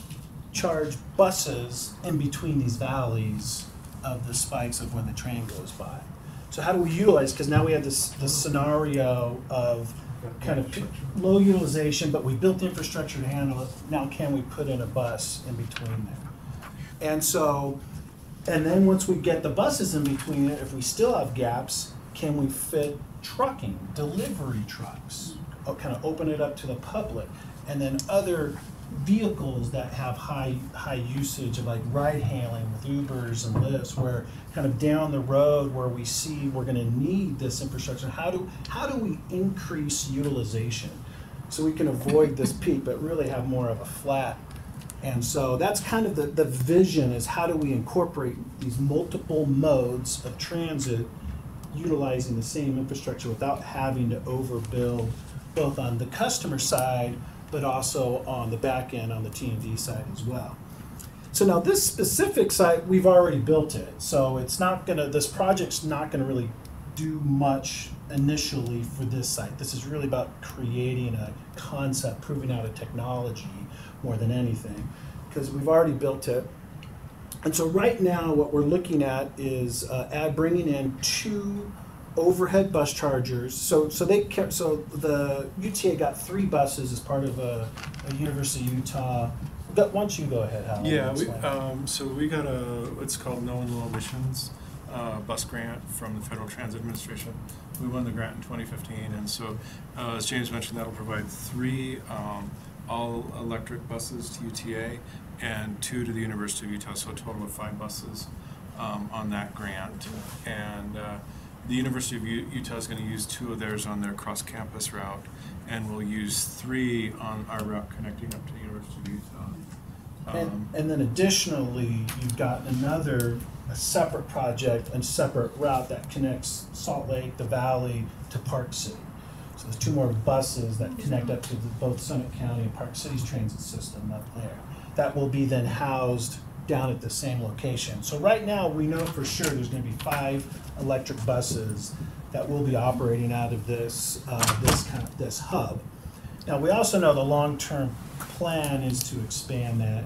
charge buses in between these valleys of the spikes of when the train goes by? So how do we utilize, because now we have this scenario of kind of low utilization, but we built the infrastructure to handle it. Now can we put in a bus in between there? And so, and then once we get the buses in between it, if we still have gaps, can we fit trucking, delivery trucks, kind of open it up to the public, and then other vehicles that have high usage of like ride hailing with Ubers and Lyfts, where kind of down the road where we see we're going to need this infrastructure, how do we increase utilization so we can avoid this peak but really have more of a flat? And so that's kind of the vision, is how do we incorporate these multiple modes of transit utilizing the same infrastructure without having to overbuild both on the customer side but also on the back end on the T&D side as well. So now this specific site, we've already built it. So it's not gonna, this project's not gonna really do much initially for this site. This is really about creating a concept, proving out a technology more than anything, because we've already built it. And so right now what we're looking at is bringing in 2 overhead bus chargers. So the UTA got 3 buses as part of a University of Utah. But why don't you go ahead, Hal? Yeah, so we got what's called no and low emissions bus grant from the Federal Transit Administration. We won the grant in 2015, and so as James mentioned, that'll provide 3 all-electric buses to UTA and 2 to the University of Utah, so a total of 5 buses on that grant. And the University of Utah is going to use 2 of theirs on their cross-campus route, and we'll use 3 on our route connecting up to the University of Utah. And then additionally, you've got a separate project and separate route that connects Salt Lake, the Valley, to Park City. So there's 2 more buses that connect up to both Summit County and Park City's transit system up there. That will be then housed down at the same location. So right now, we know for sure there's going to be 5 electric buses that will be operating out of this hub. Now, we also know the long-term plan is to expand that,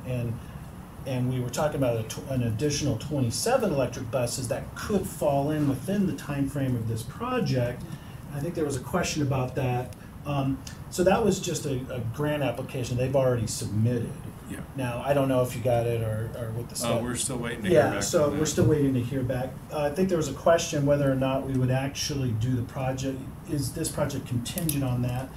and we were talking about an additional 27 electric buses that could fall in within the time frame of this project. I think there was a question about that. So that was just a grant application they've already submitted. Yeah. Now, I don't know if you got it or what the step. We're still waiting to hear back. Yeah, so on that. we're still waiting to hear back. I think there was a question whether or not we would actually do the project. Is this project contingent on that?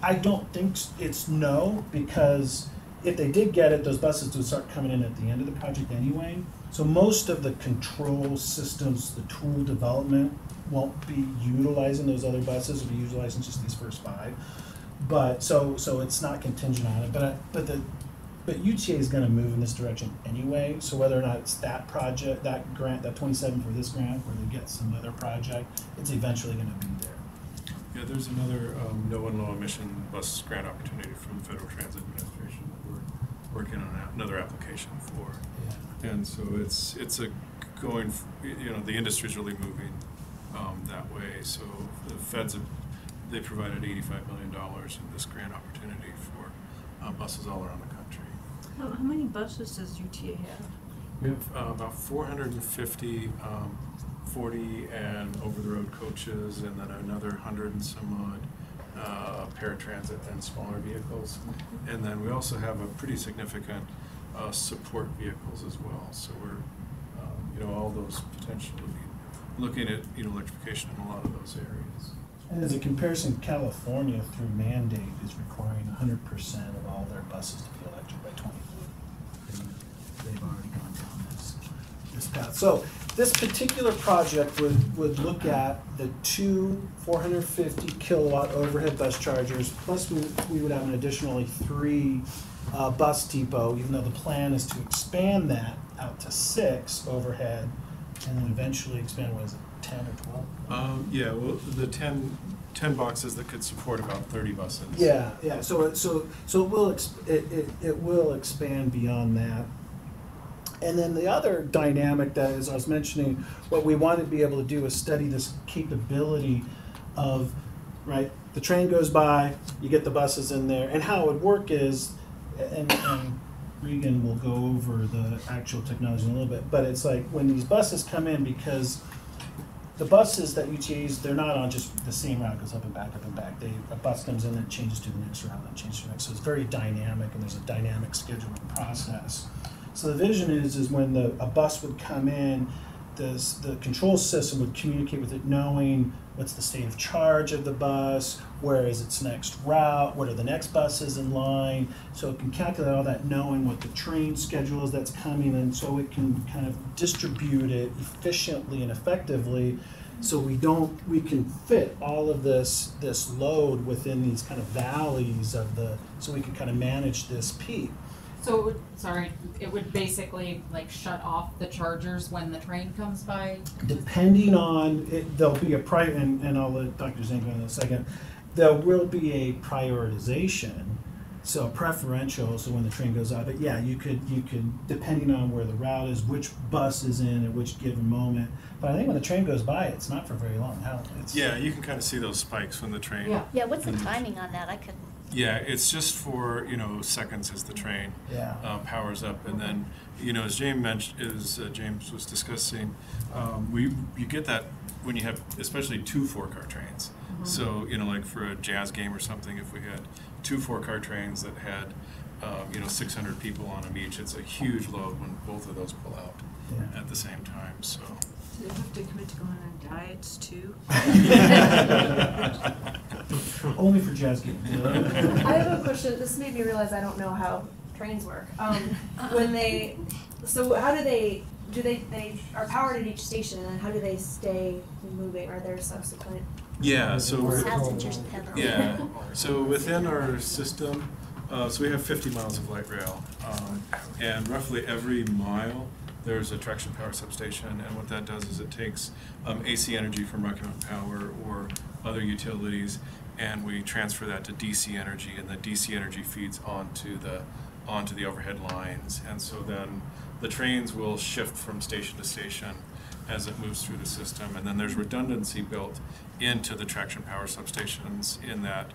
I don't think it's no, because if they did get it, those buses would start coming in at the end of the project anyway. So most of the control systems, the tool development, won't be utilizing those other buses. We'll be utilizing just these first 5. But so it's not contingent on it. But UTA is going to move in this direction anyway. So whether or not it's that project, that grant, that 27 for this grant, or they get some other project, it's eventually going to be there. Yeah, there's another no and low emission bus grant opportunity from the Federal Transit Administration that we're working on another application for. Yeah. And so it's a the industry's really moving that way. So the feds they provided $85 million in this grant opportunity for buses all around the country. How many buses does UTA have? We have about 450 40 and over-the-road coaches, and then another 100 and some odd paratransit and smaller vehicles. And then we also have a pretty significant support vehicles as well. So we're, all those potentially looking at electrification in a lot of those areas. And as a comparison, California through mandate is requiring 100% of all their buses to be electric by 2040. They've already gone down this path. So this particular project would look at the two 450 kilowatt overhead bus chargers, plus we would have an additionally 3 bus depot, even though the plan is to expand that out to 6 overhead, and then eventually expand, what is it, 10 or 12? Yeah, well, the 10 boxes that could support about 30 buses. Yeah. So it will expand beyond that. And then the other dynamic that, as I was mentioning, what we want to be able to do is study this capability of, right, the train goes by, you get the buses in there, and how it would work is, and Regan will go over the actual technology in a little bit, but it's like when these buses come in, because the buses that UTA's, they're not on just the same route, goes up and back, a bus comes in and changes to the next route, and changes to the next, so it's very dynamic, and there's a dynamic scheduling process. So the vision is when a bus would come in, the control system would communicate with it, knowing what's the state of charge of the bus, where is its next route, what are the next buses in line, so it can calculate all that, knowing what the train schedule is that's coming, and so it can kind of distribute it efficiently and effectively, so we can fit all of this load within these kind of valleys so we can kind of manage this peak. So it would basically like shut off the chargers when the train comes by? Depending on, there'll be and I'll let Dr. Zink go in a second, there will be a prioritization, so preferential, so when the train goes out, but yeah, you could, depending on where the route is, which bus is in at which given moment, but I think when the train goes by, it's not for very long. Yeah, you can kind of see those spikes when the train. Yeah, what's the timing on that? I couldn't. Yeah, it's just for seconds as the train powers up, and then as James was discussing, you get that when you have especially 2 4-car trains. Mm-hmm. So like for a jazz game or something, if we had 2 4-car trains that had 600 people on them each, it's a huge load when both of those pull out at the same time. So. Do they have to commit to going on diets too? Only for jazz games. I have a question. This made me realize I don't know how trains work. How do they are powered at each station, and how do they stay moving? Are there subsequent? Yeah, so Passengers pedal. yeah, so within our system, so we have 50 miles of light rail, and roughly every mile there's a traction power substation, and what that does is it takes AC energy from Rocky Mountain Power or other utilities, and we transfer that to DC energy, and the DC energy feeds onto the overhead lines, and so then the trains will shift from station to station as it moves through the system, and then there's redundancy built into the traction power substations in that,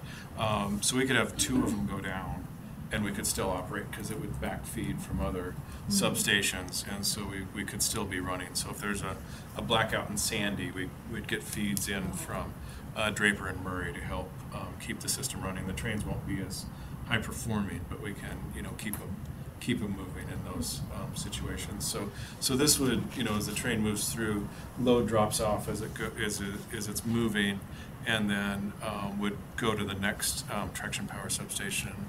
so we could have 2 of them go down, and we could still operate because it would backfeed from other substations, and so we could still be running. So if there's a blackout in Sandy, we'd get feeds in from Draper and Murray to help keep the system running. The trains won't be as high performing, but we can keep them moving in those situations. So this would, as the train moves through, load drops off as it's moving, and then would go to the next traction power substation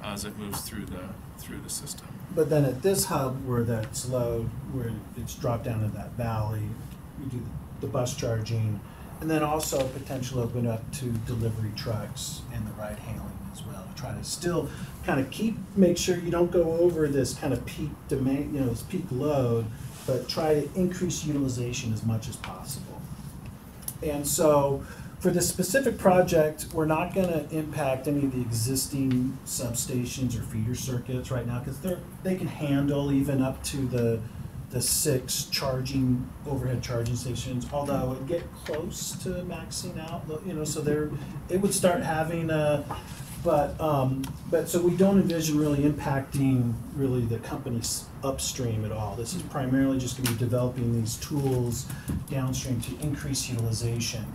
as it moves through the system. But then at this hub where that's low, where it's dropped down in that valley, we do the bus charging, and then also potential open up to delivery trucks and the ride hailing as well. To try to still kind of make sure you don't go over this kind of peak demand, this peak load, but try to increase utilization as much as possible. And so for this specific project, we're not going to impact any of the existing substations or feeder circuits right now, because they can handle even up to the the 6 overhead charging stations, although it would get close to maxing out, so it would start having but so we don't envision really impacting really the company's upstream at all. This is primarily just going to be developing these tools downstream to increase utilization.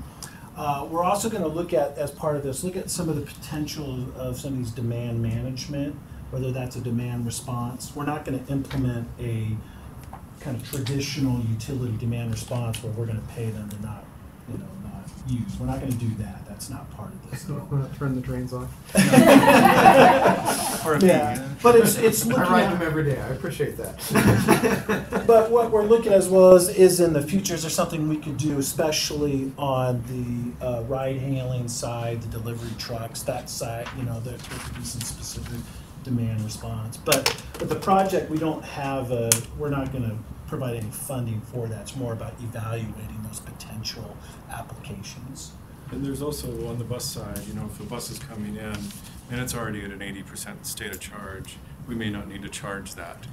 We're also going to look at, as part of this, look at some of the potential of some of these demand management, whether that's a demand response. We're not going to implement a kind of traditional utility demand response where we're going to pay them to not use. We're not going to do that. That's not part of this. We're not turning the trains off. Yeah, but it's looking I ride at, them every day. I appreciate that. but what we're looking at as well is in the future, is there something we could do, especially on the ride-hailing side, the delivery trucks, that side, there could be some specific demand response. But the project, we're not going to provide any funding for that. It's more about evaluating those potential applications. And there's also on the bus side, if the bus is coming in and it's already at an 80% state of charge, we may not need to charge that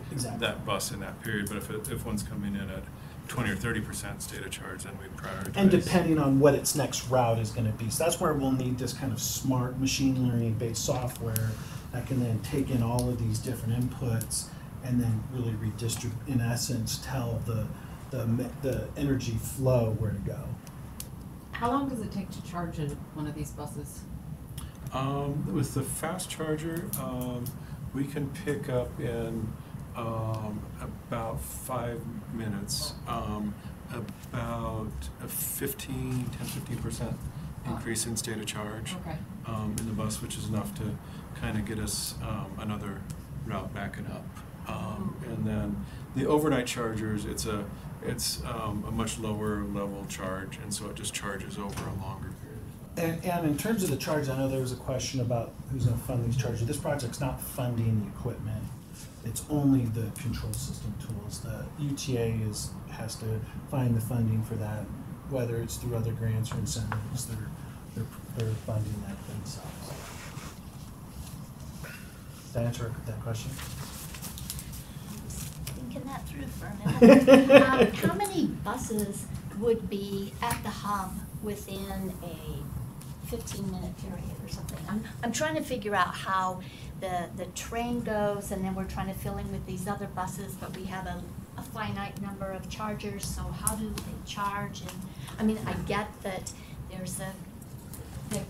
bus in that period. But if one's coming in at 20 or 30% state of charge, then we prioritize. And depending on what its next route is going to be. So that's where we'll need this kind of smart machine learning based software that can then take in all of these different inputs and then really redistribute, in essence, tell the energy flow where to go. How long does it take to charge in one of these buses? With the fast charger, we can pick up in about 5 minutes, about a 10-15% increase in state of charge in the bus, which is enough to kind of get us another route backing up. And then the overnight chargers, it's a much lower level charge, and so it just charges over a longer period. And in terms of the charge, I know there was a question about who's going to fund these chargers. This project's not funding the equipment. It's only the control system tools. The UTA has to find the funding for that, whether it's through other grants or incentives. They're funding that themselves. Does that answer that question? Thinking that through for a minute. How many buses would be at the hub within a 15-minute period or something? I'm trying to figure out how the train goes, and then we're trying to fill in with these other buses, but we have a finite number of chargers, so how do they charge? And I mean, I get that there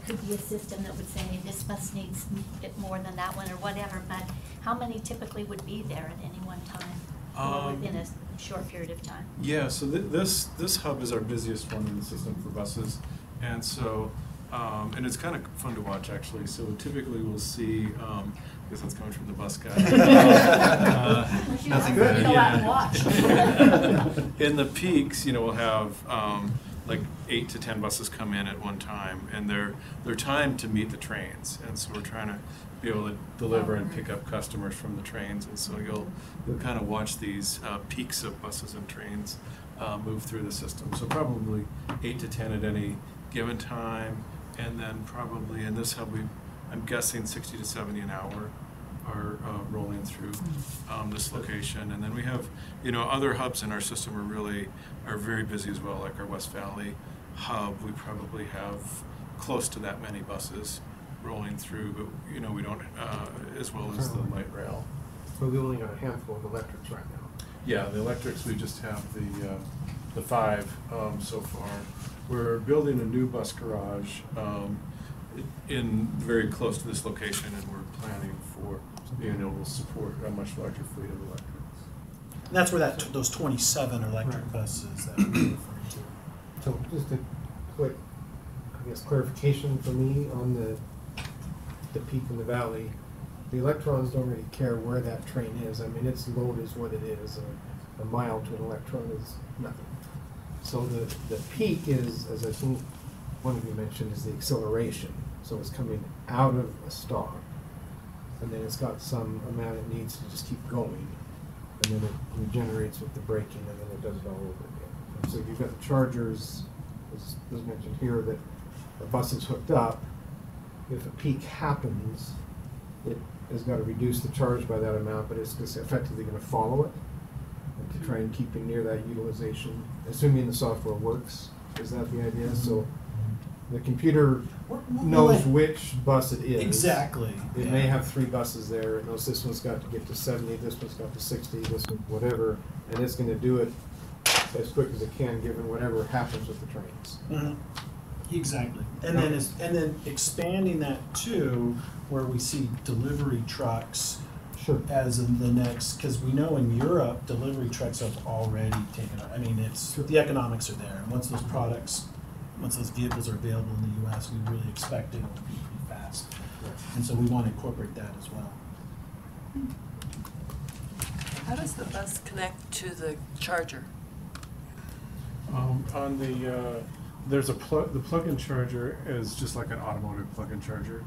could be a system that would say this bus needs a bit more than that one or whatever, but how many typically would be there at any one time or within a short period of time? Yeah, so this hub is our busiest one in the system for buses, and so and it's kind of fun to watch actually. So typically we'll see. I guess that's coming from the bus guy. Nothing good. Go out and watch. In the peaks, we'll have like 8 to 10 buses come in at one time, and they're timed to meet the trains, and so we're trying to be able to deliver and pick up customers from the trains, and so you'll kind of watch these peaks of buses and trains move through the system. So probably 8 to 10 at any given time, and then probably in this hub I'm guessing 60 to 70 an hour are rolling through this location. And then we have, other hubs in our system are very busy as well, like our West Valley hub. We probably have close to that many buses rolling through, but we don't, as well as the light rail. So we only got a handful of electrics right now. Yeah, the electrics, we just have the 5 so far. We're building a new bus garage in very close to this location, and we're planning for being able to support a much larger fleet of electrics. And that's where those 27 electric buses that we're referring to. So just a quick, clarification for me on the peak in the valley. The electrons don't really care where that train is. I mean, its load is what it is. A mile to an electron is nothing. So the peak is, as I think one of you mentioned, is the acceleration. So it's coming out of a stop, and then it's got some amount it needs to just keep going, and then it regenerates with the braking, and then it does it all over again. And so you've got the chargers, as was mentioned here, that the bus is hooked up. If a peak happens, it has got to reduce the charge by that amount, but it's effectively going to follow it. And to try and keeping near that utilization, assuming the software works. Is that the idea? So the computer knows which bus it is. Exactly. It may have 3 buses there. It knows this one's got to get to 70, this one's got to 60, this one whatever, and it's going to do it as quick as it can, given whatever happens with the trains. Mm-hmm. Exactly. And then expanding that to where we see delivery trucks. Sure. As in the next, because we know in Europe, delivery trucks have already taken, I mean, the economics are there. And once those vehicles are available in the US, we really expect it to be pretty fast. And so we want to incorporate that as well. How does the bus connect to the charger? On the, there's the plug-in charger is just like an automotive plug-in charger.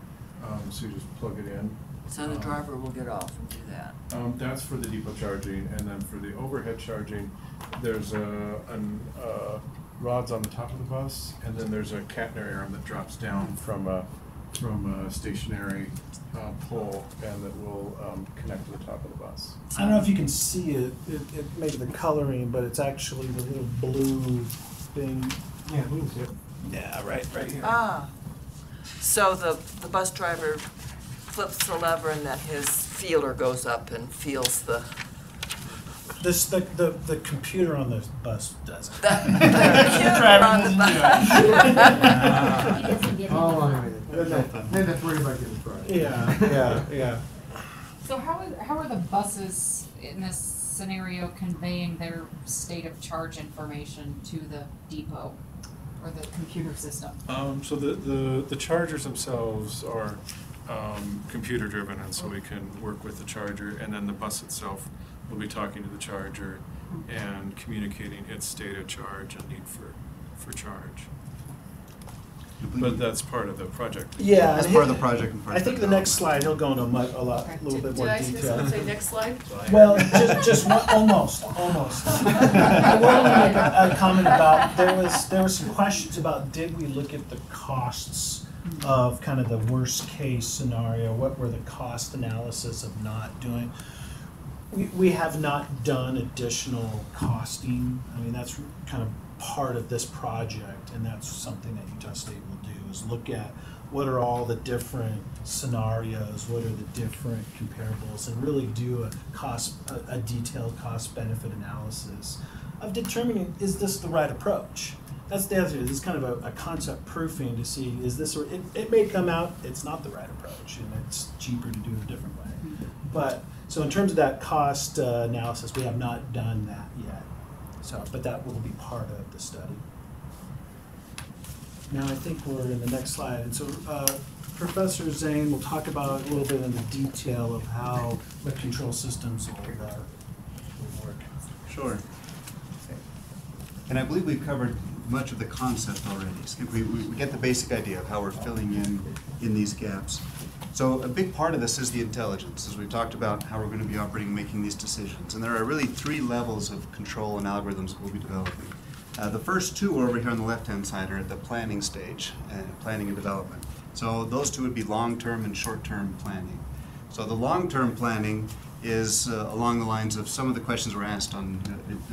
So you just plug it in. So the driver will get off and do that? That's for the depot charging, and then for the overhead charging, there's rods on the top of the bus, and then there's a catenary arm that drops down from a stationary pole, and that will connect to the top of the bus. I don't know if you can see it maybe the coloring, but it's actually the little blue thing. Yeah, we can see it. Yeah, right here. Ah, so the bus driver flips the lever and then his feeler goes up and feels the... The computer on the bus does it. The computer on the bus. Oh, then that's worried about getting fried. Yeah. So how are the buses in this scenario conveying their state of charge information to the depot or the computer system? So the chargers themselves are computer driven, and so we can work with the charger, and then the bus itself will be talking to the charger and communicating its state of charge and need for charge. But that's part of the project. Yeah, That's part of the project. And part I of think the next slide he'll go into a little bit more Did I say detail. something? Say next slide? Well, just one, almost. I will make a comment about there were some questions about did we look at the costs of kind of the worst case scenario? What were the cost analysis of not doing? We have not done additional costing. I mean, that's kind of part of this project, and that's something that Utah State will do, is look at what are all the different scenarios, what are the different comparables, and really do a detailed cost benefit analysis of determining, is this the right approach? That's the answer. This is kind of a concept proofing to see, is this, it may come out, it's not the right approach, and it's cheaper to do it a different way. But, so in terms of that cost analysis, we have not done that yet. So, but that will be part of the study. Now I think we're in the next slide. And so Professor Zane will talk about a little bit in the detail of how the control systems will work. Sure. And I believe we've covered much of the concept already. So we get the basic idea of how we're filling in these gaps. So a big part of this is the intelligence, as we've talked about how we're going to be operating and making these decisions. And there are really 3 levels of control and algorithms that we'll be developing. The first 2 over here on the left-hand side are at the planning stage, planning and development. So those 2 would be long-term and short-term planning. So the long-term planning is along the lines of some of the questions were asked on,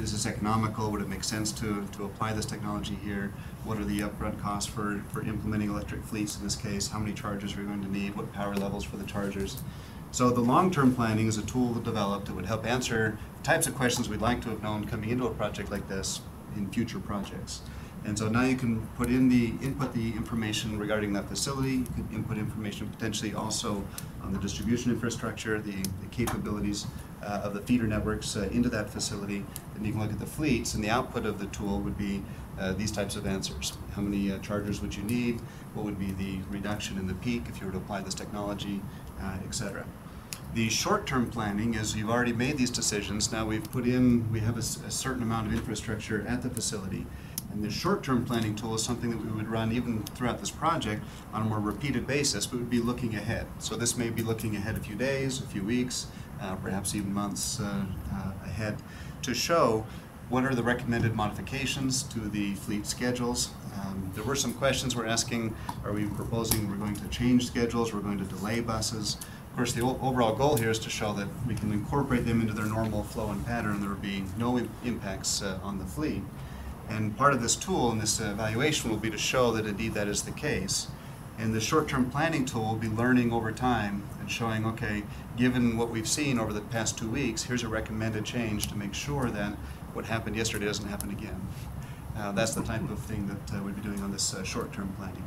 is this economical? Would it make sense to apply this technology here? What are the upfront costs for implementing electric fleets in this case? How many chargers are we going to need? What power levels for the chargers? So the long-term planning is a tool developed that would help answer types of questions we'd like to have known coming into a project like this in future projects. And so now you can input the information regarding that facility. You can input information potentially also on the distribution infrastructure, the capabilities of the feeder networks into that facility. And you can look at the fleets, and the output of the tool would be these types of answers. How many chargers would you need? What would be the reduction in the peak if you were to apply this technology, et cetera. The short-term planning is you've already made these decisions. Now we have a certain amount of infrastructure at the facility. And the short-term planning tool is something that we would run even throughout this project on a more repeated basis, but would be looking ahead. So this may be looking ahead a few days, a few weeks, perhaps even months ahead, to show what are the recommended modifications to the fleet schedules. There were some questions we're asking, are we proposing we're going to change schedules, we're going to delay buses? Of course, the overall goal here is to show that we can incorporate them into their normal flow and pattern. There will be no impacts on the fleet. And part of this tool and this evaluation will be to show that indeed that is the case. And the short-term planning tool will be learning over time and showing, okay, given what we've seen over the past 2 weeks, here's a recommended change to make sure that what happened yesterday doesn't happen again. That's the type of thing that we'd be doing on this short-term planning.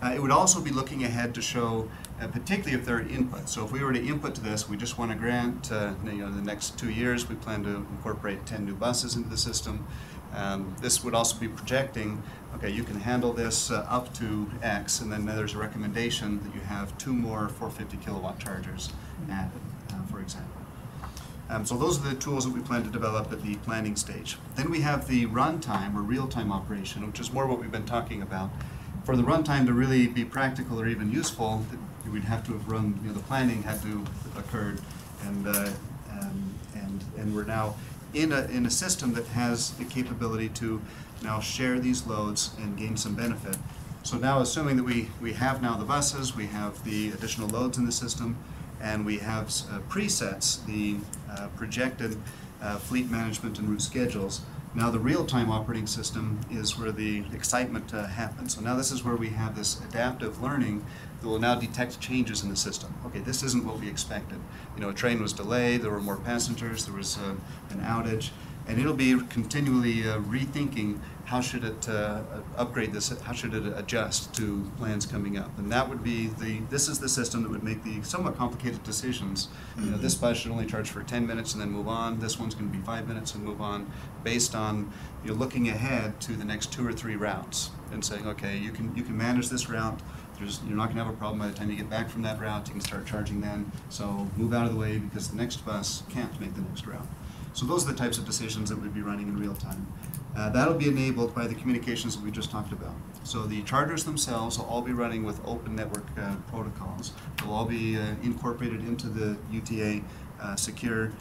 It would also be looking ahead to show, particularly if there are inputs. So if we were to input to this, we just won a grant. In the next 2 years, we plan to incorporate 10 new buses into the system. This would also be projecting, okay, you can handle this up to X, and then there's a recommendation that you have 2 more 450 kilowatt chargers added, for example. So those are the tools that we plan to develop at the planning stage. Then we have the runtime or real-time operation, which is more what we've been talking about. For the runtime to really be practical or even useful, we'd have to have run, the planning had to have occurred, and we're now in a system that has the capability to now share these loads and gain some benefit. So now, assuming that we have now the buses, we have the additional loads in the system, and we have presets, the projected fleet management and route schedules. Now the real-time operating system is where the excitement happens. So now this is where we have this adaptive learning that will now detect changes in the system. Okay, this isn't what we expected. A train was delayed, there were more passengers, there was an outage, and it'll be continually rethinking how should it upgrade this, how should it adjust to plans coming up. And that would be this is the system that would make the somewhat complicated decisions. This bus should only charge for 10 minutes and then move on. This one's going to be 5 minutes and move on, based on looking ahead to the next 2 or 3 routes and saying, okay, you can manage this route. You're not going to have a problem by the time you get back from that route. You can start charging then. So move out of the way because the next bus can't make the next route. So those are the types of decisions that we'd be running in real time. That'll be enabled by the communications that we just talked about. So the chargers themselves will all be running with open network protocols. They'll all be incorporated into the UTA secure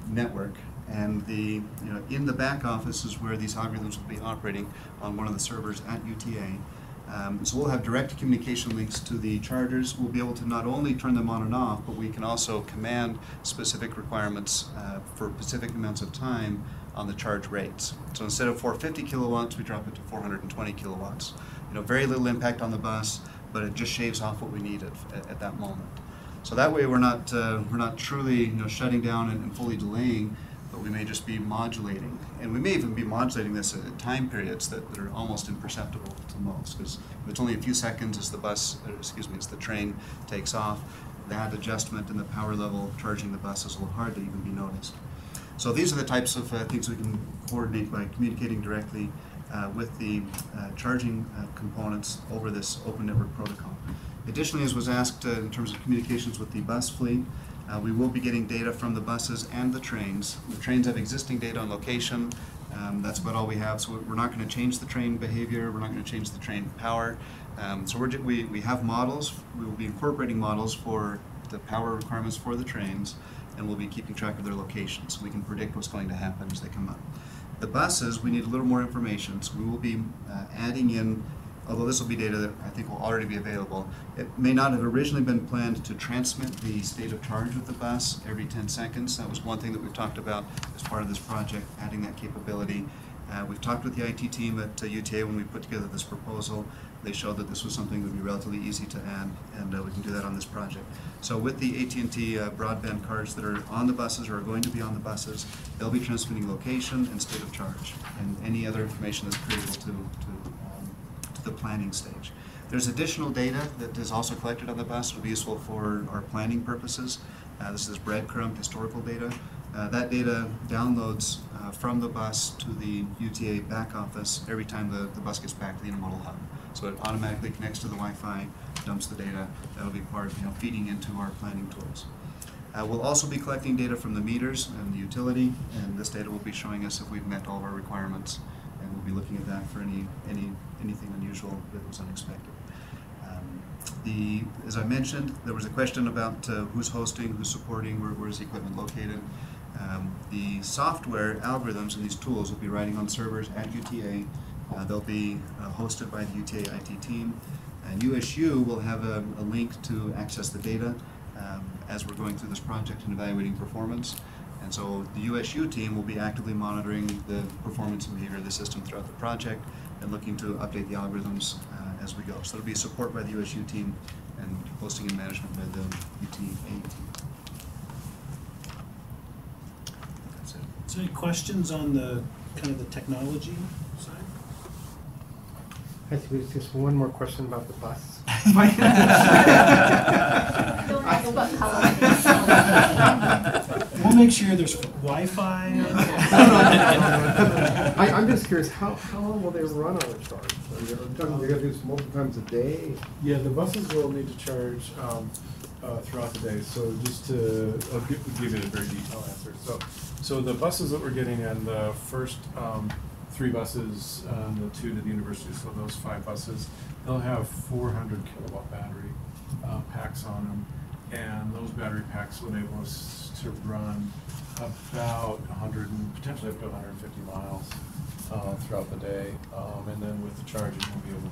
network. And in the back office is where these algorithms will be operating on one of the servers at UTA. So we'll have direct communication links to the chargers. We'll be able to not only turn them on and off, but we can also command specific requirements for specific amounts of time on the charge rates. So instead of 450 kilowatts, we drop it to 420 kilowatts. Very little impact on the bus, but it just shaves off what we need at that moment. So that way we're not truly shutting down and fully delaying, but we may just be modulating. And we may even be modulating this at time periods that are almost imperceptible to most, because if it's only a few seconds as as the train takes off, that adjustment in the power level charging the bus will hardly even be noticed. So these are the types of things we can coordinate by communicating directly with the charging components over this open network protocol. Additionally, as was asked in terms of communications with the bus fleet, we will be getting data from the buses and the trains. The trains have existing data on location. That's about all we have. So we're not going to change the train behavior. We're not going to change the train power. So we have models. We will be incorporating models for the power requirements for the trains, and we'll be keeping track of their locations so we can predict what's going to happen as they come up. The buses, we need a little more information. So we will be adding in, although this will be data that I think will already be available, it may not have originally been planned to transmit the state of charge of the bus every 10 seconds. That was one thing that we've talked about as part of this project, adding that capability. We've talked with the IT team at UTA when we put together this proposal. They showed that this was something that would be relatively easy to add, and we can do that on this project. So with the AT&T broadband cards that are on the buses or are going to be on the buses, they'll be transmitting location and state of charge and any other information that's critical to the planning stage. There's additional data that is also collected on the bus. It will be useful for our planning purposes. This is breadcrumb historical data. That data downloads from the bus to the UTA back office every time the bus gets back to the intermodal hub. So it automatically connects to the Wi-Fi, dumps the data. That'll be part of feeding into our planning tools. We'll also be collecting data from the meters and the utility, and this data will be showing us if we've met all of our requirements. And we'll be looking at that for anything unusual that was unexpected. As I mentioned, there was a question about who's hosting, who's supporting, where's the equipment located. The software algorithms and these tools will be riding on servers at UTA. They'll be hosted by the UTA IT team. And USU will have a link to access the data as we're going through this project and evaluating performance. And so the USU team will be actively monitoring the performance and behavior of the system throughout the project and looking to update the algorithms as we go. So there'll be support by the USU team and hosting and management by the UTA team. That's it. So any questions on the kind of the technology side? I think just one more question about the bus. Don't ask what color it is. We'll make sure there's Wi-Fi. I'm just curious, how long will they run on a charge? They're going to do this multiple times a day? Yeah, the buses will need to charge throughout the day. So just to give you a very detailed answer. So the buses that we're getting in, the first 3 buses, the 2 to the university, so those 5 buses, they'll have 400 kilowatt battery packs on them. And those battery packs will enable us to run about 100 and potentially up to 150 miles throughout the day. And then with the charging, we'll be able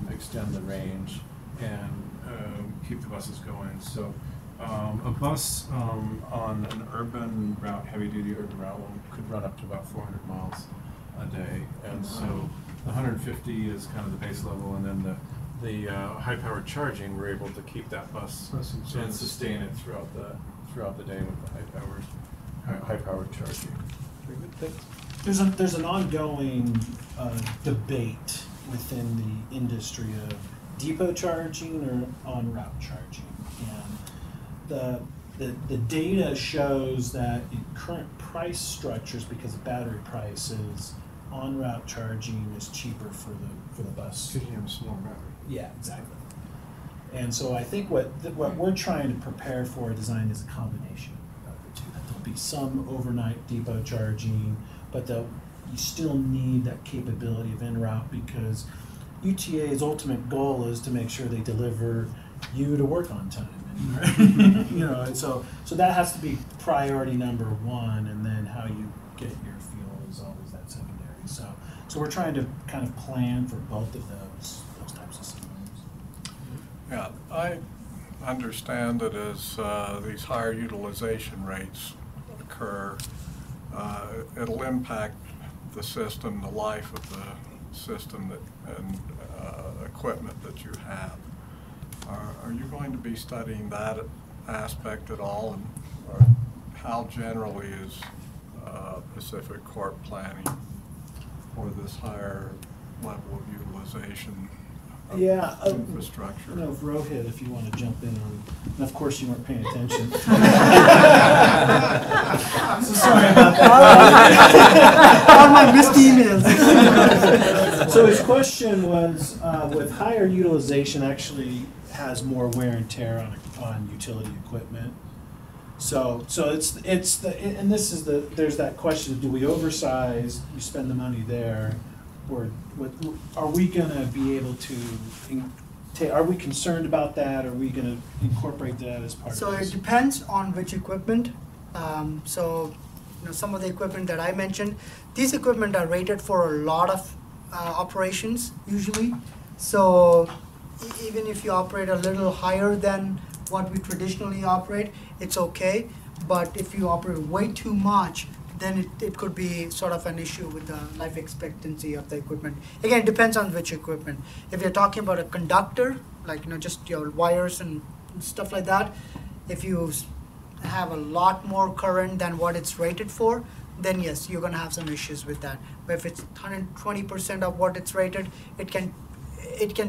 to extend the range and keep the buses going. So a bus on an urban route, heavy-duty urban route, could run up to about 400 miles a day. And so the 150 is kind of the base level, and then the high-powered charging, we're able to keep that bus and sustain it throughout the day with the high-powered charging. Very good, thanks. There's an ongoing debate within the industry of depot charging or en route charging, and the data shows that in current price structures, because of battery prices, en route charging is cheaper for the bus. Because you have a small battery. Yeah, exactly. And so I think what we're trying to prepare for design is a combination of the two. That there'll be some overnight depot charging, but you still need that capability of en route, because UTA's ultimate goal is to make sure they deliver you to work on time. And, you know, and so that has to be priority number 1, and then how you get your fuel is always that secondary. So we're trying to kind of plan for both of those types of scenarios. Yeah, I understand that as these higher utilization rates occur, it'll impact the system, the life of the system and equipment that you have. Are you going to be studying that aspect at all, and how generally is Pacific Corp planning for this higher level of utilization of infrastructure? I don't know if Rohit, if you want to jump in on, and of course you weren't paying attention. So sorry about that. All my missed emails. So his question was, with higher utilization actually has more wear and tear on utility equipment. So it's there's that question: do we oversize? You spend the money there, or are we going to be able to? Are we concerned about that? Are we going to incorporate that as part So of this? it depends on which equipment. Some of the equipment that I mentioned, these equipment are rated for a lot of operations usually. So even if you operate a little higher than what we traditionally operate, it's okay. But if you operate way too much, then it could be sort of an issue with the life expectancy of the equipment. Again, it depends on which equipment. If you're talking about a conductor, like just your wires and stuff like that, if you have a lot more current than what it's rated for, then yes, you're gonna have some issues with that. But if it's 120% of what it's rated, it can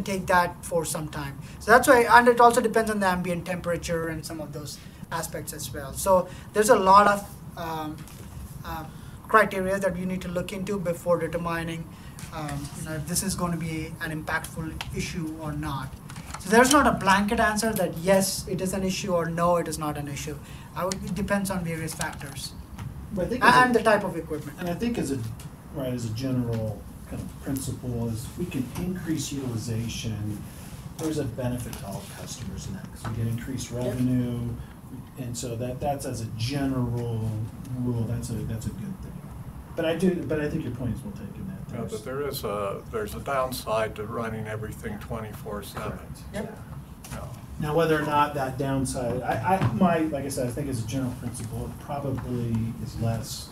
take that for some time. So that's why, and it also depends on the ambient temperature and some of those aspects as well. So there's a lot of criteria that you need to look into before determining if this is going to be an impactful issue or not. So there's not a blanket answer that yes, it is an issue, or no, it is not an issue. It depends on various factors and the type of equipment. And I think as a general kind of principle is we can increase utilization. There's a benefit to all customers in that, because we get increased revenue, and so that's as a general rule. That's a good thing. But I think your point is well taken. That Yeah, but there's a downside to running everything 24/7. Yep. Yeah. Now, whether or not that downside, like I said, I think as a general principle, it probably is less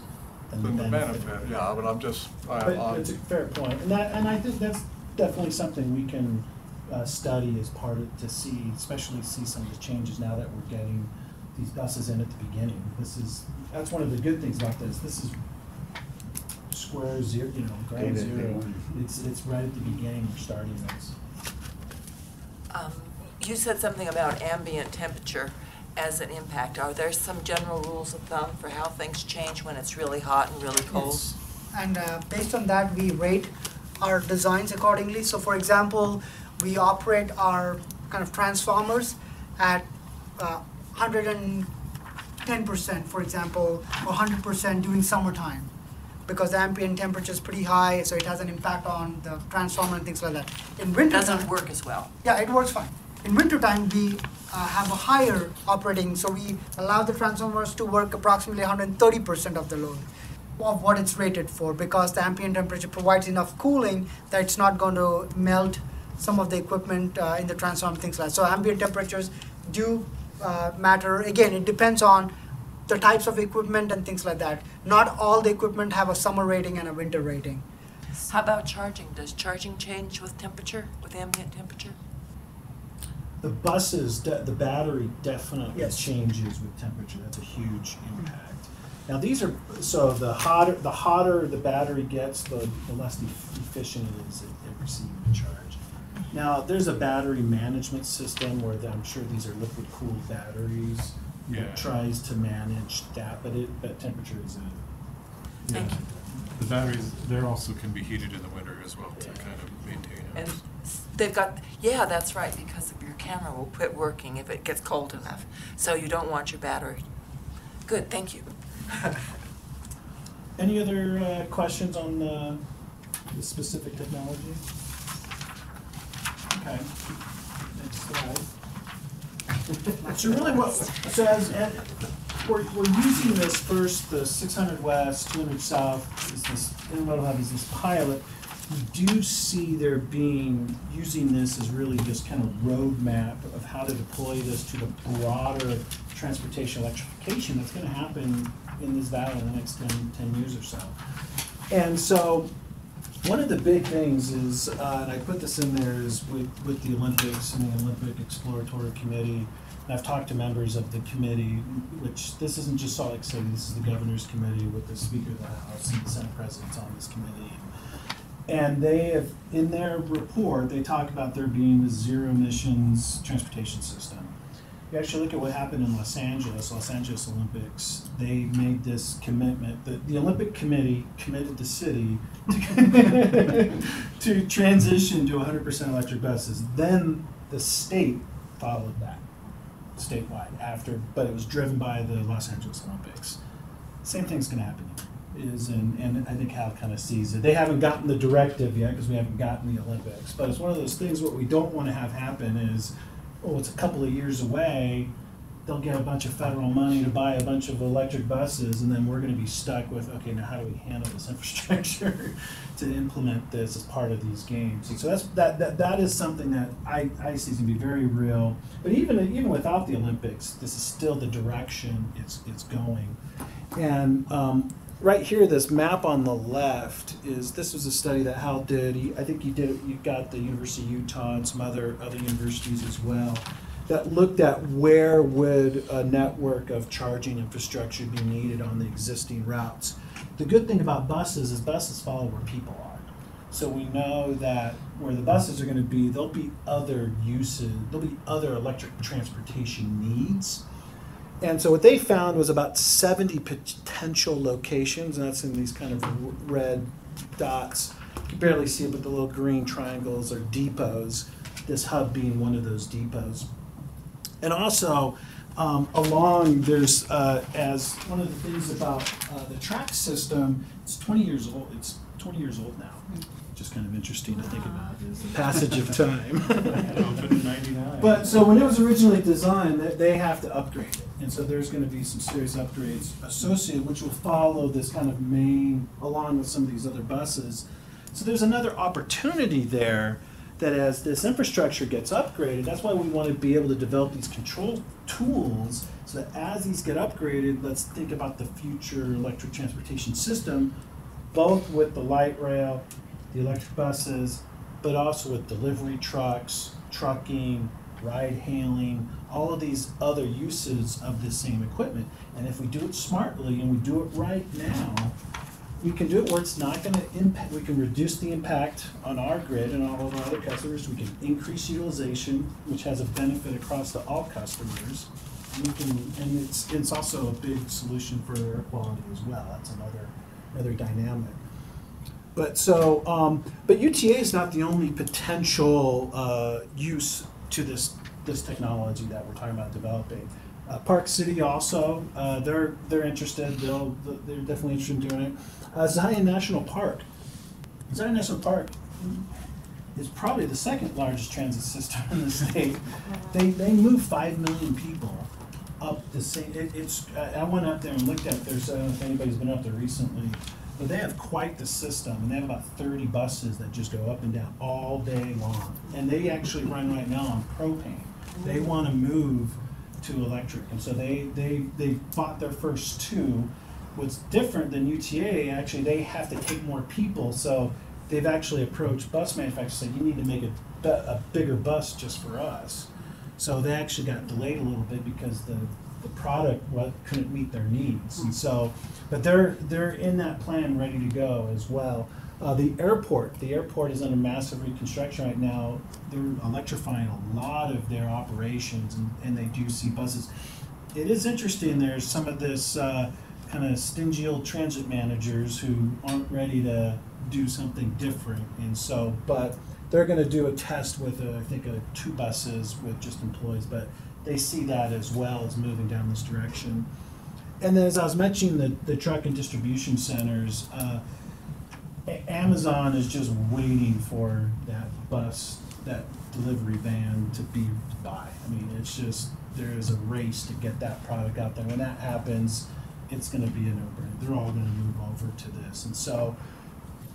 than the The benefit. benefit, yeah, but I'm just, But it's a fair point, and I think that's definitely something we can study as part of, to see, especially see some of the changes now that we're getting these buses in at the beginning. That's one of the good things about this. This is square zero, ground zero. It's right at the beginning we're starting this. You said something about ambient temperature as an impact. Are there some general rules of thumb for how things change when it's really hot and really cold? Yes. And based on that, we rate our designs accordingly. So for example, we operate our kind of transformers at 110%, for example, or 100% during summertime, because the ambient temperature is pretty high, so it has an impact on the transformer and things like that. In winter Doesn't work as well. Yeah, it works fine. In wintertime, we have a higher operating, so we allow the transformers to work approximately 130% of the load of what it's rated for, because the ambient temperature provides enough cooling that it's not going to melt some of the equipment in the transformer, things like that. So ambient temperatures do matter. Again, it depends on the types of equipment and things like that. Not all the equipment have a summer rating and a winter rating. How about charging? Does charging change with temperature, with ambient temperature? The buses, the battery definitely Yes. changes with temperature. That's a huge impact. Now these are, so the hotter the battery gets, the less efficient it is at receiving the charge. Now there's a battery management system where I'm sure these are liquid cooled batteries. Yeah. It tries to manage that, but temperature is Thank you. The batteries, they also can be heated in the winter as well to kind of maintain it. And they've got, yeah, that's right, because your camera will quit working if it gets cold enough. So you don't want your battery. Good, thank you. Any other questions on the specific technology? Okay, next slide. So really we're using this first, the 600 west, 200 south, is this intermodal hub, is this pilot. We do see there being, using this as really just kind of roadmap of how to deploy this to the broader transportation electrification that's going to happen in this valley in the next 10 years or so. And so one of the big things is, and I put this in there, is with the Olympics and the Olympic Exploratory Committee. And I've talked to members of the committee, which this isn't just Salt Lake City, this is the governor's committee with the Speaker of the House and the Senate presidents on this committee. And they have, in their report, they talk about there being a zero emissions transportation system. You actually look at what happened in Los Angeles Olympics, they made this commitment, the Olympic Committee committed the city to transition to 100% electric buses. Then the state followed that, statewide, but it was driven by the Los Angeles Olympics. Same thing's gonna happen here. And I think Hal kind of sees it. They haven't gotten the directive yet because we haven't gotten the Olympics. But it's one of those things, what we don't want to have happen is, it's a couple of years away, they'll get a bunch of federal money to buy a bunch of electric buses, and then we're going to be stuck with, okay, now how do we handle this infrastructure to implement this as part of these games? And so that is something that I see is going to be very real. But even without the Olympics, this is still the direction it's going. And right here, this map on the left this was a study that Hal did. I think you got the University of Utah and some other universities as well, that looked at where would a network of charging infrastructure be needed on the existing routes. The good thing about buses is buses follow where people are. So we know that where the buses are going to be, there'll be other uses, there'll be other electric transportation needs. And so what they found was about 70 potential locations, and that's in these kind of red dots. You can barely see it, but the little green triangles are depots, this hub being one of those depots. And also, along there's, as one of the things about the track system, it's 20 years old. It's 20 years old now. Just kind of interesting to think about is the passage of time. But so when it was originally designed, they have to upgrade it. And so there's going to be some serious upgrades associated, which will follow this kind of main, along with some of these other buses. So there's another opportunity there that as this infrastructure gets upgraded, that's why we want to be able to develop these control tools so that as these get upgraded, let's think about the future electric transportation system, both with the light rail, the electric buses, but also with delivery trucks, trucking, ride hailing, all of these other uses of this same equipment. And if we do it smartly and we do it right now, we can do it where it's not going to impact, we can reduce the impact on our grid and all of our other customers. We can increase utilization, which has a benefit across to all customers. We can, and it's also a big solution for air quality as well. That's another dynamic. But so, but UTA is not the only potential use to this technology that we're talking about developing. Park City also, they're interested. They're definitely interested in doing it. Zion National Park. Zion National Park is probably the second largest transit system in the state. They move 5 million people up the same. I went up there and looked at. There's I don't know if anybody's been up there recently, but they have quite the system, and they have about 30 buses that just go up and down all day long. And they actually run right now on propane. They want to move to electric, and so they bought their first two. What's different than UTA, actually, they have to take more people, so they've actually approached bus manufacturers and said, you need to make a bigger bus just for us. So they actually got delayed a little bit because the product couldn't meet their needs, and so, but they're in that plan ready to go as well. The airport is under massive reconstruction right now. They're electrifying a lot of their operations, and they do see buses. It is interesting, there's some of this kind of stingy old transit managers who aren't ready to do something different, and so, but they're going to do a test with, I think, 2 buses with just employees, but they see that as well as moving down this direction. And then as I was mentioning the truck and distribution centers, Amazon is just waiting for that bus, that delivery van to be by. I mean, it's just, there is a race to get that product out there. When that happens, it's going to be a no-brainer. They're all going to move over to this. And so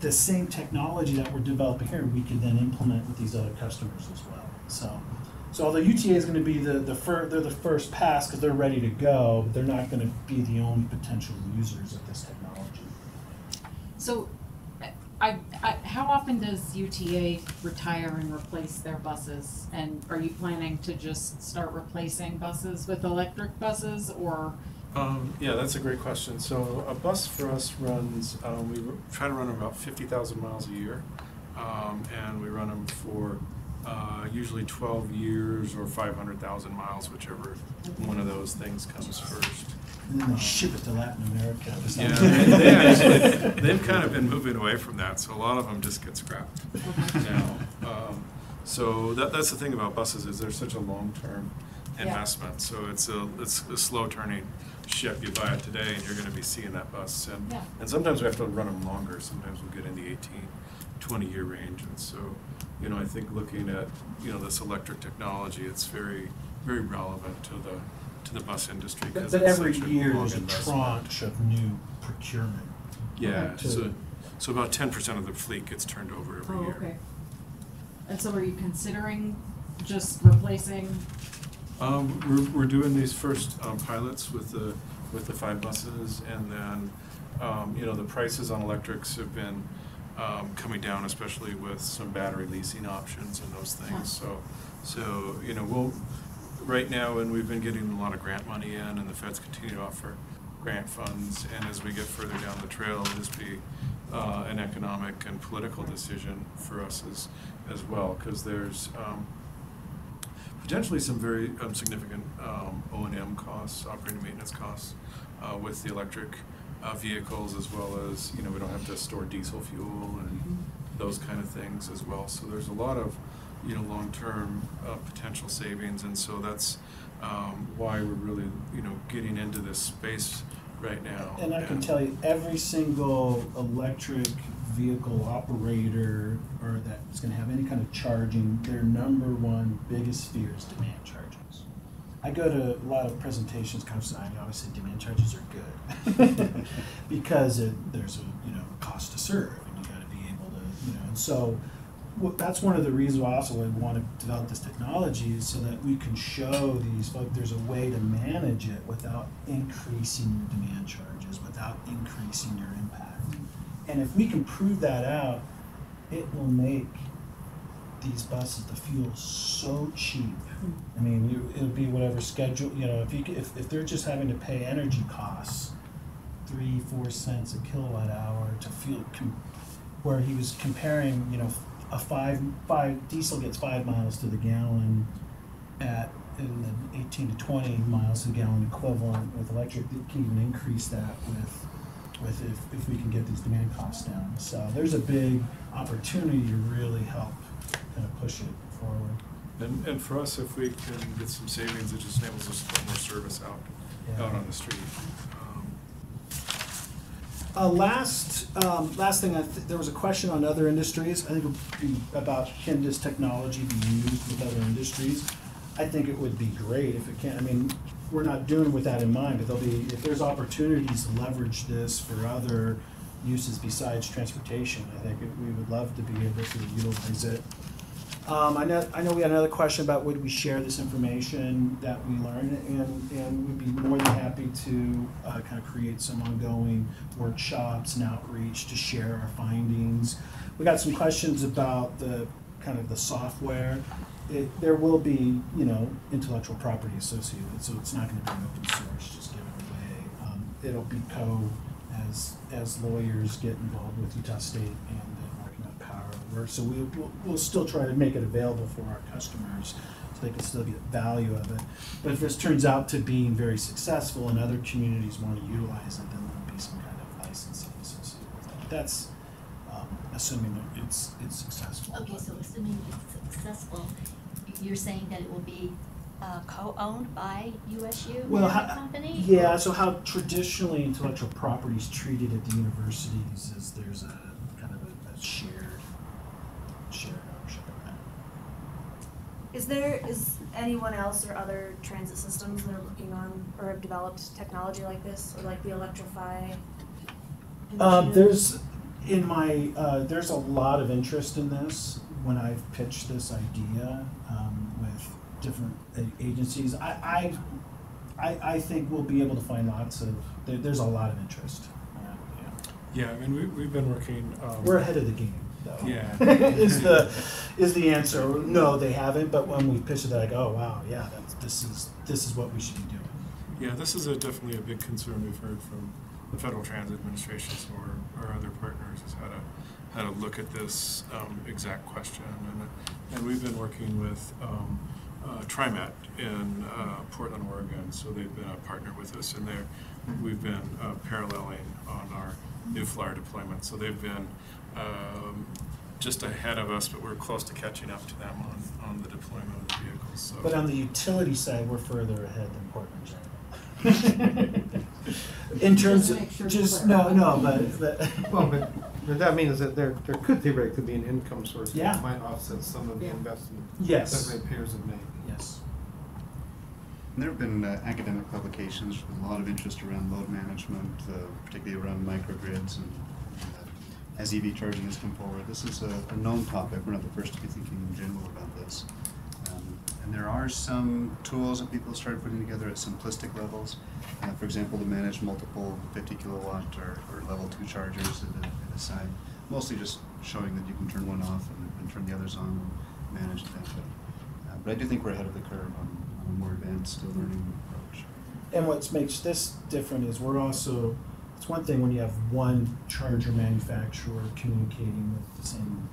the same technology that we're developing here, we can then implement with these other customers as well. So although UTA is going to be they're the first pass because they're ready to go, but they're not going to be the only potential users of this technology. So, how often does UTA retire and replace their buses? And are you planning to just start replacing buses with electric buses, or? Yeah, that's a great question. So a bus for us runs, we try to run them about 50,000 miles a year, and we run them for usually 12 years or 500,000 miles, whichever one of those things comes first. And then they ship it to Latin America. Yeah, they've kind of been moving away from that, so a lot of them just get scrapped now. So that's the thing about buses, is they're such a long-term investment. So it's a slow-turning ship. You buy it today, and you're going to be seeing that bus. And sometimes we have to run them longer. Sometimes we'll get in the 18, 20-year range. And so, I think looking at, this electric technology, it's very, very relevant to the bus industry. But every year there's a tranche of new procurement. Yeah, so about 10% of the fleet gets turned over every year. Okay. And so are you considering just replacing? We're doing these first pilots with the 5 buses, and then the prices on electrics have been coming down, especially with some battery leasing options and those things. So we'll right now, and we've been getting a lot of grant money in, and the feds continue to offer grant funds. And as we get further down the trail, it'll just be an economic and political decision for us as well, because there's potentially some very significant O&M costs, operating maintenance costs, with the electric vehicles, as well as, we don't have to store diesel fuel and those kind of things as well. So there's a lot of, long-term potential savings, and so that's why we're really, getting into this space right now. And I can tell you, every single electric vehicle operator or that's going to have any kind of charging, their number one biggest fear is demand charges. I go to a lot of presentations, conferences, and I always say demand charges are good because there's a cost to serve, and you got to be able to And so that's one of the reasons why also we want to develop this technology is so that we can show these folks there's a way to manage it without increasing your demand charges, without increasing your impact. And if we can prove that out, it will make these buses, the fuel, so cheap. I mean, it'll be whatever schedule, if they're just having to pay energy costs, 3-4 cents a kilowatt hour to fuel, where he was comparing, a five diesel gets 5 miles to the gallon in the 18 to 20 miles to the gallon equivalent with electric. They can even increase that with if we can get these demand costs down. So there's a big opportunity to really help kind of push it forward. And for us, if we can get some savings, it just enables us to put more service out on the street. Last thing, there was a question on other industries. I think it would be about can this technology be used with other industries? I think it would be great if it can. I mean, we're not doing it with that in mind, but if there's opportunities to leverage this for other uses besides transportation, I think we would love to be able to utilize it. I know we had another question about would we share this information that we learned, and we'd be more than happy to kind of create some ongoing workshops and outreach to share our findings. We got some questions about the kind of the software. There will be, intellectual property associated, so it's not going to be open source, just give it away. It'll be code as lawyers get involved with Utah State and working on power at work. So we'll still try to make it available for our customers so they can still get value of it. But if this turns out to being very successful and other communities want to utilize it, then there'll be some kind of licensing associated with it. That's assuming that it's successful. Okay, so assuming it's successful, you're saying that it will be co-owned by USU company? Yeah, so how traditionally intellectual property is treated at the universities is there's a kind of a shared ownership of that. Is anyone else or other transit systems that are looking on or have developed technology like this, or like the Electrify initiative? There's a lot of interest in this when I've pitched this idea with different agencies. I think we'll be able to find there's a lot of interest. Yeah, I mean, we've been working. We're ahead of the game, though. Yeah. is the answer. No, they haven't, but when we pitch it, they're like, oh, wow, yeah, this is what we should be doing. Yeah, this is definitely a big concern we've heard from the Federal Transit Administration or our other partners is how to look at this exact question. And we've been working with TriMet in Portland, Oregon, so they've been a partner with us, and we've been paralleling on our new flyer deployment. So they've been just ahead of us, but we're close to catching up to them on the deployment of the vehicles. So. But on the utility side, we're further ahead than Portland General. In terms of but that means that there could theoretically be an income source Yeah. that might offset some of the investment Yes. that ratepayers have made. Yes. And there have been academic publications with a lot of interest around load management, particularly around microgrids, and as EV charging has come forward. This is a known topic. We're not the first to be thinking in general about this. And there are some tools that people started putting together at simplistic levels. For example, to manage multiple 50 kilowatt or level 2 chargers at a site. Mostly just showing that you can turn one off and turn the others on and manage that. But I do think we're ahead of the curve on a more advanced learning approach. And what makes this different is it's one thing when you have one charger manufacturer communicating with the same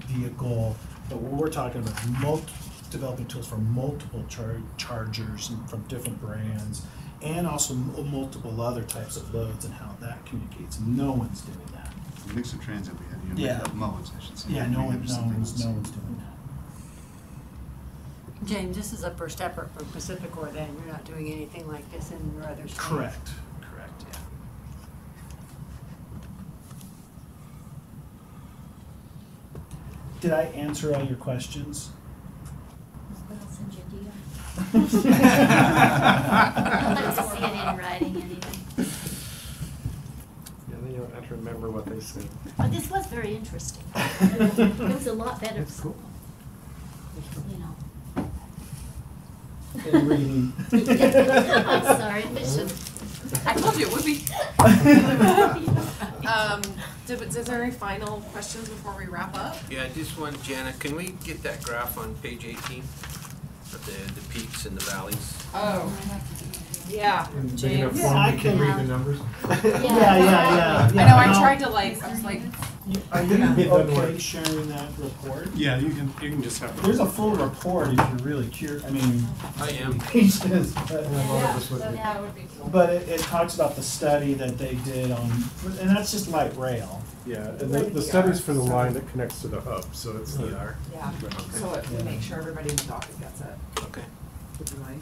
vehicle, but what we're talking about is developing tools for multiple chargers from different brands, and also multiple other types of loads and how that communicates. No one's doing that. The mix of transit we had, modes, I should say. Yeah, no one's doing that. James, this is a first effort for Pacific Core then. You're not doing anything like this in your other states? Correct, yeah. Did I answer all your questions? I'll send you a deal. I'd like to see it in writing anyway. Yeah, then you'll enter remember what they said. But this was very interesting. It was a lot better, That's cool. you know. Any reading. I'm sorry, Bishop. I told you it would be. Is there any final questions before we wrap up? Yeah, just one, Jana, can we get that graph on page 18 of the peaks and the valleys? Oh, yeah, In big James. enough Yeah, form I you can can- read the numbers. Yeah. I know, I tried to like, I was like, Are you okay sharing that report? Yeah, you can just have. There's a full report if you're really curious, I mean. I am. Pages, but- That would be cool. But it talks about the study that they did on, and that's just light rail. Yeah, and the study's for the line that connects to the hub, so it's the. yeah, so it would make sure everybody in the docket gets it. Okay. Would you like?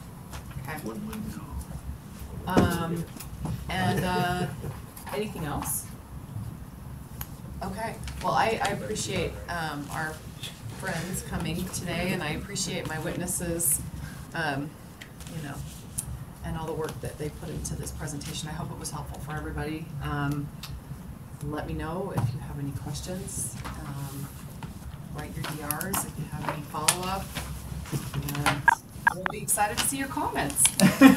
Okay. What do we know? And, anything else? Okay, well, I appreciate, our friends coming today, and I appreciate my witnesses, you know, and all the work that they put into this presentation. I hope it was helpful for everybody. Let me know if you have any questions. Write your DRs if you have any follow-up. And we'll be excited to see your comments. When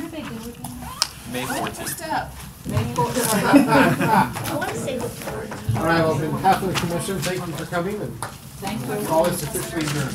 are they due again? May What's your 14th. step? May 14th. I want to say the third. All right, well, on behalf of the commission, thank you for coming, and Thank you. call is officially adjourned.